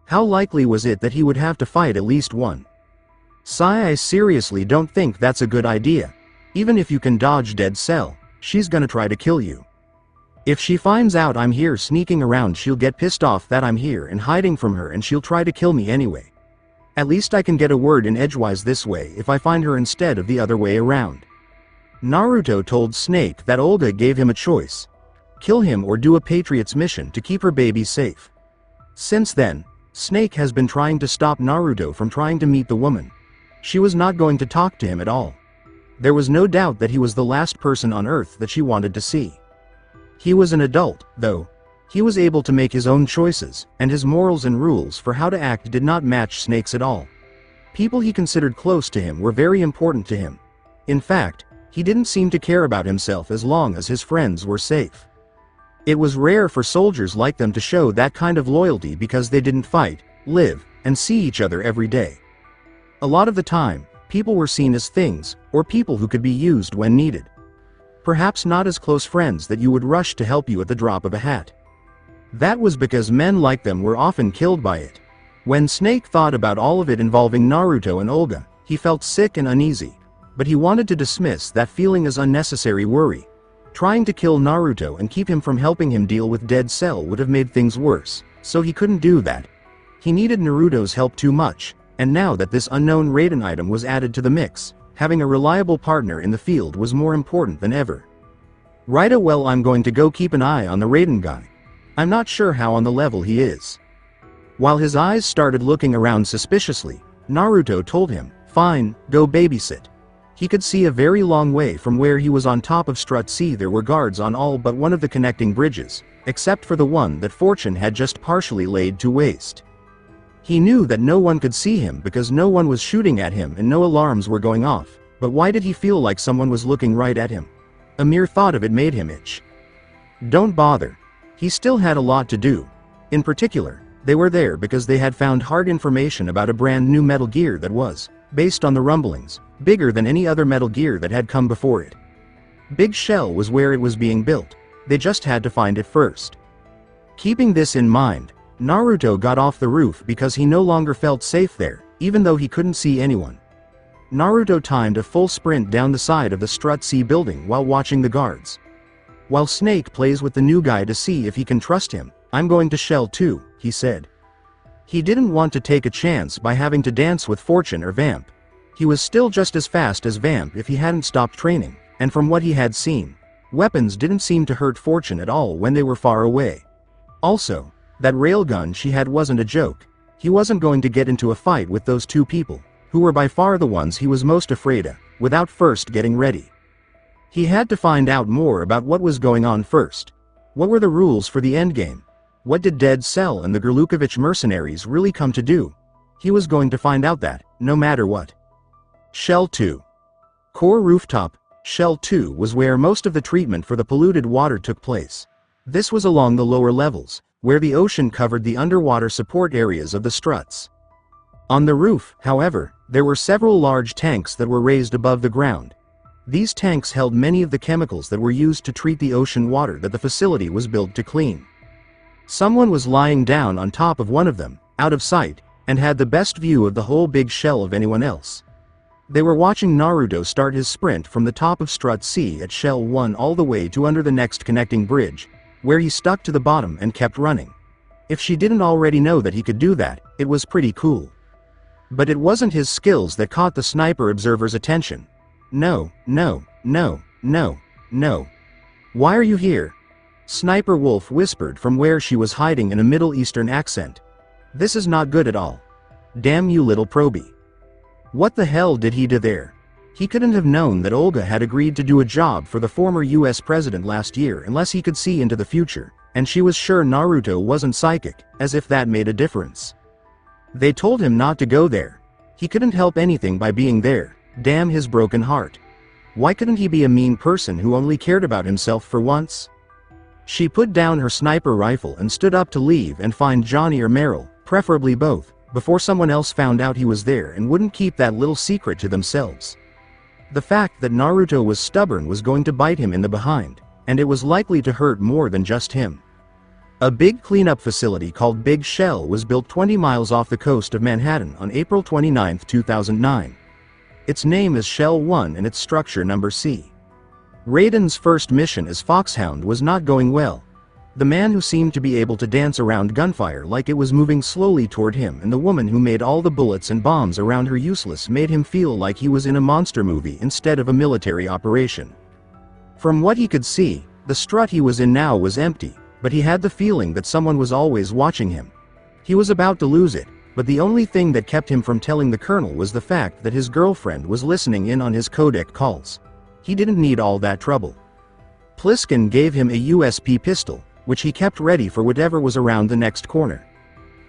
How likely was it that he would have to fight at least one? I seriously don't think that's a good idea. Even if you can dodge Dead Cell, she's gonna try to kill you. If she finds out I'm here sneaking around, she'll get pissed off that I'm here and hiding from her, and she'll try to kill me anyway. At least I can get a word in edgewise this way if I find her instead of the other way around." Naruto told Snake that Olga gave him a choice. Kill him or do a Patriot's mission to keep her baby safe. Since then, Snake has been trying to stop Naruto from trying to meet the woman. She was not going to talk to him at all. There was no doubt that he was the last person on Earth that she wanted to see. He was an adult, though. He was able to make his own choices, and his morals and rules for how to act did not match Snake's at all. People he considered close to him were very important to him. In fact, he didn't seem to care about himself as long as his friends were safe. It was rare for soldiers like them to show that kind of loyalty because they didn't fight, live, and see each other every day. A lot of the time, people were seen as things, or people who could be used when needed. Perhaps not as close friends that you would rush to help you at the drop of a hat. That was because men like them were often killed by it. When Snake thought about all of it involving Naruto and Olga, he felt sick and uneasy. But he wanted to dismiss that feeling as unnecessary worry. Trying to kill Naruto and keep him from helping him deal with Dead Cell would have made things worse, so he couldn't do that. He needed Naruto's help too much, and now that this unknown Raiden item was added to the mix, having a reliable partner in the field was more important than ever. "Right, well, I'm going to go keep an eye on the Raiden guy. I'm not sure how on the level he is." While his eyes started looking around suspiciously, Naruto told him, "Fine, go babysit." He could see a very long way from where he was on top of Strut C. There were guards on all but one of the connecting bridges, except for the one that Fortune had just partially laid to waste. He knew that no one could see him because no one was shooting at him and no alarms were going off, but why did he feel like someone was looking right at him? A mere thought of it made him itch. Don't bother. He still had a lot to do. In particular, they were there because they had found hard information about a brand new Metal Gear that was, based on the rumblings, bigger than any other Metal Gear that had come before it. Big Shell was where it was being built. They just had to find it first. Keeping this in mind, Naruto got off the roof because he no longer felt safe there, even though he couldn't see anyone. Naruto timed a full sprint down the side of the Strut C building while watching the guards. While Snake plays with the new guy to see if he can trust him, "I'm going to Shell too," he said. He didn't want to take a chance by having to dance with Fortune or Vamp. He was still just as fast as Vamp if he hadn't stopped training, and from what he had seen, weapons didn't seem to hurt Fortune at all when they were far away. Also, that railgun she had wasn't a joke. He wasn't going to get into a fight with those two people, who were by far the ones he was most afraid of, without first getting ready. He had to find out more about what was going on first. What were the rules for the endgame? What did Dead Cell and the Gurlukovich mercenaries really come to do? He was going to find out that, no matter what. Shell 2. Core Rooftop. Shell 2 was where most of the treatment for the polluted water took place. This was along the lower levels, where the ocean covered the underwater support areas of the struts. On the roof, however, there were several large tanks that were raised above the ground. These tanks held many of the chemicals that were used to treat the ocean water that the facility was built to clean. Someone was lying down on top of one of them, out of sight, and had the best view of the whole big shell of anyone else. They were watching Naruto start his sprint from the top of Strut C at Shell 1 all the way to under the next connecting bridge, where he stuck to the bottom and kept running. If she didn't already know that he could do that, it was pretty cool. But it wasn't his skills that caught the sniper observer's attention. "No, no, no, no, no. Why are you here?" Sniper Wolf whispered from where she was hiding in a Middle Eastern accent. "This is not good at all. Damn you, little probie." What the hell did he do there? He couldn't have known that Olga had agreed to do a job for the former US president last year unless he could see into the future, and she was sure Naruto wasn't psychic, as if that made a difference. They told him not to go there. He couldn't help anything by being there. Damn his broken heart. Why couldn't he be a mean person who only cared about himself for once? She put down her sniper rifle and stood up to leave and find Johnny or Meryl, preferably both, before someone else found out he was there and wouldn't keep that little secret to themselves. The fact that Naruto was stubborn was going to bite him in the behind, and it was likely to hurt more than just him. A big cleanup facility called Big Shell was built 20 miles off the coast of Manhattan on April 29, 2009. Its name is Shell 1 and its structure number C. Raiden's first mission as Foxhound was not going well. The man who seemed to be able to dance around gunfire like it was moving slowly toward him and the woman who made all the bullets and bombs around her useless made him feel like he was in a monster movie instead of a military operation. From what he could see, the strut he was in now was empty, but he had the feeling that someone was always watching him. He was about to lose it, but the only thing that kept him from telling the colonel was the fact that his girlfriend was listening in on his codec calls. He didn't need all that trouble. Pliskin gave him a USP pistol, which he kept ready for whatever was around the next corner.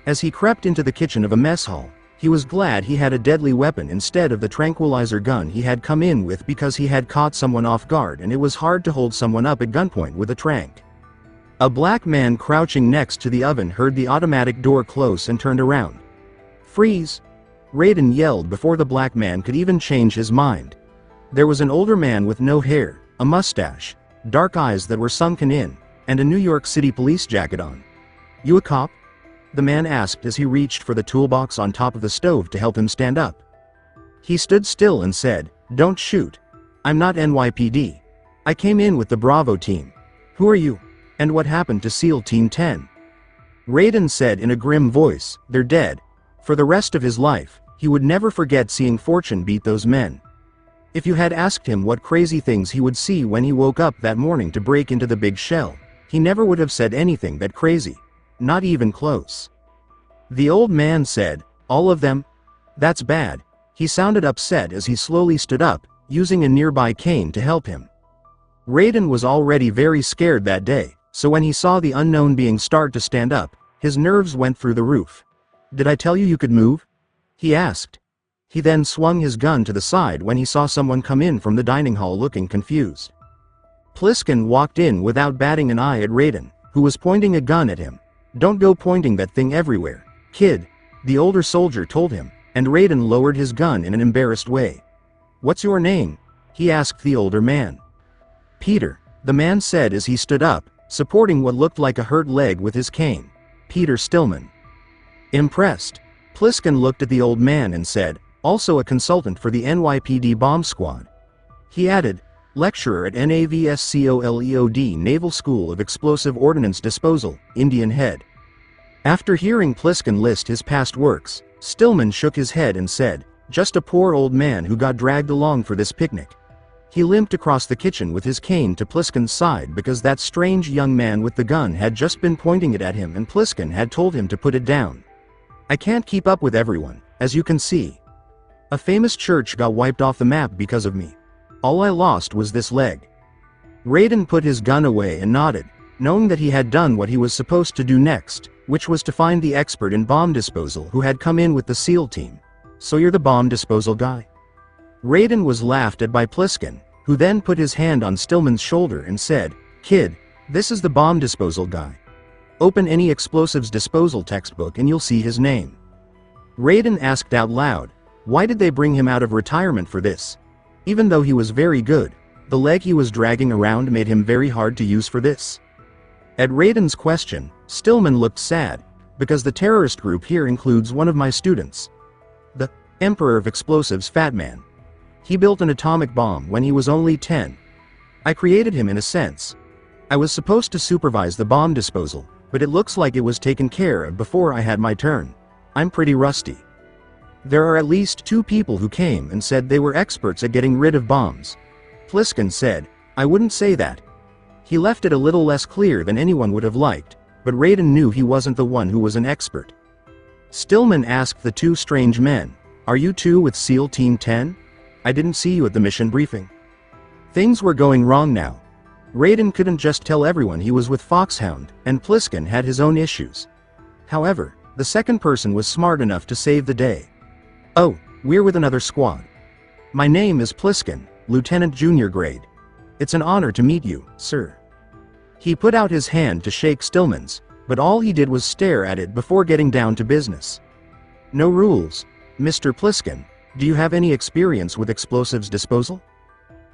As he crept into the kitchen of a mess hall, he was glad he had a deadly weapon instead of the tranquilizer gun he had come in with because he had caught someone off guard and it was hard to hold someone up at gunpoint with a tranq. A black man crouching next to the oven heard the automatic door close and turned around. "Freeze!" Raiden yelled before the black man could even change his mind. There was an older man with no hair, a mustache, dark eyes that were sunken in, and a New York City police jacket on. "You a cop?" the man asked as he reached for the toolbox on top of the stove to help him stand up. He stood still and said, "Don't shoot. I'm not NYPD. I came in with the Bravo team. Who are you? And what happened to SEAL Team 10? Raiden said in a grim voice, "They're dead." For the rest of his life, he would never forget seeing Fortune beat those men. If you had asked him what crazy things he would see when he woke up that morning to break into the Big Shell, he never would have said anything that crazy. Not even close. The old man said, "All of them? That's bad." He sounded upset as he slowly stood up, using a nearby cane to help him. Raiden was already very scared that day, so when he saw the unknown being start to stand up, his nerves went through the roof. "Did I tell you you could move?" he asked. He then swung his gun to the side when he saw someone come in from the dining hall looking confused. Pliskin walked in without batting an eye at Raiden, who was pointing a gun at him. "Don't go pointing that thing everywhere, kid," the older soldier told him, and Raiden lowered his gun in an embarrassed way. "What's your name?" he asked the older man. "Peter," the man said as he stood up, supporting what looked like a hurt leg with his cane. "Peter Stillman." Impressed, Pliskin looked at the old man and said, "Also a consultant for the NYPD bomb squad." He added, "Lecturer at NAVSCOLEOD Naval School of Explosive Ordnance Disposal, Indian Head." After hearing Pliskin list his past works, Stillman shook his head and said, "Just a poor old man who got dragged along for this picnic." He limped across the kitchen with his cane to Pliskin's side because that strange young man with the gun had just been pointing it at him and Pliskin had told him to put it down. "I can't keep up with everyone, as you can see. A famous church got wiped off the map because of me. All I lost was this leg." Raiden put his gun away and nodded, knowing that he had done what he was supposed to do next, which was to find the expert in bomb disposal who had come in with the SEAL team. "So you're the bomb disposal guy?" Raiden was laughed at by Pliskin, who then put his hand on Stillman's shoulder and said, "Kid, this is the bomb disposal guy. Open any explosives disposal textbook and you'll see his name." Raiden asked out loud, why did they bring him out of retirement for this? Even though he was very good, the leg he was dragging around made him very hard to use for this. At Raiden's question, Stillman looked sad, because the terrorist group here includes one of my students. The Emperor of Explosives Fat Man. He built an atomic bomb when he was only 10. I created him in a sense. I was supposed to supervise the bomb disposal, but it looks like it was taken care of before I had my turn. I'm pretty rusty. There are at least 2 people who came and said they were experts at getting rid of bombs. Pliskin said, "I wouldn't say that." He left it a little less clear than anyone would have liked, but Raiden knew he wasn't the one who was an expert. Stillman asked the 2 strange men, "Are you 2 with SEAL Team 10? I didn't see you at the mission briefing." Things were going wrong now. Raiden couldn't just tell everyone he was with Foxhound, and Pliskin had his own issues. However, the second person was smart enough to save the day. "Oh, we're with another squad. My name is Pliskin, Lieutenant Junior Grade. It's an honor to meet you, sir." He put out his hand to shake Stillman's, but all he did was stare at it before getting down to business. "No rules. Mr. Pliskin, do you have any experience with explosives disposal?"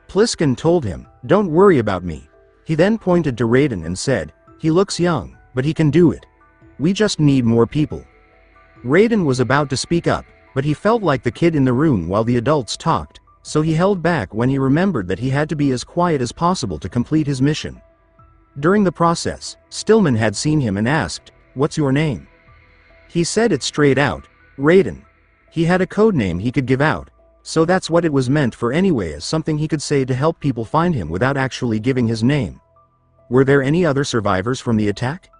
Pliskin told him, "Don't worry about me." He then pointed to Raiden and said, "He looks young, but he can do it. We just need more people." Raiden was about to speak up, but he felt like the kid in the room while the adults talked, so he held back when he remembered that he had to be as quiet as possible to complete his mission. During the process, Stillman had seen him and asked, "What's your name?" He said it straight out, "Raiden." He had a code name he could give out, so that's what it was meant for anyway, as something he could say to help people find him without actually giving his name. "Were there any other survivors from the attack?"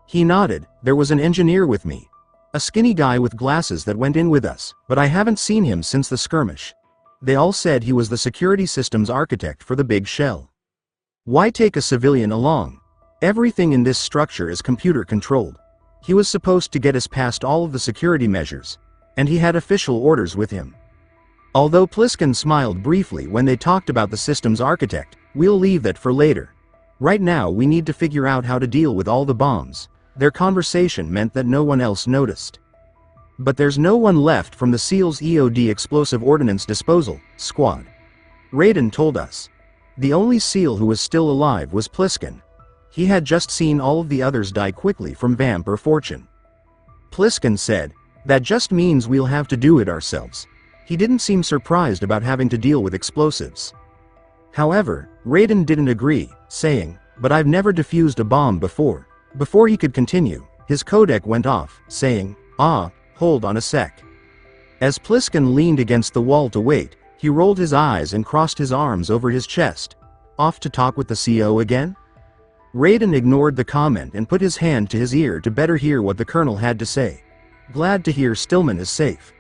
He nodded. "There was an engineer with me. A skinny guy with glasses that went in with us, but I haven't seen him since the skirmish. They all said he was the security systems architect for the big shell. Why take a civilian along? Everything in this structure is computer controlled. He was supposed to get us past all of the security measures, and he had official orders with him." Although Pliskin smiled briefly when they talked about the systems architect, "We'll leave that for later. Right now we need to figure out how to deal with all the bombs." Their conversation meant that no one else noticed. "But there's no one left from the SEAL's EOD Explosive Ordnance Disposal squad. Raiden told us. The only SEAL who was still alive was Pliskin. He had just seen all of the others die quickly from vamp or fortune." Pliskin said, "That just means we'll have to do it ourselves." He didn't seem surprised about having to deal with explosives. However, Raiden didn't agree, saying, "But I've never defused a bomb before." Before he could continue, his codec went off, saying, "Hold on a sec." As Pliskin leaned against the wall to wait, he rolled his eyes and crossed his arms over his chest. "Off to talk with the CO again?" Raiden ignored the comment and put his hand to his ear to better hear what the colonel had to say. "Glad to hear Stillman is safe.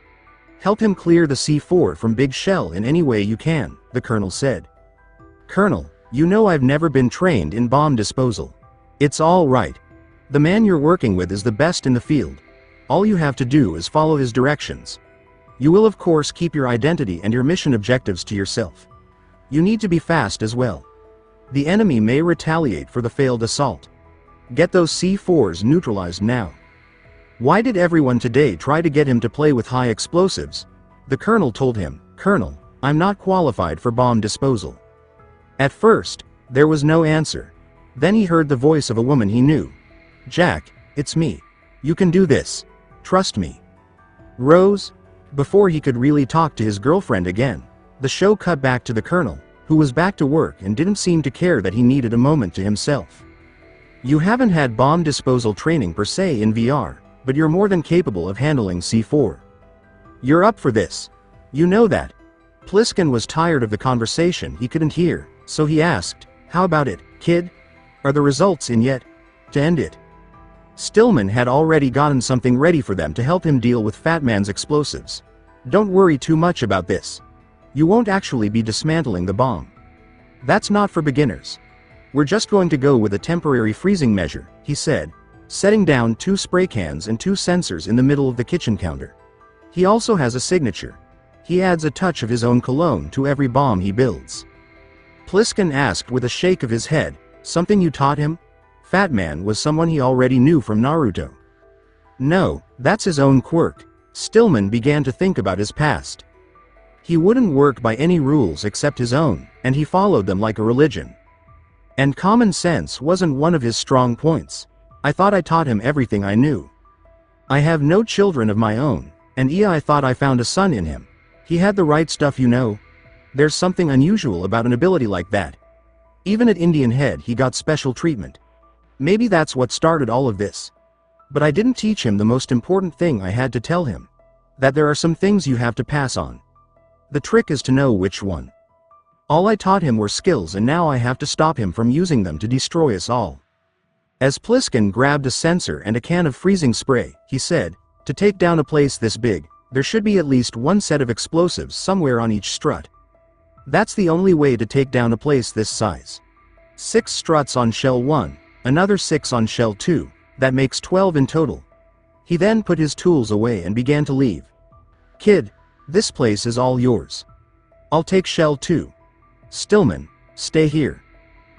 Help him clear the C4 from Big Shell in any way you can," the colonel said. "Colonel, you know I've never been trained in bomb disposal. It's all right. The man you're working with is the best in the field. All you have to do is follow his directions. You will of course keep your identity and your mission objectives to yourself. You need to be fast as well. The enemy may retaliate for the failed assault. Get those C4s neutralized now." Why did everyone today try to get him to play with high explosives? The colonel told him, "Colonel, I'm not qualified for bomb disposal. At first, there was no answer. Then he heard the voice of a woman he knew. Jack, it's me. You can do this. Trust me. Rose? Before he could really talk to his girlfriend again, the show cut back to the colonel, who was back to work and didn't seem to care that he needed a moment to himself. You haven't had bomb disposal training per se in VR, but you're more than capable of handling C4. You're up for this. You know that. Pliskin was tired of the conversation he couldn't hear, so he asked, how about it, kid? Are the results in yet? To end it. Stillman had already gotten something ready for them to help him deal with Fat Man's explosives. Don't worry too much about this. You won't actually be dismantling the bomb. That's not for beginners. We're just going to go with a temporary freezing measure, he said, setting down 2 spray cans and 2 sensors in the middle of the kitchen counter. He also has a signature. He adds a touch of his own cologne to every bomb he builds. Pliskin asked with a shake of his head, something you taught him? Fat Man was someone he already knew from Naruto. No, that's his own quirk. Stillman began to think about his past. He wouldn't work by any rules except his own, and he followed them like a religion. And common sense wasn't one of his strong points. I thought I taught him everything I knew. I have no children of my own, and I thought I found a son in him. He had the right stuff, you know. There's something unusual about an ability like that. Even at Indian Head he got special treatment. Maybe that's what started all of this. But I didn't teach him the most important thing I had to tell him. That there are some things you have to pass on. The trick is to know which one. All I taught him were skills, and now I have to stop him from using them to destroy us all. As Pliskin grabbed a sensor and a can of freezing spray, he said, to take down a place this big, there should be at least 1 set of explosives somewhere on each strut. That's the only way to take down a place this size. 6 struts on shell 1, another 6 on shell 2, that makes 12 in total. He then put his tools away and began to leave. Kid, this place is all yours. I'll take shell 2. Stillman, stay here.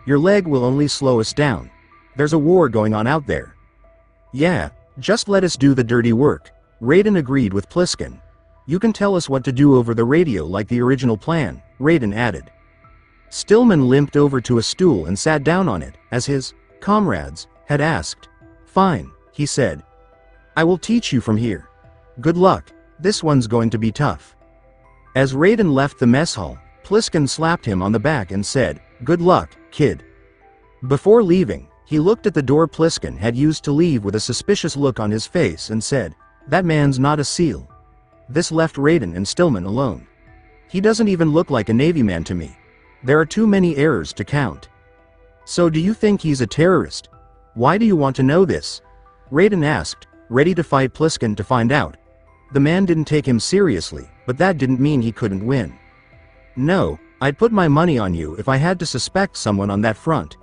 Your leg will only slow us down. There's a war going on out there. Yeah, just let us do the dirty work. Raiden agreed with Pliskin. You can tell us what to do over the radio like the original plan, Raiden added. Stillman limped over to a stool and sat down on it, as his comrades had asked. Fine, he said. I will teach you from here. Good luck, this one's going to be tough. As Raiden left the mess hall, Pliskin slapped him on the back and said, good luck, kid. Before leaving, he looked at the door Pliskin had used to leave with a suspicious look on his face and said, that man's not a SEAL. This left Raiden and Stillman alone. He doesn't even look like a Navy man to me. There are too many errors to count. So do you think he's a terrorist? Why do you want to know this? Raiden asked, ready to fight Pliskin to find out. The man didn't take him seriously, but that didn't mean he couldn't win. No, I'd put my money on you if I had to suspect someone on that front.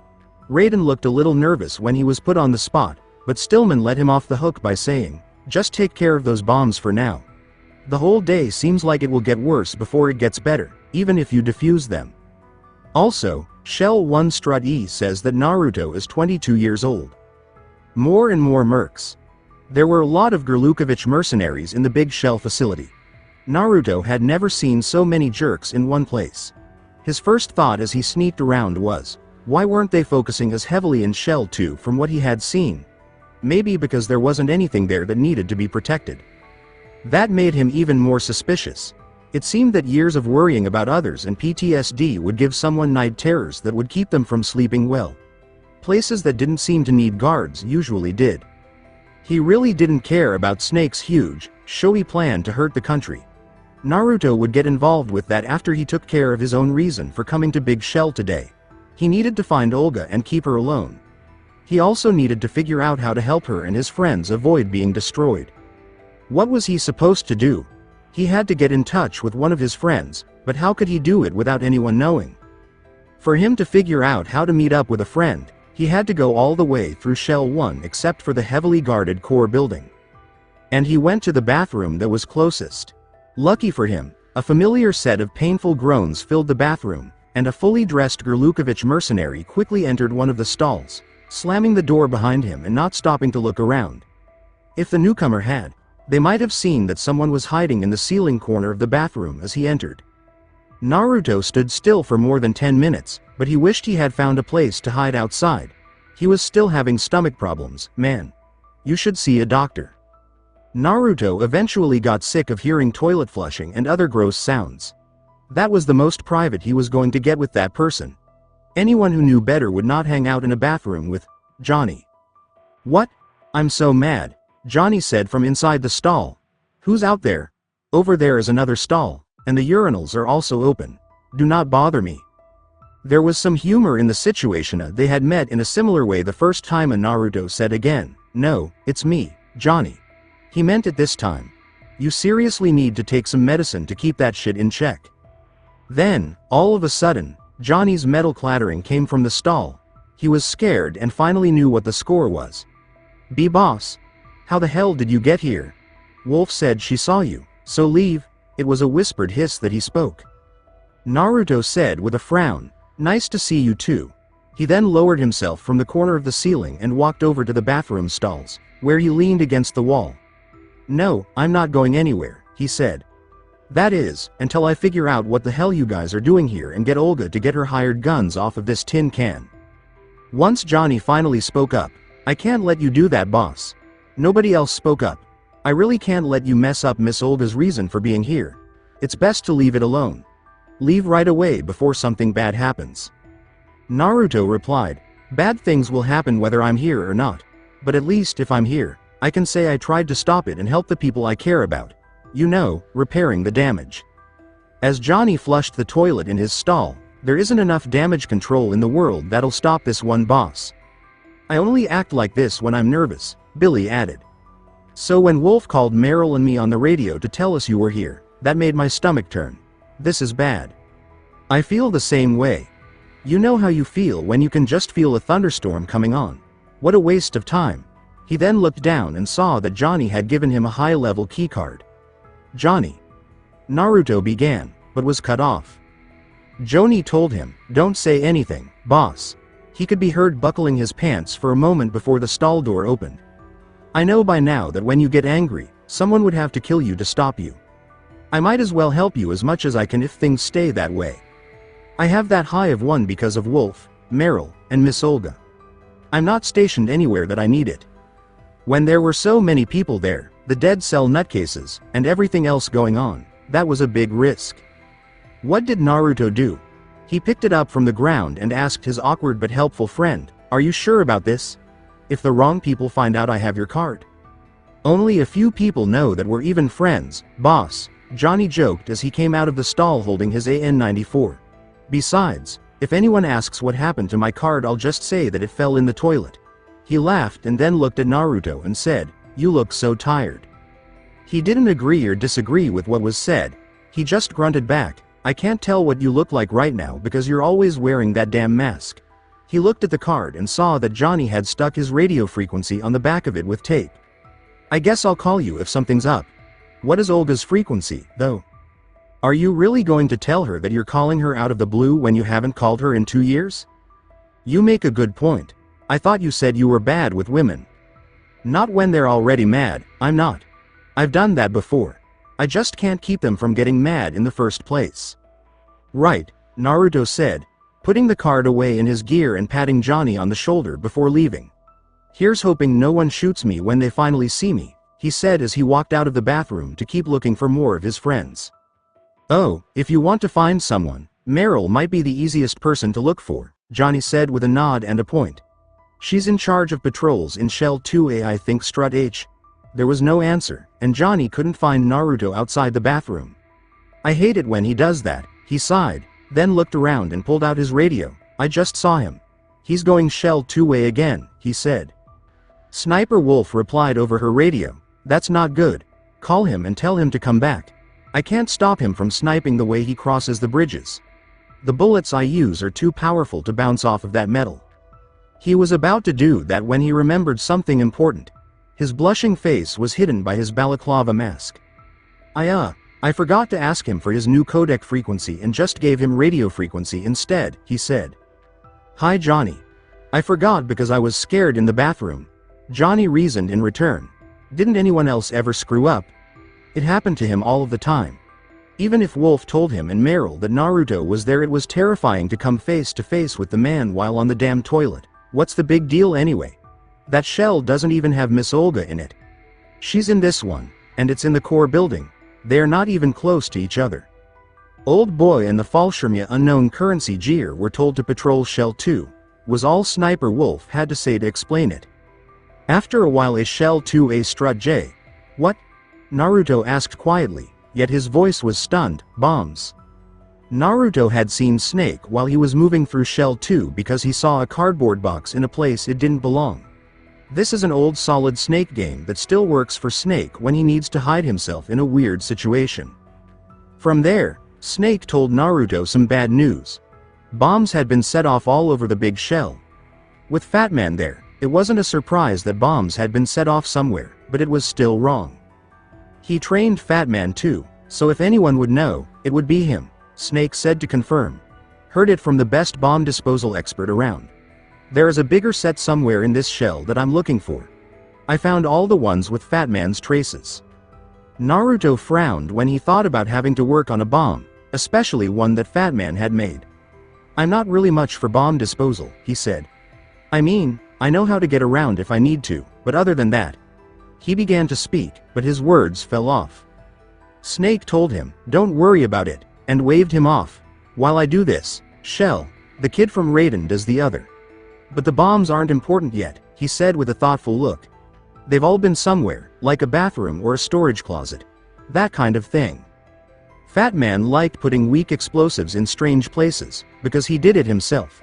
Raiden looked a little nervous when he was put on the spot, but Stillman let him off the hook by saying, just take care of those bombs for now. The whole day seems like it will get worse before it gets better, even if you defuse them. Also, Shell 1 Strut E says that Naruto is 22 years old. More and more mercs. There were a lot of Gurlukovich mercenaries in the big Shell facility. Naruto had never seen so many jerks in one place. His first thought as he sneaked around was, why weren't they focusing as heavily in Shell 2 from what he had seen? Maybe because there wasn't anything there that needed to be protected. That made him even more suspicious. It seemed that years of worrying about others and PTSD would give someone night terrors that would keep them from sleeping well. Places that didn't seem to need guards usually did. He really didn't care about Snake's huge, showy plan to hurt the country. Naruto would get involved with that after he took care of his own reason for coming to Big Shell today. He needed to find Olga and keep her alone. He also needed to figure out how to help her and his friends avoid being destroyed. What was he supposed to do? He had to get in touch with one of his friends, but how could he do it without anyone knowing? For him to figure out how to meet up with a friend, he had to go all the way through Shell 1 except for the heavily guarded core building. And he went to the bathroom that was closest. Lucky for him, a familiar set of painful groans filled the bathroom, and a fully dressed Gurlukovich mercenary quickly entered one of the stalls, slamming the door behind him and not stopping to look around. If the newcomer had, they might have seen that someone was hiding in the ceiling corner of the bathroom as he entered. Naruto stood still for more than 10 minutes, but he wished he had found a place to hide outside. He was still having stomach problems, man. You should see a doctor. Naruto eventually got sick of hearing toilet flushing and other gross sounds. That was the most private he was going to get with that person. Anyone who knew better would not hang out in a bathroom with Johnny. What? I'm so mad, Johnny said from inside the stall. Who's out there? Over there is another stall, and the urinals are also open. Do not bother me. There was some humor in the situation. They had met in a similar way the first time, and Naruto said again, no, it's me, Johnny. He meant it this time. You seriously need to take some medicine to keep that shit in check. Then, all of a sudden, Johnny's metal clattering came from the stall. He was scared and finally knew what the score was. Boss. How the hell did you get here? Wolf said she saw you, so leave. It was a whispered hiss that he spoke. Naruto said with a frown, nice to see you too. He then lowered himself from the corner of the ceiling and walked over to the bathroom stalls, where he leaned against the wall. No, I'm not going anywhere, he said. That is, until I figure out what the hell you guys are doing here and get Olga to get her hired guns off of this tin can. Once Johnny finally spoke up, I can't let you do that, boss. Nobody else spoke up. I really can't let you mess up Miss Olga's reason for being here. It's best to leave it alone. Leave right away before something bad happens. Naruto replied, bad things will happen whether I'm here or not. But at least if I'm here, I can say I tried to stop it and help the people I care about. You know, repairing the damage. As Johnny flushed the toilet in his stall, there isn't enough damage control in the world that'll stop this one, boss. I only act like this when I'm nervous, Billy added. So when Wolf called Meryl and me on the radio to tell us you were here, that made my stomach turn. This is bad. I feel the same way. You know how you feel when you can just feel a thunderstorm coming on. What a waste of time. He then looked down and saw that Johnny had given him a high-level keycard. Johnny. Naruto began, but was cut off. Johnny told him, don't say anything, boss. He could be heard buckling his pants for a moment before the stall door opened. I know by now that when you get angry, someone would have to kill you to stop you. I might as well help you as much as I can if things stay that way. I have that high of one because of Wolf, Meryl, and Miss Olga. I'm not stationed anywhere that I need it. When there were so many people there, the dead cell nutcases, and everything else going on, that was a big risk. What did Naruto do? He picked it up from the ground and asked his awkward but helpful friend, are you sure about this? If the wrong people find out I have your card. Only a few people know that we're even friends, boss, Johnny joked as he came out of the stall holding his AN-94. Besides, if anyone asks what happened to my card, I'll just say that it fell in the toilet. He laughed and then looked at Naruto and said, you look so tired. He didn't agree or disagree with what was said. He just grunted back, I can't tell what you look like right now because you're always wearing that damn mask. He looked at the card and saw that Johnny had stuck his radio frequency on the back of it with tape. I guess I'll call you if something's up. What is Olga's frequency, though? Are you really going to tell her that you're calling her out of the blue when you haven't called her in 2 years? You make a good point. I thought you said you were bad with women. Not when they're already mad, I'm not. I've done that before. I just can't keep them from getting mad in the first place. Right, Naruto said, putting the card away in his gear and patting Johnny on the shoulder before leaving. Here's hoping no one shoots me when they finally see me, he said as he walked out of the bathroom to keep looking for more of his friends. Oh, if you want to find someone, Meryl might be the easiest person to look for, Johnny said with a nod and a point. She's in charge of patrols in Shell 2A, I think. Strut H. There was no answer, and Johnny couldn't find Naruto outside the bathroom. I hate it when he does that, he sighed, then looked around and pulled out his radio. I just saw him. He's going Shell 2A again, he said. Sniper Wolf replied over her radio, that's not good. Call him and tell him to come back. I can't stop him from sniping the way he crosses the bridges. The bullets I use are too powerful to bounce off of that metal. He was about to do that when he remembered something important. His blushing face was hidden by his balaclava mask. I forgot to ask him for his new codec frequency and just gave him radio frequency instead, he said. Hi Johnny. I forgot because I was scared in the bathroom. Johnny reasoned in return. Didn't anyone else ever screw up? It happened to him all of the time. Even if Wolf told him and Meryl that Naruto was there, it was terrifying to come face to face with the man while on the damn toilet. What's the big deal anyway? That shell doesn't even have Miss Olga in it. She's in this one, and it's in the core building. They are not even close to each other. Old Boy and the Fallschirmja unknown currency Gear were told to patrol Shell 2, was all Sniper Wolf had to say to explain it. After a while, a Shell 2A strut J. What? Naruto asked quietly, yet his voice was stunned. Bombs. Naruto had seen Snake while he was moving through Shell 2 because he saw a cardboard box in a place it didn't belong. This is an old Solid Snake game that still works for Snake when he needs to hide himself in a weird situation. From there, Snake told Naruto some bad news. Bombs had been set off all over the big shell. With Fat Man there, it wasn't a surprise that bombs had been set off somewhere, but it was still wrong. He trained Fat Man too, so if anyone would know, it would be him, Snake said to confirm. Heard it from the best bomb disposal expert around. There is a bigger set somewhere in this shell that I'm looking for. I found all the ones with Fat Man's traces. Naruto frowned when he thought about having to work on a bomb, especially one that Fat Man had made. I'm not really much for bomb disposal, he said. I mean, I know how to get around if I need to, but other than that. He began to speak, but his words fell off. Snake told him, don't worry about it, and waved him off. While I do this, Shell, the kid from Raiden, does the other. But the bombs aren't important yet, he said with a thoughtful look. They've all been somewhere, like a bathroom or a storage closet. That kind of thing. Fat Man liked putting weak explosives in strange places, because he did it himself.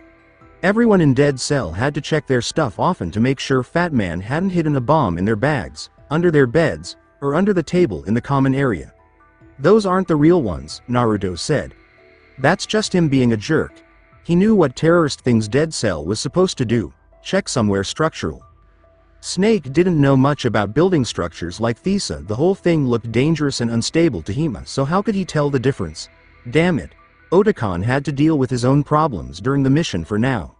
Everyone in Dead Cell had to check their stuff often to make sure Fat Man hadn't hidden a bomb in their bags, under their beds, or under the table in the common area. Those aren't the real ones, Naruto said. That's just him being a jerk. He knew what terrorist things Dead Cell was supposed to do, check somewhere structural. Snake didn't know much about building structures like Thesa. The whole thing looked dangerous and unstable to him, so how could he tell the difference? Damn it. Otacon had to deal with his own problems during the mission for now.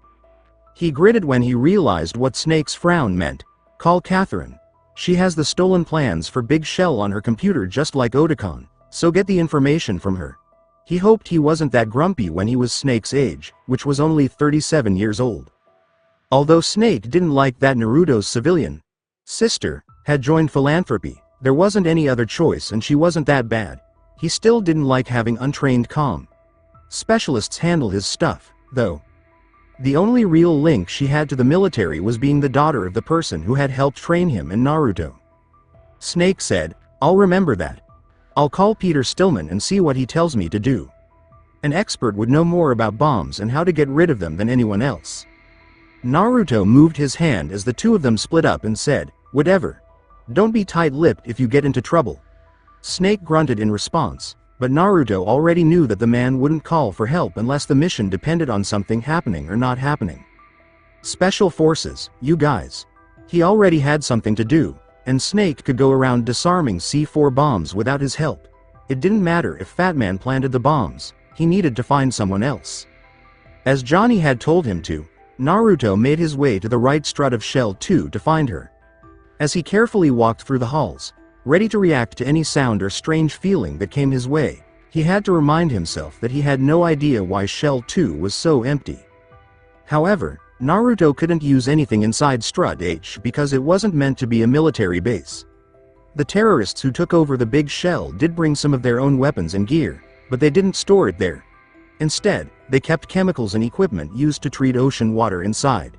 He gritted when he realized what Snake's frown meant. Call Catherine. She has the stolen plans for Big Shell on her computer just like Otacon, so get the information from her. He hoped he wasn't that grumpy when he was Snake's age, which was only 37 years old. Although Snake didn't like that Naruto's civilian sister had joined philanthropy, there wasn't any other choice and she wasn't that bad. He still didn't like having untrained specialists handle his stuff, though. The only real link she had to the military was being the daughter of the person who had helped train him and Naruto. Snake said, I'll remember that. I'll call Peter Stillman and see what he tells me to do. An expert would know more about bombs and how to get rid of them than anyone else. Naruto moved his hand as the two of them split up and said, whatever. Don't be tight-lipped if you get into trouble. Snake grunted in response, but Naruto already knew that the man wouldn't call for help unless the mission depended on something happening or not happening. Special Forces, you guys. He already had something to do, and Snake could go around disarming C4 bombs without his help. It didn't matter if Fat Man planted the bombs, he needed to find someone else. As Johnny had told him to, Naruto made his way to the right strut of Shell 2 to find her. As he carefully walked through the halls, ready to react to any sound or strange feeling that came his way, he had to remind himself that he had no idea why Shell 2 was so empty. However, Naruto couldn't use anything inside Strut H because it wasn't meant to be a military base. The terrorists who took over the big shell did bring some of their own weapons and gear, but they didn't store it there. Instead, they kept chemicals and equipment used to treat ocean water inside.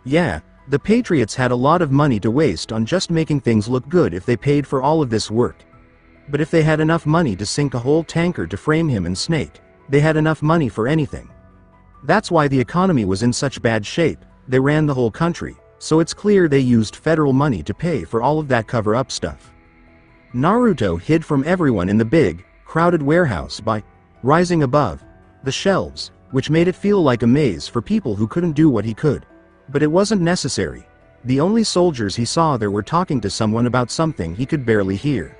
Yeah, the Patriots had a lot of money to waste on just making things look good if they paid for all of this work. But if they had enough money to sink a whole tanker to frame him and Snake, they had enough money for anything. That's why the economy was in such bad shape. They ran the whole country, so it's clear they used federal money to pay for all of that cover-up stuff. Naruto hid from everyone in the big, crowded warehouse by rising above the shelves, which made it feel like a maze for people who couldn't do what he could. But it wasn't necessary. The only soldiers he saw there were talking to someone about something he could barely hear.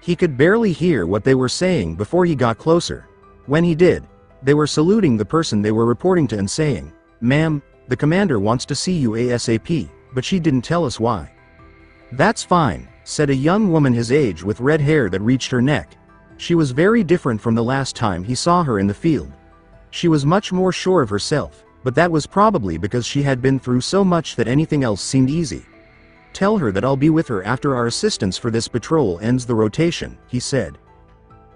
He could barely hear what they were saying before he got closer. When he did, they were saluting the person they were reporting to and saying, "Ma'am, the commander wants to see you ASAP, but she didn't tell us why." "That's fine," said a young woman his age with red hair that reached her neck. She was very different from the last time he saw her in the field. She was much more sure of herself, but that was probably because she had been through so much that anything else seemed easy. "Tell her that I'll be with her after our assistance for this patrol ends the rotation," he said.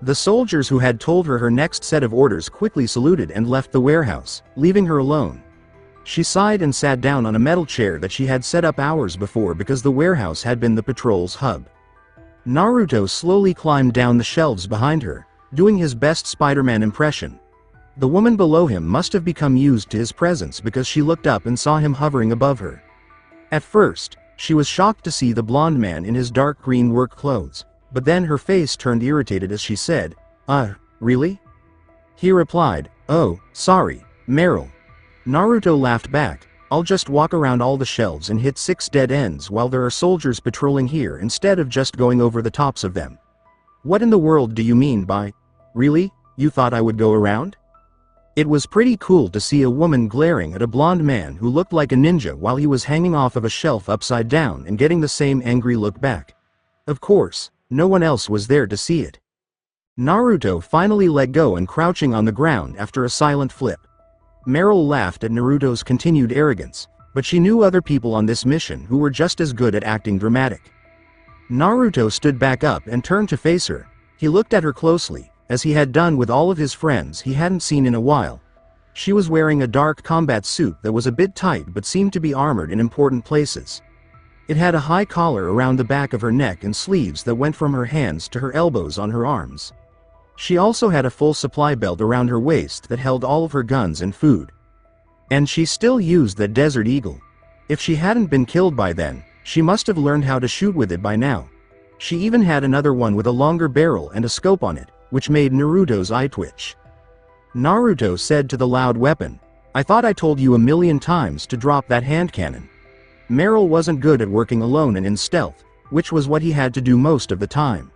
The soldiers who had told her her next set of orders quickly saluted and left the warehouse, leaving her alone. She sighed and sat down on a metal chair that she had set up hours before because the warehouse had been the patrol's hub. Naruto slowly climbed down the shelves behind her, doing his best Spider-Man impression. The woman below him must have become used to his presence because she looked up and saw him hovering above her. At first, she was shocked to see the blonde man in his dark green work clothes, but then her face turned irritated as she said, Really?" He replied, "Oh, sorry, Meryl." Naruto laughed back, "I'll just walk around all the shelves and hit 6 dead ends while there are soldiers patrolling here instead of just going over the tops of them." "What in the world do you mean by, really, you thought I would go around?" It was pretty cool to see a woman glaring at a blonde man who looked like a ninja while he was hanging off of a shelf upside down and getting the same angry look back. Of course, no one else was there to see it. Naruto finally let go and crouching on the ground after a silent flip. Meryl laughed at Naruto's continued arrogance, but she knew other people on this mission who were just as good at acting dramatic. Naruto stood back up and turned to face her. He looked at her closely, as he had done with all of his friends he hadn't seen in a while. She was wearing a dark combat suit that was a bit tight but seemed to be armored in important places. It had a high collar around the back of her neck and sleeves that went from her hands to her elbows on her arms. She also had a full supply belt around her waist that held all of her guns and food. And she still used that Desert Eagle. If she hadn't been killed by then, she must have learned how to shoot with it by now. She even had another one with a longer barrel and a scope on it, which made Naruto's eye twitch. Naruto said to the loud weapon, "I thought I told you a million times to drop that hand cannon." Meryl wasn't good at working alone and in stealth, which was what he had to do most of the time.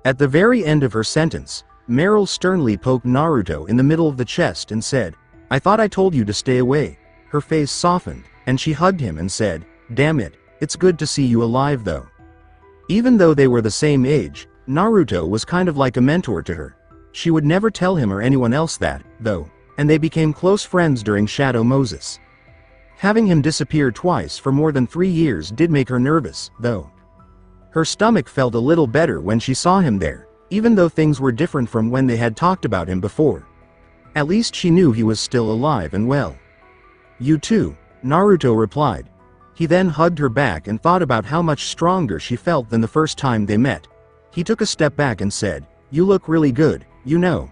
At the very end of her sentence, Meryl sternly poked Naruto in the middle of the chest and said, "I thought I told you to stay away." Her face softened, and she hugged him and said, "Damn it, it's good to see you alive though." Even though they were the same age, Naruto was kind of like a mentor to her. She would never tell him or anyone else that, though, and they became close friends during Shadow Moses. Having him disappear twice for more than 3 years did make her nervous, though. Her stomach felt a little better when she saw him there, even though things were different from when they had talked about him before. At least she knew he was still alive and well. "You too," Naruto replied. He then hugged her back and thought about how much stronger she felt than the first time they met. He took a step back and said, "You look really good, you know.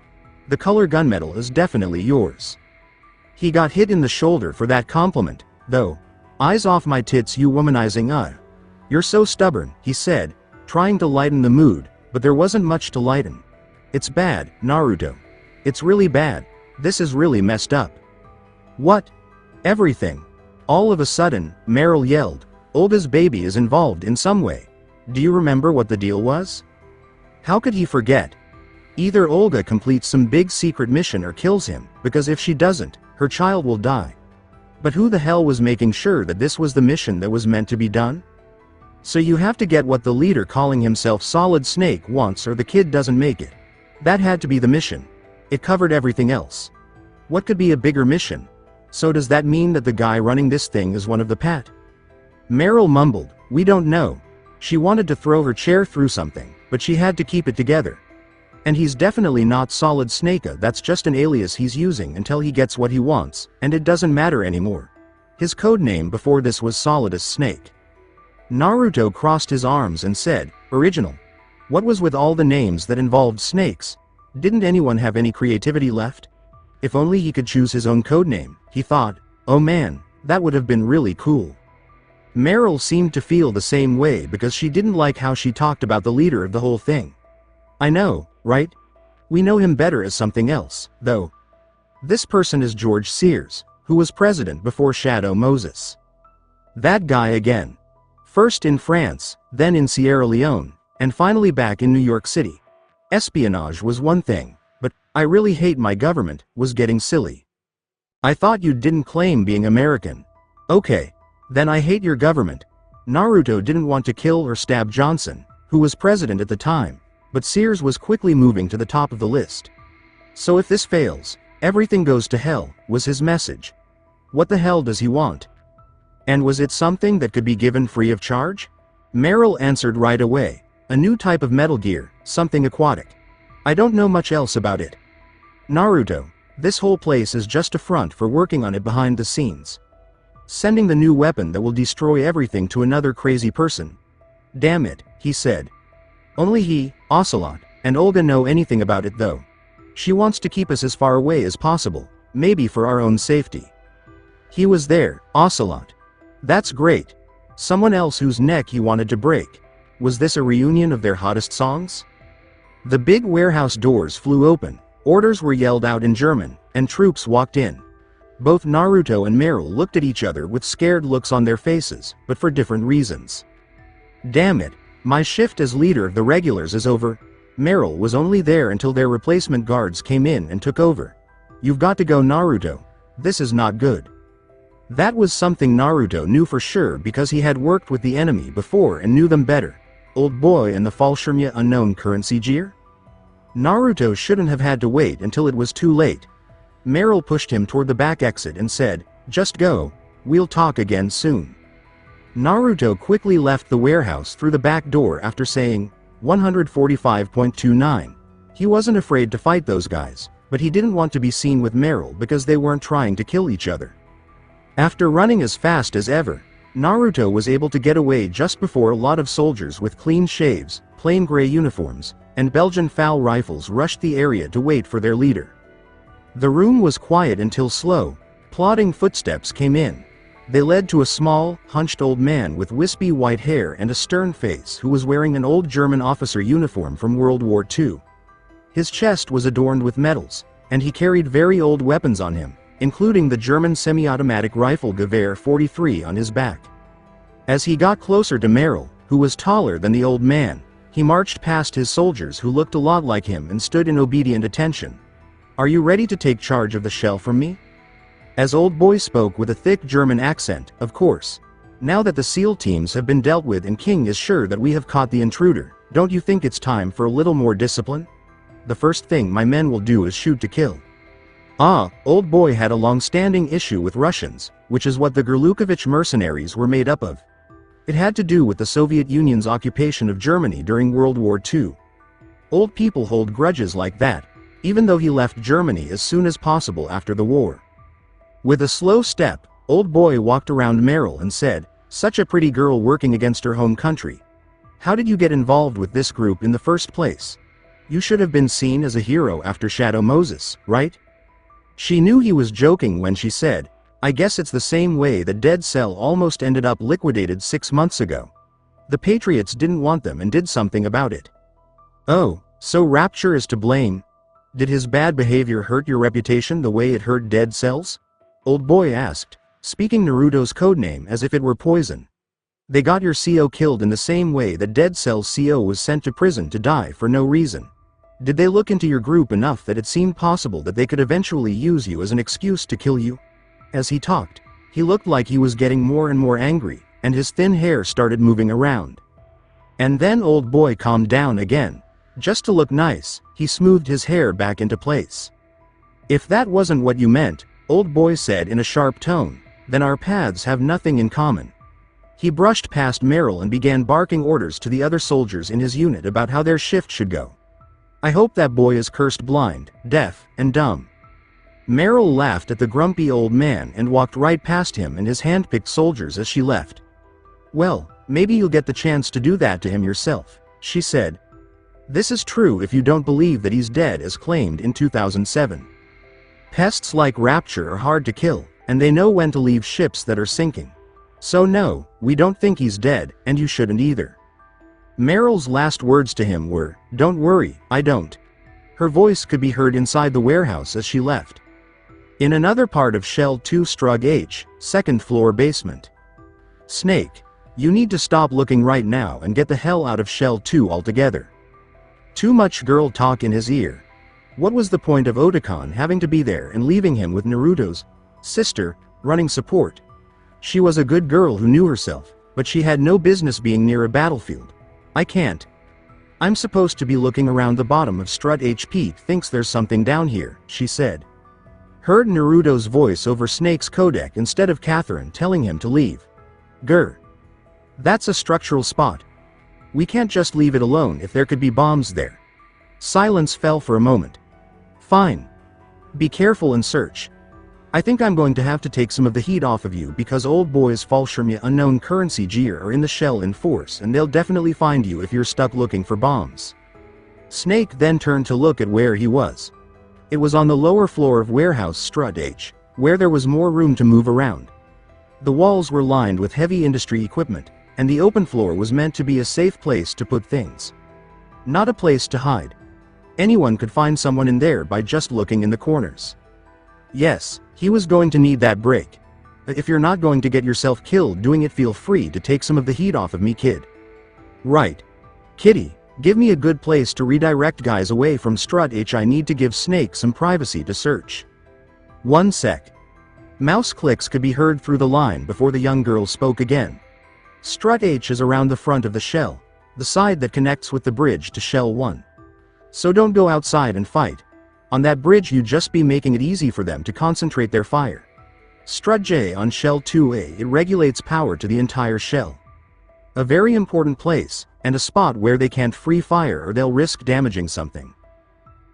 The color gunmetal is definitely yours." He got hit in the shoulder for that compliment, though. "Eyes off my tits, you womanizing You're so stubborn," he said, trying to lighten the mood, but there wasn't much to lighten. "It's bad, Naruto. It's really bad. This is really messed up." "What?" "Everything." All of a sudden, Meryl yelled, "Olga's baby is involved in some way. Do you remember what the deal was?" How could he forget? Either Olga completes some big secret mission or kills him, because if she doesn't, her child will die. But who the hell was making sure that this was the mission that was meant to be done? So you have to get what the leader calling himself Solid Snake wants or the kid doesn't make it. That had to be the mission. It covered everything else. What could be a bigger mission? So does that mean that the guy running this thing is one of the Pat? Meryl mumbled, "We don't know." She wanted to throw her chair through something, but she had to keep it together. And he's definitely not Solid Snake, that's just an alias he's using until he gets what he wants, and it doesn't matter anymore. His code name before this was Solidus Snake. Naruto crossed his arms and said, "Original. What was with all the names that involved snakes? Didn't anyone have any creativity left? If only he could choose his own codename," he thought. "Oh man, that would have been really cool." Meryl seemed to feel the same way because she didn't like how she talked about the leader of the whole thing. "I know, right? We know him better as something else, though. This person is George Sears, who was president before Shadow Moses. That guy again. First in France, then in Sierra Leone, and finally back in New York City. Espionage was one thing, but 'I really hate my government' was getting silly. I thought you didn't claim being American. Okay. Then I hate your government." Naruto didn't want to kill or stab Johnson, who was president at the time, but Sears was quickly moving to the top of the list. So if this fails, everything goes to hell, was his message. What the hell does he want? And was it something that could be given free of charge? Meryl answered right away. A new type of Metal Gear, something aquatic. I don't know much else about it. Naruto, this whole place is just a front for working on it behind the scenes. Sending the new weapon that will destroy everything to another crazy person. Damn it, he said. Only he, Ocelot, and Olga know anything about it though. She wants to keep us as far away as possible, maybe for our own safety. He was there, Ocelot. That's great. Someone else whose neck he wanted to break. Was this a reunion of their hottest songs? The big warehouse doors flew open, orders were yelled out in German, and troops walked in. Both Naruto and Meryl looked at each other with scared looks on their faces, but for different reasons. Damn it, my shift as leader of the regulars is over. Meryl was only there until their replacement guards came in and took over. You've got to go, Naruto. This is not good. That was something Naruto knew for sure because he had worked with the enemy before and knew them better. Old boy and the Fallschirmjäger unknown currency Gear? Naruto shouldn't have had to wait until it was too late. Meryl pushed him toward the back exit and said, just go, we'll talk again soon. Naruto quickly left the warehouse through the back door after saying, 145.29. He wasn't afraid to fight those guys, but he didn't want to be seen with Meryl because they weren't trying to kill each other. After running as fast as ever, Naruto was able to get away just before a lot of soldiers with clean shaves, plain gray uniforms, and Belgian FAL rifles rushed the area to wait for their leader. The room was quiet until slow, plodding footsteps came in. They led to a small, hunched old man with wispy white hair and a stern face who was wearing an old German officer uniform from World War II. His chest was adorned with medals, and he carried very old weapons on him, including the German semi-automatic rifle Gewehr 43 on his back. As he got closer to Meryl, who was taller than the old man, he marched past his soldiers who looked a lot like him and stood in obedient attention. Are you ready to take charge of the shell from me? As Old Boy spoke with a thick German accent, of course. Now that the SEAL teams have been dealt with and King is sure that we have caught the intruder, don't you think it's time for a little more discipline? The first thing my men will do is shoot to kill. Old Boy had a long-standing issue with Russians, which is what the Gurlukovich mercenaries were made up of. It had to do with the Soviet Union's occupation of Germany during World War II. Old people hold grudges like that, even though he left Germany as soon as possible after the war. With a slow step, Old Boy walked around Meryl and said, such a pretty girl working against her home country. How did you get involved with this group in the first place? You should have been seen as a hero after Shadow Moses, right? She knew he was joking when she said, I guess it's the same way that Dead Cell almost ended up liquidated 6 months ago. The Patriots didn't want them and did something about it. Oh, so Rapture is to blame? Did his bad behavior hurt your reputation the way it hurt Dead Cell's? Old Boy asked, speaking Naruto's codename as if it were poison. They got your CO killed in the same way that Dead Cell's CO was sent to prison to die for no reason. Did they look into your group enough that it seemed possible that they could eventually use you as an excuse to kill you? As he talked, he looked like he was getting more and more angry, and his thin hair started moving around. And then Old Boy calmed down again. Just to look nice, he smoothed his hair back into place. If that wasn't what you meant, Old Boy said in a sharp tone, then our paths have nothing in common. He brushed past Meryl and began barking orders to the other soldiers in his unit about how their shift should go. I hope that boy is cursed blind, deaf, and dumb. Meryl laughed at the grumpy old man and walked right past him and his hand-picked soldiers as she left. Well, maybe you'll get the chance to do that to him yourself, she said. This is true if you don't believe that he's dead as claimed in 2007. Pests like Rapture are hard to kill, and they know when to leave ships that are sinking. So no, we don't think he's dead, and you shouldn't either. Meryl's last words to him were, don't worry, I don't. Her voice could be heard inside the warehouse as she left. In another part of Shell 2 Strug H, second floor basement. Snake, you need to stop looking right now and get the hell out of Shell 2 altogether. Too much girl talk in his ear. What was the point of Otacon having to be there and leaving him with Naruto's sister, running support? She was a good girl who knew herself, but she had no business being near a battlefield. I can't. I'm supposed to be looking around the bottom of Strut H. Pete thinks there's something down here, she said. Heard Naruto's voice over Snake's codec instead of Catherine telling him to leave. Grr. That's a structural spot. We can't just leave it alone if there could be bombs there. Silence fell for a moment. Fine. Be careful and search. I think I'm going to have to take some of the heat off of you because old boys Fallschirmja unknown currency gear are in the shell in force and they'll definitely find you if you're stuck looking for bombs. Snake then turned to look at where he was. It was on the lower floor of warehouse Strut H, where there was more room to move around. The walls were lined with heavy industry equipment, and the open floor was meant to be a safe place to put things. Not a place to hide. Anyone could find someone in there by just looking in the corners. Yes, he was going to need that break. If you're not going to get yourself killed doing it, feel free to take some of the heat off of me, kid. Right. Kitty, give me a good place to redirect guys away from Strut H. I need to give Snake some privacy to search. 1 sec. Mouse clicks could be heard through the line before the young girl spoke again. Strut H is around the front of the shell, the side that connects with the bridge to Shell 1. So don't go outside and fight. On that bridge you'd just be making it easy for them to concentrate their fire. Strut J on Shell 2A, it regulates power to the entire shell. A very important place, and a spot where they can't free fire or they'll risk damaging something.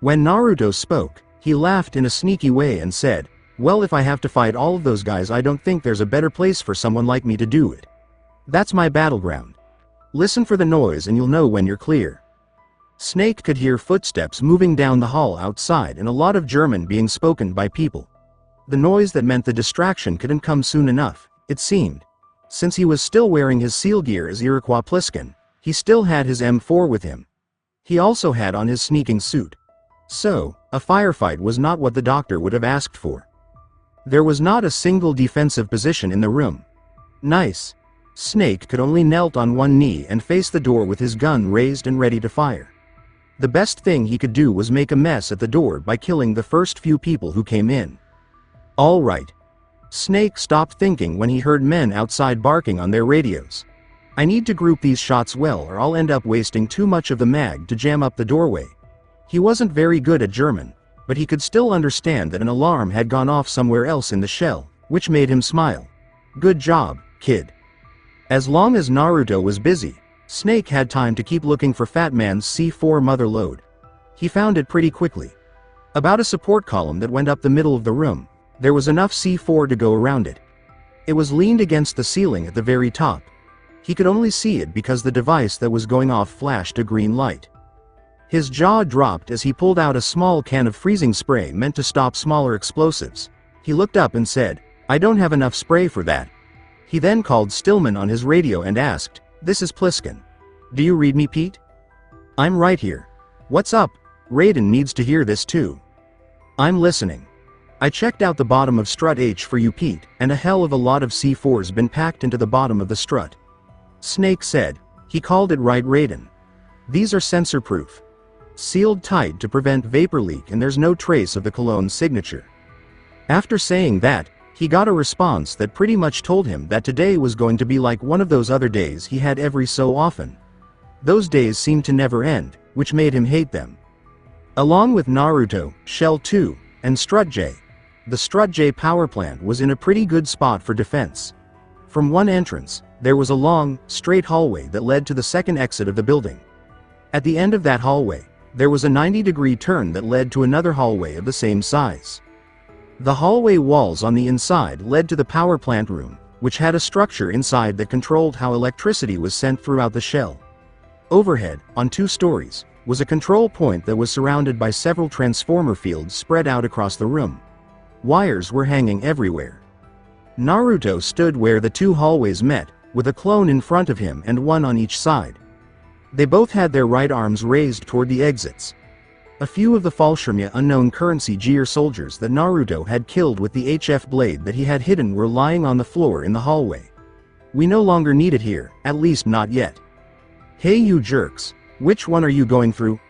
When Naruto spoke, he laughed in a sneaky way and said, well, if I have to fight all of those guys, I don't think there's a better place for someone like me to do it. That's my battleground. Listen for the noise and you'll know when you're clear. Snake could hear footsteps moving down the hall outside and a lot of German being spoken by people. The noise that meant the distraction couldn't come soon enough, it seemed. Since he was still wearing his SEAL gear as Iroquois Pliskin, he still had his M4 with him. He also had on his sneaking suit. So, a firefight was not what the doctor would have asked for. There was not a single defensive position in the room. Nice. Snake could only knelt on one knee and face the door with his gun raised and ready to fire. The best thing he could do was make a mess at the door by killing the first few people who came in. All right. Snake stopped thinking when he heard men outside barking on their radios. I need to group these shots well or I'll end up wasting too much of the mag to jam up the doorway. He wasn't very good at German, but he could still understand that an alarm had gone off somewhere else in the shell, which made him smile. Good job, kid. As long as Naruto was busy, Snake had time to keep looking for Fat Man's C4 mother load. He found it pretty quickly. About a support column that went up the middle of the room, there was enough C4 to go around it. It was leaned against the ceiling at the very top. He could only see it because the device that was going off flashed a green light. His jaw dropped as he pulled out a small can of freezing spray meant to stop smaller explosives. He looked up and said, I don't have enough spray for that. He then called Stillman on his radio and asked, this is Pliskin. Do you read me, Pete? I'm right here. What's up? Raiden needs to hear this too. I'm listening. I checked out the bottom of Strut H for you, Pete, and a hell of a lot of C4's been packed into the bottom of the strut. Snake said. He called it right, Raiden. These are sensor-proof. Sealed tight to prevent vapor leak, and there's no trace of the cologne's signature. After saying that, he got a response that pretty much told him that today was going to be like one of those other days he had every so often. Those days seemed to never end, which made him hate them. Along with Naruto, Shell 2, and Strut J, the Strut J power plant was in a pretty good spot for defense. From one entrance, there was a long, straight hallway that led to the second exit of the building. At the end of that hallway, there was a 90-degree turn that led to another hallway of the same size. The hallway walls on the inside led to the power plant room, which had a structure inside that controlled how electricity was sent throughout the shell. Overhead, on 2 stories, was a control point that was surrounded by several transformer fields spread out across the room. Wires were hanging everywhere. Naruto stood where the 2 hallways met, with a clone in front of him and one on each side. They both had their right arms raised toward the exits. A few of the Fallschirmja unknown currency gear soldiers that Naruto had killed with the HF blade that he had hidden were lying on the floor in the hallway. We no longer need it here, at least not yet. Hey you jerks, which one are you going through?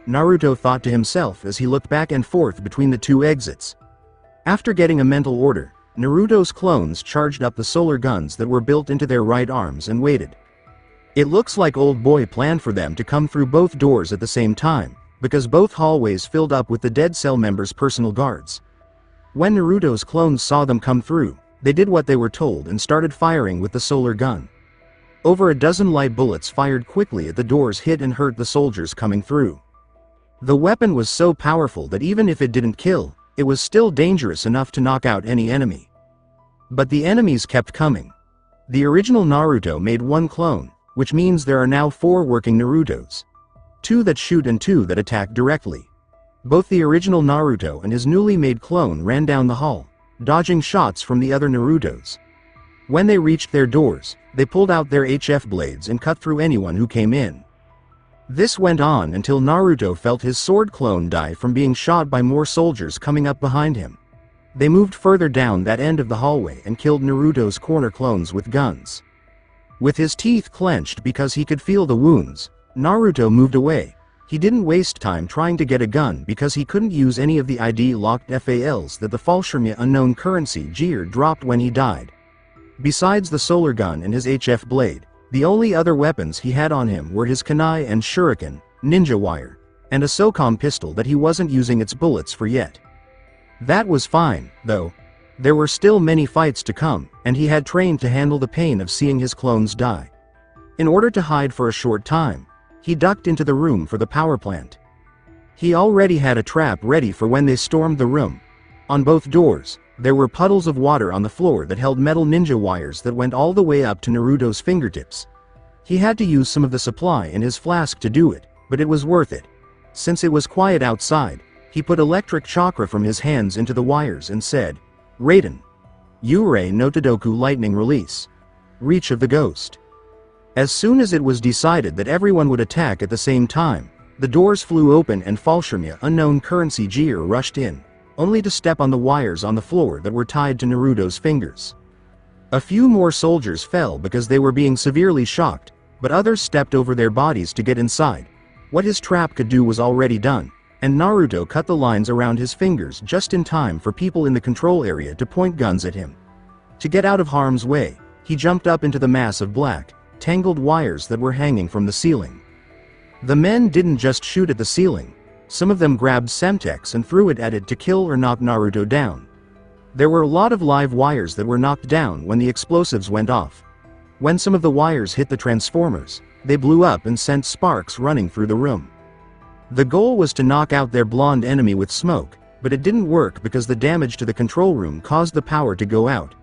Naruto thought to himself as he looked back and forth between the 2 exits. After getting a mental order, Naruto's clones charged up the solar guns that were built into their right arms and waited. It looks like old boy planned for them to come through both doors at the same time, because both hallways filled up with the dead cell members' personal guards. When Naruto's clones saw them come through, they did what they were told and started firing with the solar gun. Over a dozen light bullets fired quickly at the doors hit and hurt the soldiers coming through. The weapon was so powerful that even if it didn't kill, it was still dangerous enough to knock out any enemy. But the enemies kept coming. The original Naruto made one clone, which means there are now 4 working Narutos. 2 that shoot and 2 that attack directly. Both the original Naruto and his newly made clone ran down the hall, dodging shots from the other Narutos. When they reached their doors, they pulled out their HF blades and cut through anyone who came in. This went on until Naruto felt his sword clone die from being shot by more soldiers coming up behind him. They moved further down that end of the hallway and killed Naruto's corner clones with guns. With his teeth clenched because he could feel the wounds, Naruto moved away. He didn't waste time trying to get a gun because he couldn't use any of the ID-locked FALs that the Fallschirmje unknown currency Gear dropped when he died. Besides the solar gun and his HF blade, the only other weapons he had on him were his kunai and shuriken, ninja wire, and a SOCOM pistol that he wasn't using its bullets for yet. That was fine, though. There were still many fights to come, and he had trained to handle the pain of seeing his clones die. In order to hide for a short time, he ducked into the room for the power plant. He already had a trap ready for when they stormed the room. On both doors, there were puddles of water on the floor that held metal ninja wires that went all the way up to Naruto's fingertips. He had to use some of the supply in his flask to do it, but it was worth it. Since it was quiet outside, he put electric chakra from his hands into the wires and said, "Raiden. Yurei no Todoku lightning release. Reach of the ghost." As soon as it was decided that everyone would attack at the same time, the doors flew open and Fallschirmje unknown currency Gear rushed in, only to step on the wires on the floor that were tied to Naruto's fingers. A few more soldiers fell because they were being severely shocked, but others stepped over their bodies to get inside. What his trap could do was already done, and Naruto cut the lines around his fingers just in time for people in the control area to point guns at him. To get out of harm's way, he jumped up into the mass of black, tangled wires that were hanging from the ceiling. The men didn't just shoot at the ceiling. Some of them grabbed Semtex and threw it at it to kill or knock Naruto down. There were a lot of live wires that were knocked down when the explosives went off. When some of the wires hit the transformers, they blew up and sent sparks running through the room. The goal was to knock out their blonde enemy with smoke, but it didn't work because the damage to the control room caused the power to go out.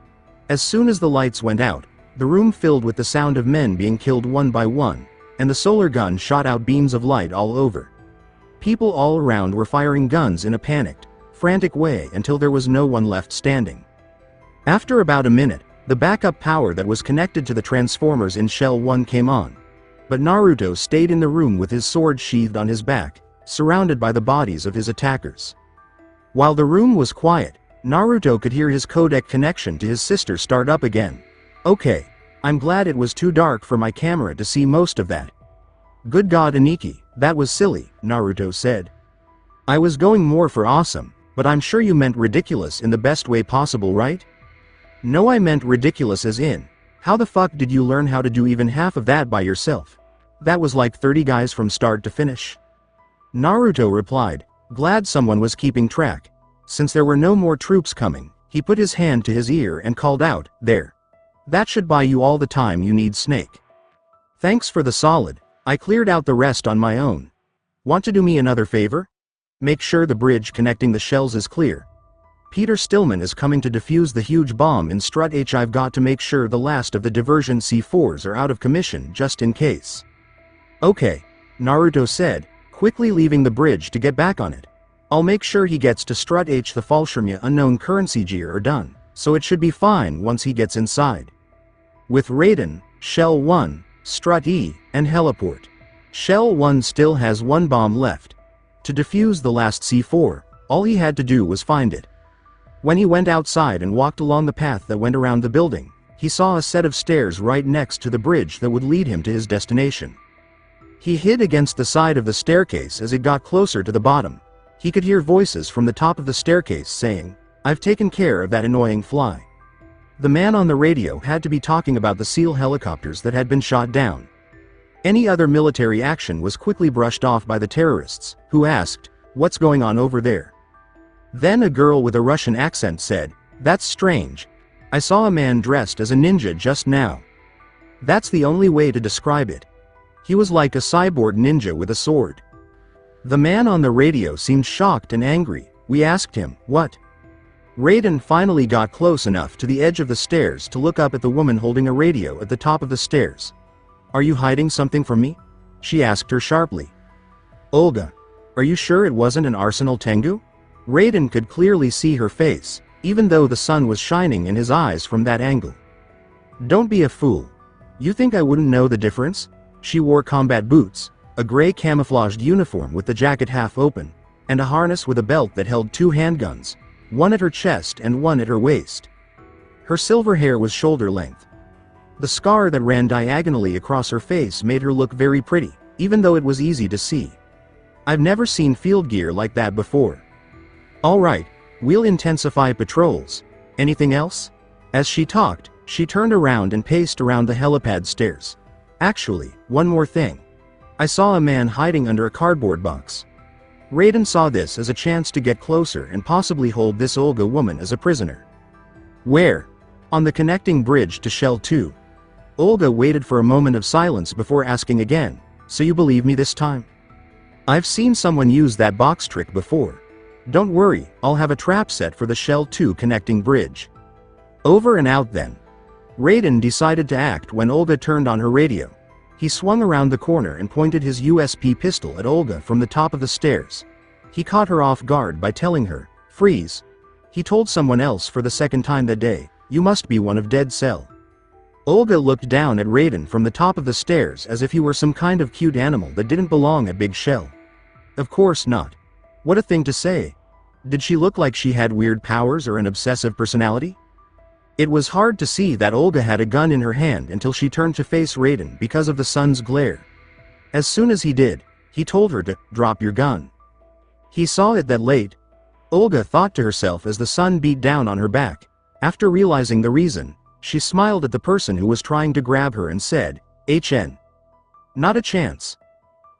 As soon as the lights went out, the room filled with the sound of men being killed one by one, and the solar gun shot out beams of light all over. People all around were firing guns in a panicked, frantic way until there was no one left standing. After about a minute, the backup power that was connected to the transformers in Shell 1 came on. But Naruto stayed in the room with his sword sheathed on his back, surrounded by the bodies of his attackers. While the room was quiet, Naruto could hear his codec connection to his sister start up again. "Okay. I'm glad it was too dark for my camera to see most of that." "Good God Aniki, that was silly," Naruto said. "I was going more for awesome, but I'm sure you meant ridiculous in the best way possible, right?" "No, I meant ridiculous as in, how the fuck did you learn how to do even half of that by yourself? That was like 30 guys from start to finish." Naruto replied, glad someone was keeping track. Since there were no more troops coming, he put his hand to his ear and called out, "There. That should buy you all the time you need, Snake. Thanks for the solid. I cleared out the rest on my own. Want to do me another favor? Make sure the bridge connecting the shells is clear. Peter Stillman is coming to defuse the huge bomb in Strut H. I've got to make sure the last of the diversion C4s are out of commission just in case." "Okay," Naruto said, quickly leaving the bridge to get back on it. "I'll make sure he gets to Strut H. The Fallschirmje unknown currency gear are done, so it should be fine once he gets inside." With Raiden, Shell 1, Strut E, and Heliport, Shell 1 still has one bomb left. To defuse the last C4, all he had to do was find it. When he went outside and walked along the path that went around the building, he saw a set of stairs right next to the bridge that would lead him to his destination. He hid against the side of the staircase as it got closer to the bottom. He could hear voices from the top of the staircase saying, "I've taken care of that annoying fly." The man on the radio had to be talking about the SEAL helicopters that had been shot down. Any other military action was quickly brushed off by the terrorists, who asked, "What's going on over there?" Then a girl with a Russian accent said, "That's strange. I saw a man dressed as a ninja just now." That's the only way to describe it. He was like a cyborg ninja with a sword. The man on the radio seemed shocked and angry. We asked him, "What?" Raiden finally got close enough to the edge of the stairs to look up at the woman holding a radio at the top of the stairs. "Are you hiding something from me?" she asked her sharply. "Olga, are you sure it wasn't an Arsenal Tengu?" Raiden could clearly see her face, even though the sun was shining in his eyes from that angle. "Don't be a fool. You think I wouldn't know the difference?" She wore combat boots, a gray camouflaged uniform with the jacket half open, and a harness with a belt that held 2 handguns, one at her chest and one at her waist. Her silver hair was shoulder length. The scar that ran diagonally across her face made her look very pretty, even though it was easy to see. "I've never seen field gear like that before." "All right, we'll intensify patrols. Anything else?" As she talked, she turned around and paced around the helipad stairs. "Actually, one more thing. I saw a man hiding under a cardboard box." Raiden saw this as a chance to get closer and possibly hold this Olga woman as a prisoner. "Where?" "On the connecting bridge to Shell 2. Olga waited for a moment of silence before asking again, "So you believe me this time?" "I've seen someone use that box trick before. Don't worry, I'll have a trap set for the Shell 2 connecting bridge." Over and out then. Raiden decided to act when Olga turned on her radio. He swung around the corner and pointed his USP pistol at Olga from the top of the stairs. He caught her off guard by telling her, "Freeze." He told someone else for the second time that day, "You must be one of Dead Cell." Olga looked down at Raiden from the top of the stairs as if he were some kind of cute animal that didn't belong at Big Shell. Of course not. What a thing to say. Did she look like she had weird powers or an obsessive personality? It was hard to see that Olga had a gun in her hand until she turned to face Raiden because of the sun's glare. As soon as he did, he told her to drop your gun. He saw it that late. Olga thought to herself as the sun beat down on her back. After realizing the reason, she smiled at the person who was trying to grab her and said, "HN. Not a chance."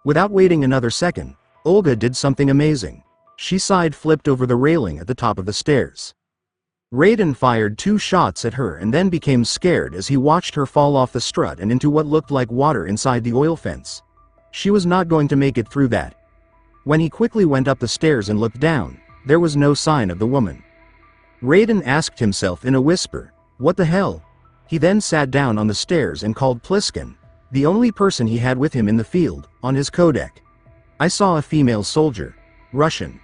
Without waiting another second, Olga did something amazing. She side-flipped over the railing at the top of the stairs. Raiden fired 2 shots at her and then became scared as he watched her fall off the strut and into what looked like water inside the oil fence. She was not going to make it through that. When he quickly went up the stairs and looked down, there was no sign of the woman. Raiden asked himself in a whisper, "What the hell?" He then sat down on the stairs and called Pliskin, the only person he had with him in the field, on his codec. "I saw a female soldier. Russian.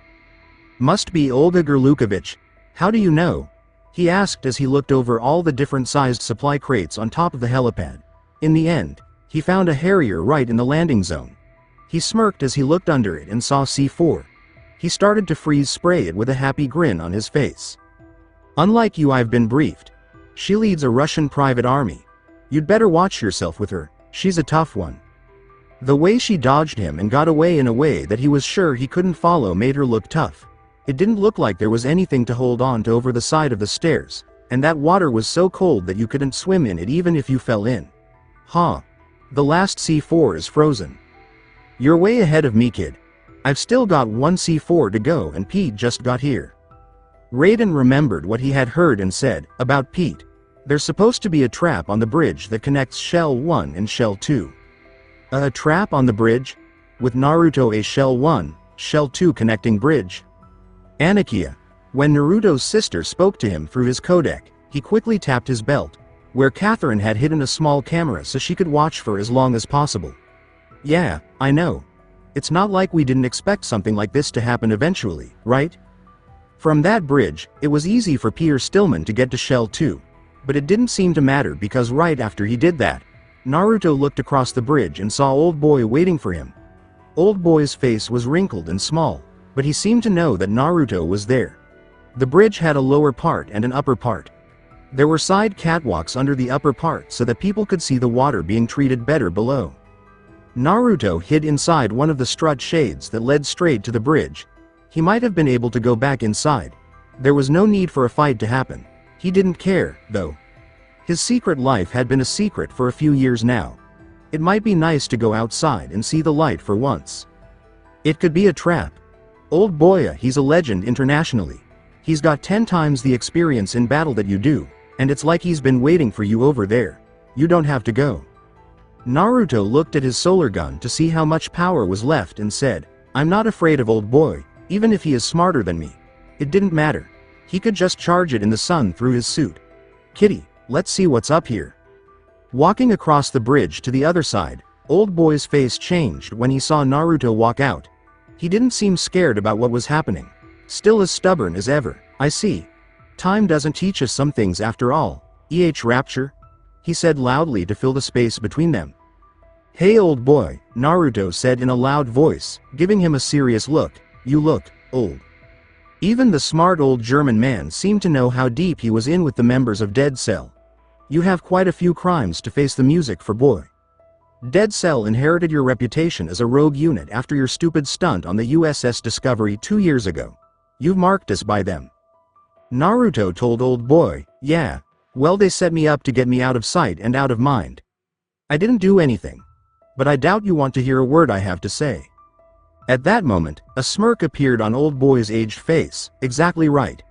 Must be Olga Gerlukovich. How do you know?" he asked as he looked over all the different-sized supply crates on top of the helipad. In the end, he found a Harrier right in the landing zone. He smirked as he looked under it and saw C4. He started to freeze spray it with a happy grin on his face. "Unlike you, I've been briefed. She leads a Russian private army. You'd better watch yourself with her, she's a tough one." The way she dodged him and got away in a way that he was sure he couldn't follow made her look tough. It didn't look like there was anything to hold on to over the side of the stairs, and that water was so cold that you couldn't swim in it even if you fell in. "Huh. The last C4 is frozen. You're way ahead of me, kid. I've still got 1 C4 to go and Pete just got here." Raiden remembered what he had heard and said, about Pete. There's supposed to be a trap on the bridge that connects Shell 1 and Shell 2. A trap on the bridge? With Naruto a Shell 1, Shell 2 connecting bridge? Anakia. When Naruto's sister spoke to him through his codec, he quickly tapped his belt, where Catherine had hidden a small camera so she could watch for as long as possible. "Yeah, I know. It's not like we didn't expect something like this to happen eventually, right?" From that bridge, it was easy for Pierre Stillman to get to Shell 2. But it didn't seem to matter because right after he did that, Naruto looked across the bridge and saw Old Boy waiting for him. Old Boy's face was wrinkled and small, but he seemed to know that Naruto was there. The bridge had a lower part and an upper part. There were side catwalks under the upper part so that people could see the water being treated better below. Naruto hid inside one of the strut shades that led straight to the bridge. He might have been able to go back inside. There was no need for a fight to happen. He didn't care, though. His secret life had been a secret for a few years now. It might be nice to go outside and see the light for once. It could be a trap. Old boy, he's a legend internationally. He's got 10 times the experience in battle that you do, and it's like he's been waiting for you over there. You don't have to go. Naruto looked at his solar gun to see how much power was left and said, I'm not afraid of old boy, even if he is smarter than me. It didn't matter. He could just charge it in the sun through his suit. Kitty, let's see what's up here. Walking across the bridge to the other side, old boy's face changed when he saw Naruto walk out. He didn't seem scared about what was happening. Still as stubborn as ever. I see. Time doesn't teach us some things after all. Rapture? He said loudly to fill the space between them. Hey old boy, Naruto said in a loud voice, giving him a serious look. You look old. Even the smart old German man seemed to know how deep he was in with the members of Dead Cell. You have quite a few crimes to face the music for boy. Dead Cell inherited your reputation as a rogue unit after your stupid stunt on the USS Discovery 2 years ago. You've marked us by them. Naruto told old boy, yeah, well they set me up to get me out of sight and out of mind. I didn't do anything. But I doubt you want to hear a word I have to say. At that moment, a smirk appeared on old boy's aged face. Exactly right.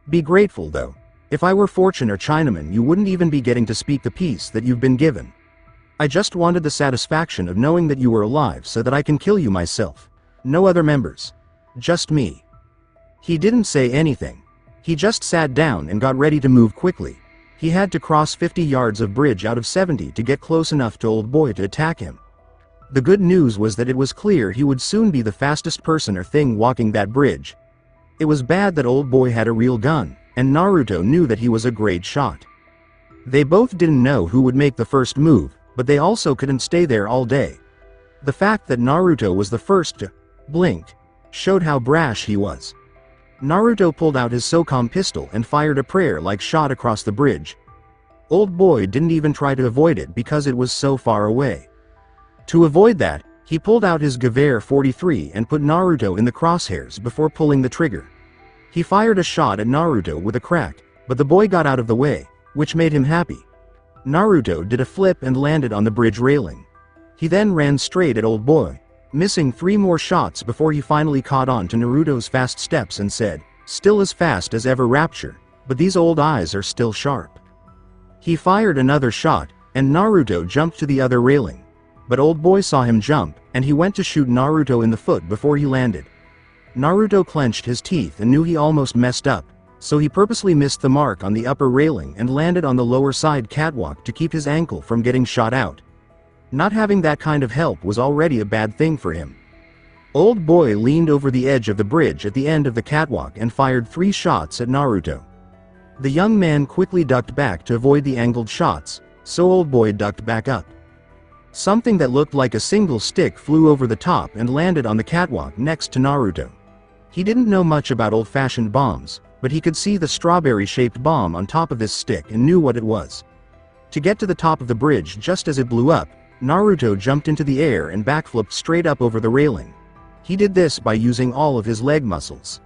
Be grateful though. If I were Fortune or Chinaman you wouldn't even be getting to speak the piece that you've been given. I just wanted the satisfaction of knowing that you were alive so that I can kill you myself. No other members. Just me. He didn't say anything. He just sat down and got ready to move quickly. He had to cross 50 yards of bridge out of 70 to get close enough to old boy to attack him. The good news was that it was clear he would soon be the fastest person or thing walking that bridge. It was bad that old boy had a real gun, and Naruto knew that he was a great shot. They both didn't know who would make the first move, but they also couldn't stay there all day. The fact that Naruto was the first to blink showed how brash he was. Naruto pulled out his SOCOM pistol and fired a prayer-like shot across the bridge. Old boy didn't even try to avoid it because it was so far away. To avoid that, he pulled out his Gewehr 43 and put Naruto in the crosshairs before pulling the trigger. He fired a shot at Naruto with a crack, but the boy got out of the way, which made him happy. Naruto did a flip and landed on the bridge railing. He then ran straight at old boy, missing 3 more shots before he finally caught on to Naruto's fast steps and said, still as fast as ever Rapture, but these old eyes are still sharp. He fired another shot, and Naruto jumped to the other railing. But old boy saw him jump, and he went to shoot Naruto in the foot before he landed. Naruto clenched his teeth and knew he almost messed up, so he purposely missed the mark on the upper railing and landed on the lower side catwalk to keep his ankle from getting shot out. Not having that kind of help was already a bad thing for him. Old boy leaned over the edge of the bridge at the end of the catwalk and fired 3 shots at Naruto. The young man quickly ducked back to avoid the angled shots, so old boy ducked back up. Something that looked like a single stick flew over the top and landed on the catwalk next to Naruto. He didn't know much about old-fashioned bombs, but he could see the strawberry-shaped bomb on top of this stick and knew what it was. To get to the top of the bridge just as it blew up, Naruto jumped into the air and backflipped straight up over the railing. He did this by using all of his leg muscles.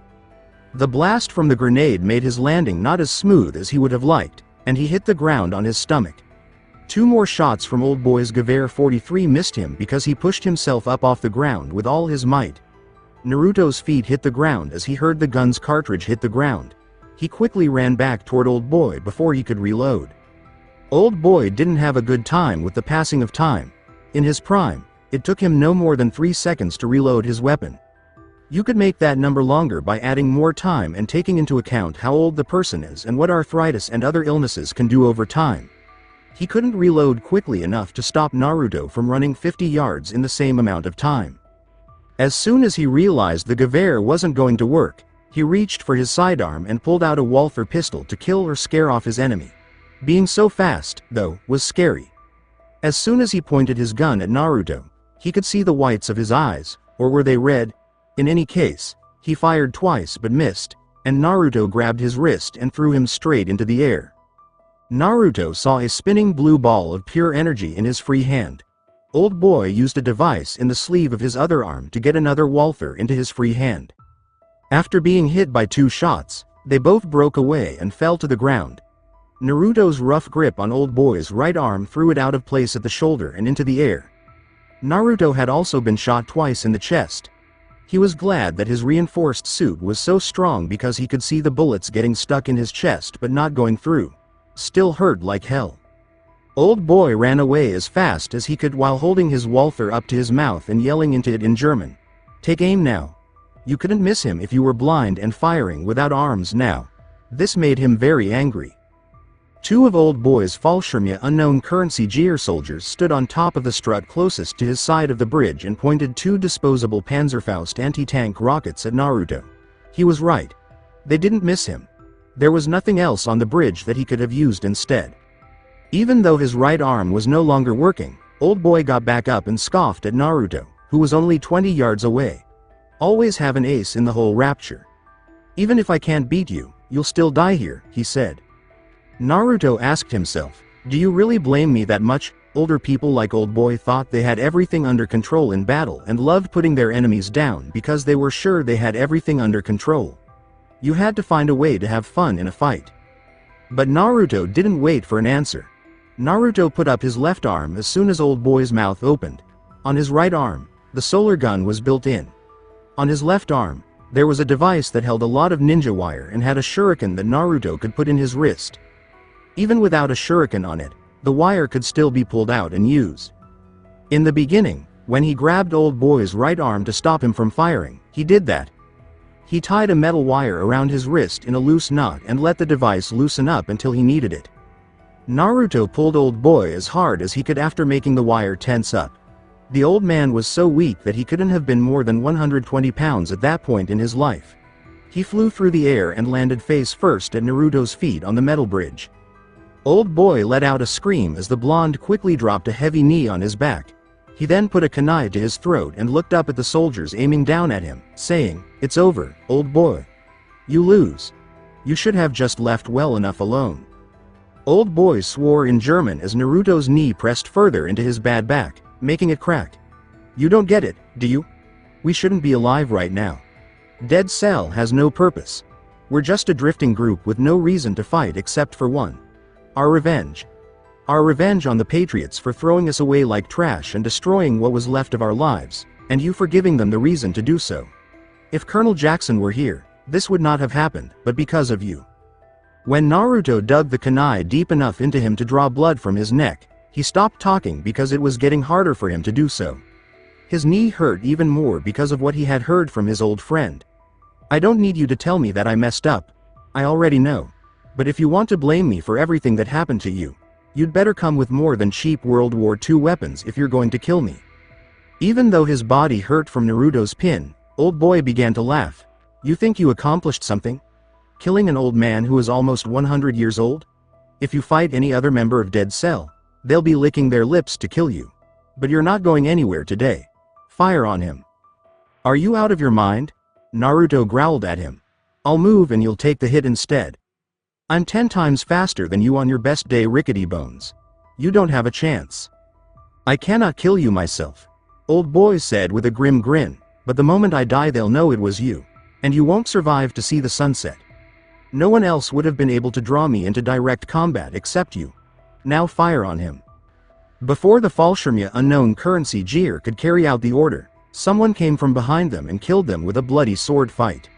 The blast from the grenade made his landing not as smooth as he would have liked, and he hit the ground on his stomach. 2 more shots from old boy's Gewehr 43 missed him because he pushed himself up off the ground with all his might. Naruto's feet hit the ground as he heard the gun's cartridge hit the ground. He quickly ran back toward old boy before he could reload. Old boy didn't have a good time with the passing of time. In his prime, it took him no more than 3 seconds to reload his weapon. You could make that number longer by adding more time and taking into account how old the person is and what arthritis and other illnesses can do over time. He couldn't reload quickly enough to stop Naruto from running 50 yards in the same amount of time. As soon as he realized the Gewehr wasn't going to work, he reached for his sidearm and pulled out a Walther pistol to kill or scare off his enemy. Being so fast, though, was scary. As soon as he pointed his gun at Naruto, he could see the whites of his eyes, or were they red? In any case, he fired twice but missed, and Naruto grabbed his wrist and threw him straight into the air. Naruto saw a spinning blue ball of pure energy in his free hand. Old boy used a device in the sleeve of his other arm to get another Walther into his free hand. After being hit by 2 shots, they both broke away and fell to the ground. Naruto's rough grip on old boy's right arm threw it out of place at the shoulder and into the air, Naruto had also been shot twice in the chest. He was glad that his reinforced suit was so strong because he could see the bullets getting stuck in his chest but not going through. Still hurt like hell. Old boy ran away as fast as he could while holding his Walther up to his mouth and yelling into it in German. "Take aim now." You couldn't miss him if you were blind and firing without arms now. This made him very angry. Two of old boy's Fallschirmjäger unknown currency gear soldiers stood on top of the strut closest to his side of the bridge and pointed two disposable Panzerfaust anti-tank rockets at Naruto. He was right. They didn't miss him. There was nothing else on the bridge that he could have used instead. Even though his right arm was no longer working, old boy got back up and scoffed at Naruto, who was only 20 yards away. "Always have an ace in the hole rapture. Even if I can't beat you, you'll still die here," he said. Naruto asked himself, "Do you really blame me that much?" Older people like old boy thought they had everything under control in battle and loved putting their enemies down because they were sure they had everything under control. You had to find a way to have fun in a fight. But Naruto didn't wait for an answer. Naruto put up his left arm as soon as old boy's mouth opened. On his right arm, the solar gun was built in. On his left arm, there was a device that held a lot of ninja wire and had a shuriken that Naruto could put in his wrist. Even without a shuriken on it, the wire could still be pulled out and used. In the beginning, when he grabbed old boy's right arm to stop him from firing, he did that. He tied a metal wire around his wrist in a loose knot and let the device loosen up until he needed it. Naruto pulled old boy as hard as he could after making the wire tense up. The old man was so weak that he couldn't have been more than 120 pounds at that point in his life. He flew through the air and landed face first at Naruto's feet on the metal bridge. Old boy let out a scream as the blonde quickly dropped a heavy knee on his back. He then put a kunai to his throat and looked up at the soldiers aiming down at him, saying, "It's over, old boy. You lose. You should have just left well enough alone." Old boy swore in German as Naruto's knee pressed further into his bad back, making it crack. "You don't get it, do you? We shouldn't be alive right now. Dead Cell has no purpose. We're just a drifting group with no reason to fight except for one. Our revenge. Our revenge on the Patriots for throwing us away like trash and destroying what was left of our lives, and you for giving them the reason to do so. If Colonel Jackson were here, this would not have happened, but because of you." When Naruto dug the kunai deep enough into him to draw blood from his neck, he stopped talking because it was getting harder for him to do so. His knee hurt even more because of what he had heard from his old friend. "I don't need you to tell me that I messed up. I already know. But if you want to blame me for everything that happened to you, you'd better come with more than cheap World War II weapons if you're going to kill me." Even though his body hurt from Naruto's pin, old boy began to laugh. "You think you accomplished something? Killing an old man who is almost 100 years old? If you fight any other member of Dead Cell, they'll be licking their lips to kill you. But you're not going anywhere today. Fire on him." "Are you out of your mind?" Naruto growled at him. "I'll move and you'll take the hit instead. I'm 10 times faster than you on your best day, rickety bones. You don't have a chance." "I cannot kill you myself," old boy said with a grim grin, "but the moment I die they'll know it was you. And you won't survive to see the sunset. No one else would have been able to draw me into direct combat except you. Now fire on him." Before the Fallschirmjäger unknown currency Gear could carry out the order, someone came from behind them and killed them with a bloody sword fight.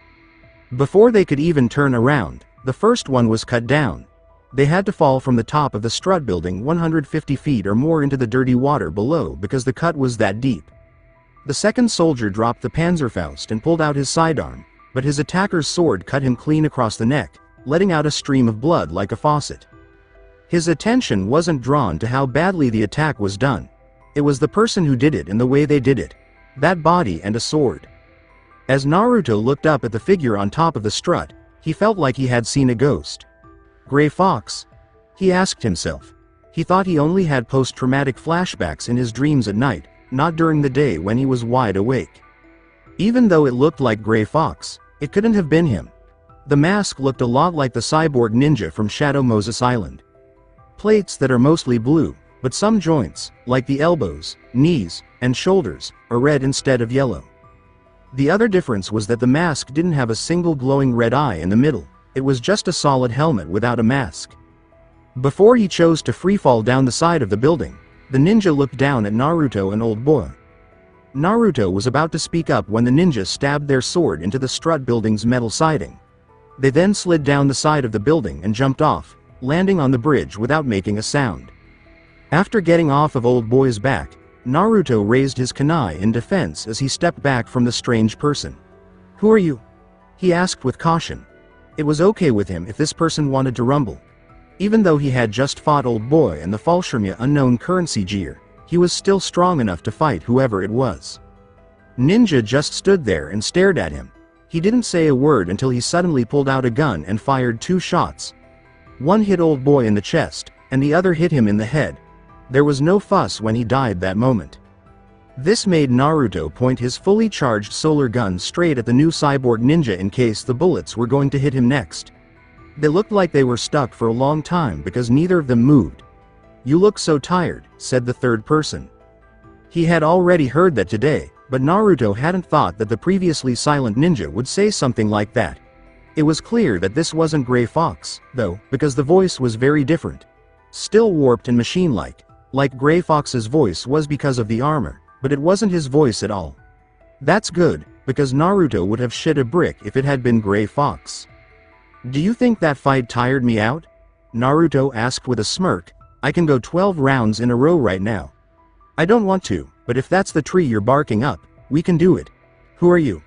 Before they could even turn around, the first one was cut down. They had to fall from the top of the strut building 150 feet or more into the dirty water below because the cut was that deep. The second soldier dropped the Panzerfaust and pulled out his sidearm, but his attacker's sword cut him clean across the neck, letting out a stream of blood like a faucet. His attention wasn't drawn to how badly the attack was done. It was the person who did it and the way they did it. That body and a sword. As Naruto looked up at the figure on top of the strut, he felt like he had seen a ghost. Gray Fox? He asked himself. He thought he only had post-traumatic flashbacks in his dreams at night, not during the day when he was wide awake. Even though it looked like Gray Fox, it couldn't have been him. The mask looked a lot like the cyborg ninja from Shadow Moses Island. Plates that are mostly blue, but some joints, like the elbows, knees, and shoulders, are red instead of yellow. The other difference was that the mask didn't have a single glowing red eye in the middle, it was just a solid helmet without a mask. Before he chose to freefall down the side of the building, The ninja looked down at Naruto and Old Boy. Naruto was about to speak up when the ninja stabbed their sword into the strut building's metal siding. They then slid down the side of the building and jumped off, landing on the bridge without making a sound. After getting off of Old Boy's back, Naruto raised his kunai in defense as he stepped back from the strange person. "Who are you?" he asked with caution. It was okay with him if this person wanted to rumble. Even though he had just fought Old Boy and the Fallschirmia unknown currency Gear, he was still strong enough to fight whoever it was. Ninja just stood there and stared at him. He didn't say a word until he suddenly pulled out a gun and fired 2 shots. One hit Old Boy in the chest, and the other hit him in the head. There was no fuss when he died that moment. This made Naruto point his fully charged solar gun straight at the new cyborg ninja in case the bullets were going to hit him next. They looked like they were stuck for a long time because neither of them moved. "You look so tired," said the third person. He had already heard that today, but Naruto hadn't thought that the previously silent ninja would say something like that. It was clear that this wasn't Gray Fox, though, because the voice was very different. Still warped and machine-like, like Gray Fox's voice was because of the armor, but it wasn't his voice at all. That's good, because Naruto would have shit a brick if it had been Gray Fox. "Do you think that fight tired me out?" Naruto asked with a smirk. "I can go 12 rounds in a row right now." "I don't want to, but if that's the tree you're barking up, we can do it. Who are you?"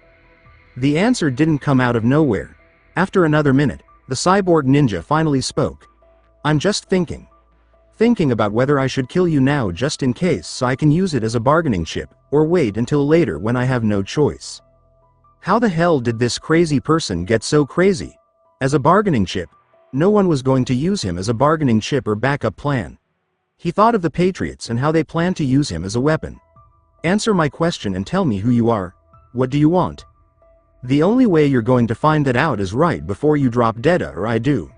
The answer didn't come out of nowhere. After another minute, the cyborg ninja finally spoke. "I'm just thinking about whether I should kill you now just in case so I can use it as a bargaining chip, or wait until later when I have no choice." How the hell did this crazy person get so crazy? As a bargaining chip? No one was going to use him as a bargaining chip or backup plan. He thought of the Patriots and how they planned to use him as a weapon. "Answer my question and tell me who you are. What do you want?" "The only way you're going to find that out is right before you drop dead or I do."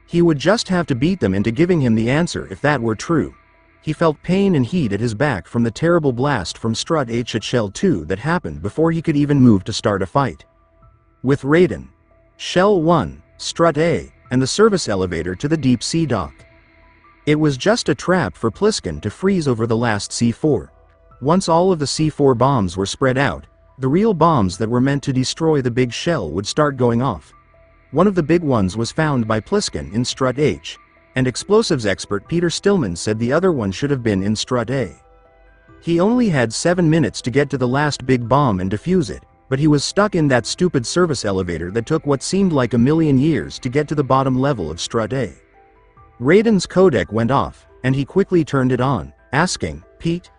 He would just have to beat them into giving him the answer if that were true. He felt pain and heat at his back from the terrible blast from Strut H at Shell 2 that happened before he could even move to start a fight. With Raiden, Shell 1, Strut A, and the service elevator to the deep sea dock. It was just a trap for Pliskin to freeze over the last C4. Once all of the C4 bombs were spread out, the real bombs that were meant to destroy the big shell would start going off. One of the big ones was found by Pliskin in Strut H, and explosives expert Peter Stillman said the other one should have been in Strut A. He only had 7 minutes to get to the last big bomb and defuse it, but he was stuck in that stupid service elevator that took what seemed like a million years to get to the bottom level of Strut A. Raiden's codec went off, and he quickly turned it on, asking, "Pete?"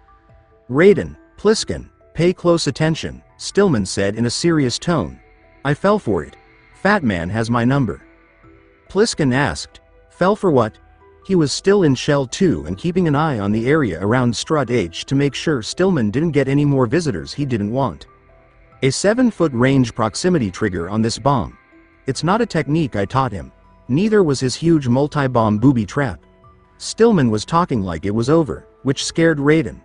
"Raiden, Pliskin, pay close attention," Stillman said in a serious tone. "I fell for it. Fat Man has my number." Pliskin asked, "Fell for what?" He was still in Shell 2 and keeping an eye on the area around Strut H to make sure Stillman didn't get any more visitors he didn't want. "A 7-foot range proximity trigger on this bomb. It's not a technique I taught him. Neither was his huge multi-bomb booby trap." Stillman was talking like it was over, which scared Raiden.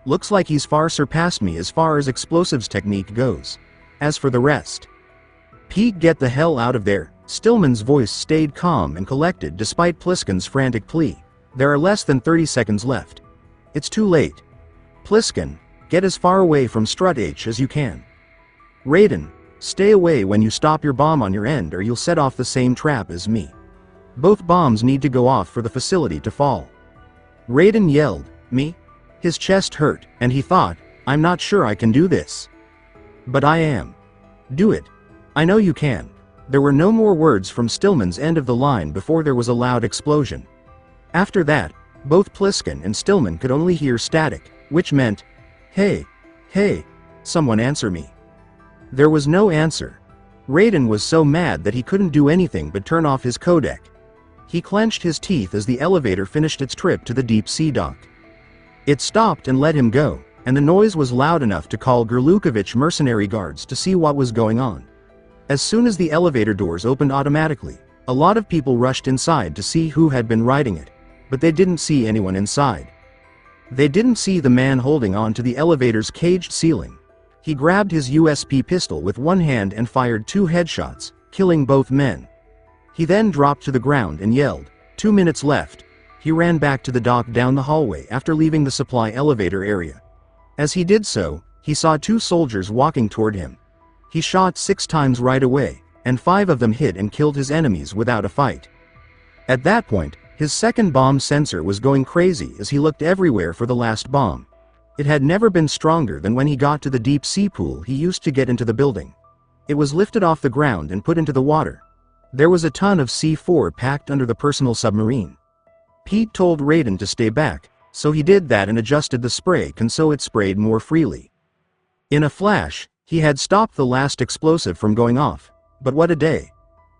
"Looks like he's far surpassed me as far as explosives technique goes. As for the rest..." "Pete, get the hell out of there." Stillman's voice stayed calm and collected despite Pliskin's frantic plea. "There are less than 30 seconds left. It's too late. Pliskin, get as far away from Strut H as you can. Raiden, stay away when you stop your bomb on your end or you'll set off the same trap as me. Both bombs need to go off for the facility to fall." Raiden yelled, "Me?" His chest hurt, and he thought, "I'm not sure I can do this." "But I am. Do it. I know you can." There were no more words from Stillman's end of the line before there was a loud explosion. After that, both Pliskin and Stillman could only hear static, which meant, "Hey, hey, someone answer me." There was no answer. Raiden was so mad that he couldn't do anything but turn off his codec. He clenched his teeth as the elevator finished its trip to the deep sea dock. It stopped and let him go, and the noise was loud enough to call Gerlukovich mercenary guards to see what was going on. As soon as the elevator doors opened automatically, a lot of people rushed inside to see who had been riding it, but they didn't see anyone inside. They didn't see the man holding on to the elevator's caged ceiling. He grabbed his USP pistol with one hand and fired 2 headshots, killing both men. He then dropped to the ground and yelled, 2 minutes left. He ran back to the dock down the hallway after leaving the supply elevator area. As he did so, he saw 2 soldiers walking toward him. He shot 6 times right away, and 5 of them hit and killed his enemies without a fight. At that point, his second bomb sensor was going crazy as he looked everywhere for the last bomb. It had never been stronger than when he got to the deep sea pool he used to get into the building. It was lifted off the ground and put into the water. There was a ton of C4 packed under the personal submarine. Pete told Raiden to stay back, so he did that and adjusted the spray can so it sprayed more freely. In a flash, he had stopped the last explosive from going off. But what a day.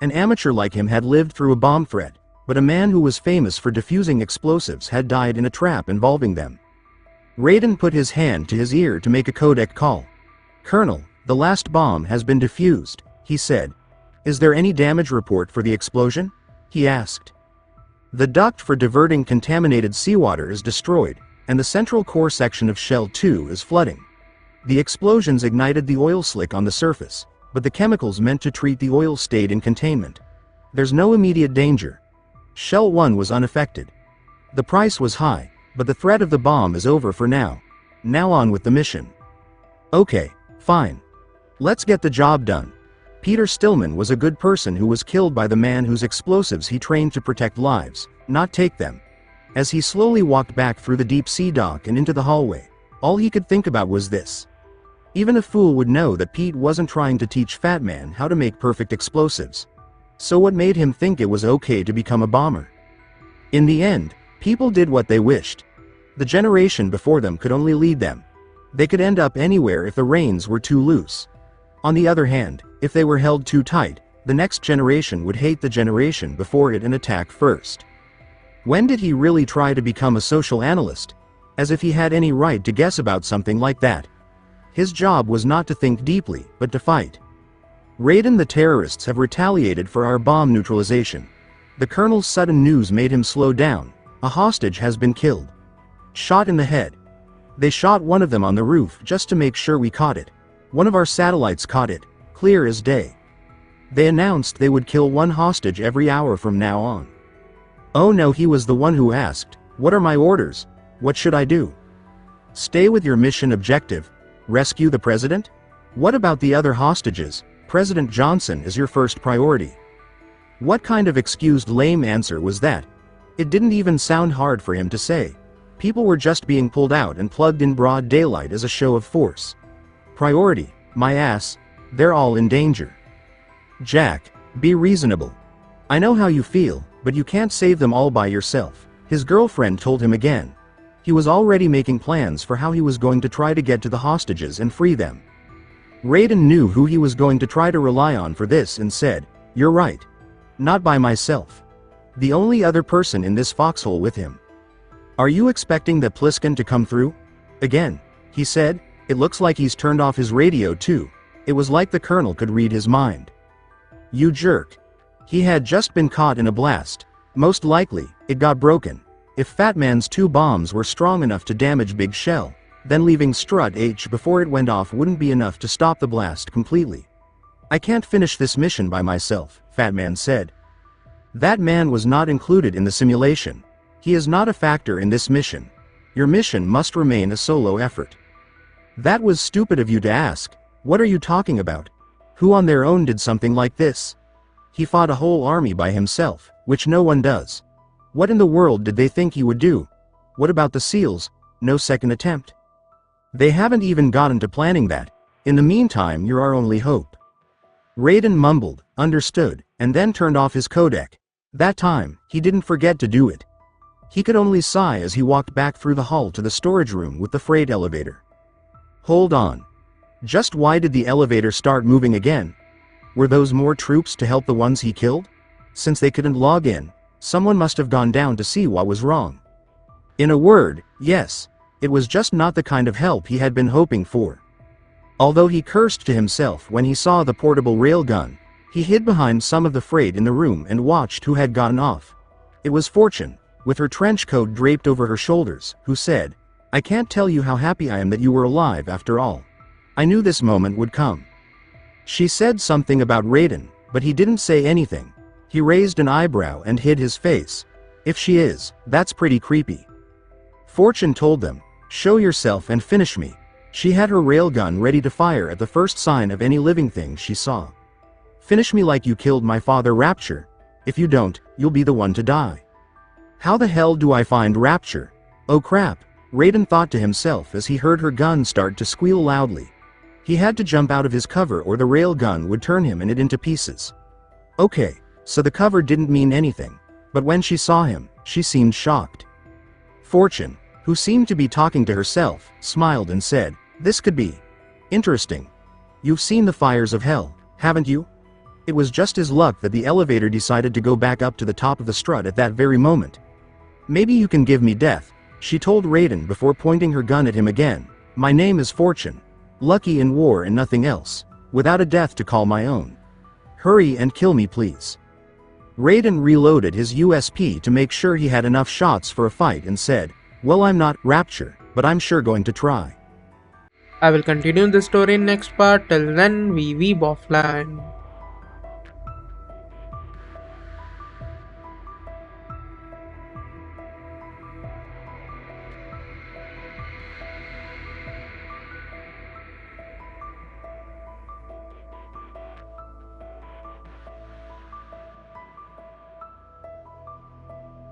An amateur like him had lived through a bomb threat, but a man who was famous for defusing explosives had died in a trap involving them. Raiden put his hand to his ear to make a codec call. "Colonel, the last bomb has been defused," he said. "Is there any damage report for the explosion?" he asked. "The duct for diverting contaminated seawater is destroyed, and the central core section of Shell 2 is flooding. The explosions ignited the oil slick on the surface, but the chemicals meant to treat the oil stayed in containment. There's no immediate danger. Shell 1 was unaffected. The price was high, but the threat of the bomb is over for now. Now on with the mission." "Okay, fine. Let's get the job done." Peter Stillman was a good person who was killed by the man whose explosives he trained to protect lives, not take them. As he slowly walked back through the deep sea dock and into the hallway, all he could think about was this. Even a fool would know that Pete wasn't trying to teach Fat Man how to make perfect explosives. So what made him think it was okay to become a bomber? In the end, people did what they wished. The generation before them could only lead them. They could end up anywhere if the reins were too loose. On the other hand, if they were held too tight, the next generation would hate the generation before it and attack first. When did he really try to become a social analyst? As if he had any right to guess about something like that. His job was not to think deeply, but to fight. "Raiden, the terrorists have retaliated for our bomb neutralization." The colonel's sudden news made him slow down. "A hostage has been killed. Shot in the head. They shot one of them on the roof just to make sure we caught it. One of our satellites caught it, clear as day. They announced they would kill 1 hostage every hour from now on." Oh no, he was the one who asked, "What are my orders? What should I do?" "Stay with your mission objective. Rescue the president? What about the other hostages? President Johnson is your first priority." What kind of excused lame answer was that? It didn't even sound hard for him to say. People were just being pulled out and plugged in broad daylight as a show of force. Priority, my ass, they're all in danger. "Jack, be reasonable. I know how you feel, but you can't save them all by yourself," his girlfriend told him again. He was already making plans for how he was going to try to get to the hostages and free them. Raiden knew who he was going to try to rely on for this and said, "You're right. Not by myself. The only other person in this foxhole with him." "Are you expecting the Pliskin to come through?" "Again," he said. "It looks like he's turned off his radio too." It was like the colonel could read his mind. "You jerk. He had just been caught in a blast. Most likely, it got broken. If Fat Man's 2 bombs were strong enough to damage Big Shell, then leaving Strut H before it went off wouldn't be enough to stop the blast completely. I can't finish this mission by myself," Fat Man said. "That man was not included in the simulation. He is not a factor in this mission. Your mission must remain a solo effort." "That was stupid of you to ask. What are you talking about? Who on their own did something like this? He fought a whole army by himself, which no one does. What in the world did they think he would do? What about the SEALs? No second attempt? They haven't even gotten to planning that. In the meantime, you're our only hope." Raiden mumbled, understood, and then turned off his codec. That time, he didn't forget to do it. He could only sigh as he walked back through the hall to the storage room with the freight elevator. Hold on. Just why did the elevator start moving again? Were those more troops to help the ones he killed? Since they couldn't log in, someone must have gone down to see what was wrong. In a word, yes, it was just not the kind of help he had been hoping for. Although he cursed to himself when he saw the portable railgun, he hid behind some of the freight in the room and watched who had gotten off. It was Fortune, with her trench coat draped over her shoulders, who said, "I can't tell you how happy I am that you were alive after all. I knew this moment would come." She said something about Raiden, but he didn't say anything. He raised an eyebrow and hid his face. If she is, that's pretty creepy. Fortune told them, "Show yourself and finish me." She had her railgun ready to fire at the first sign of any living thing she saw. "Finish me like you killed my father, Rapture. If you don't, you'll be the one to die." How the hell do I find Rapture? Oh crap, Raiden thought to himself as he heard her gun start to squeal loudly. He had to jump out of his cover or the railgun would turn him and it into pieces. Okay, so the cover didn't mean anything, but when she saw him, she seemed shocked. Fortune, who seemed to be talking to herself, smiled and said, "This could be interesting. You've seen the fires of hell, haven't you?" It was just his luck that the elevator decided to go back up to the top of the strut at that very moment. "Maybe you can give me death," she told Raiden before pointing her gun at him again. "My name is Fortune. Lucky in war and nothing else, without a death to call my own. Hurry and kill me please." Raiden reloaded his USP to make sure he had enough shots for a fight and said, "Well, I'm not Rapture, but I'm sure going to try." I will continue the story in next part. Till then, we weeb offline.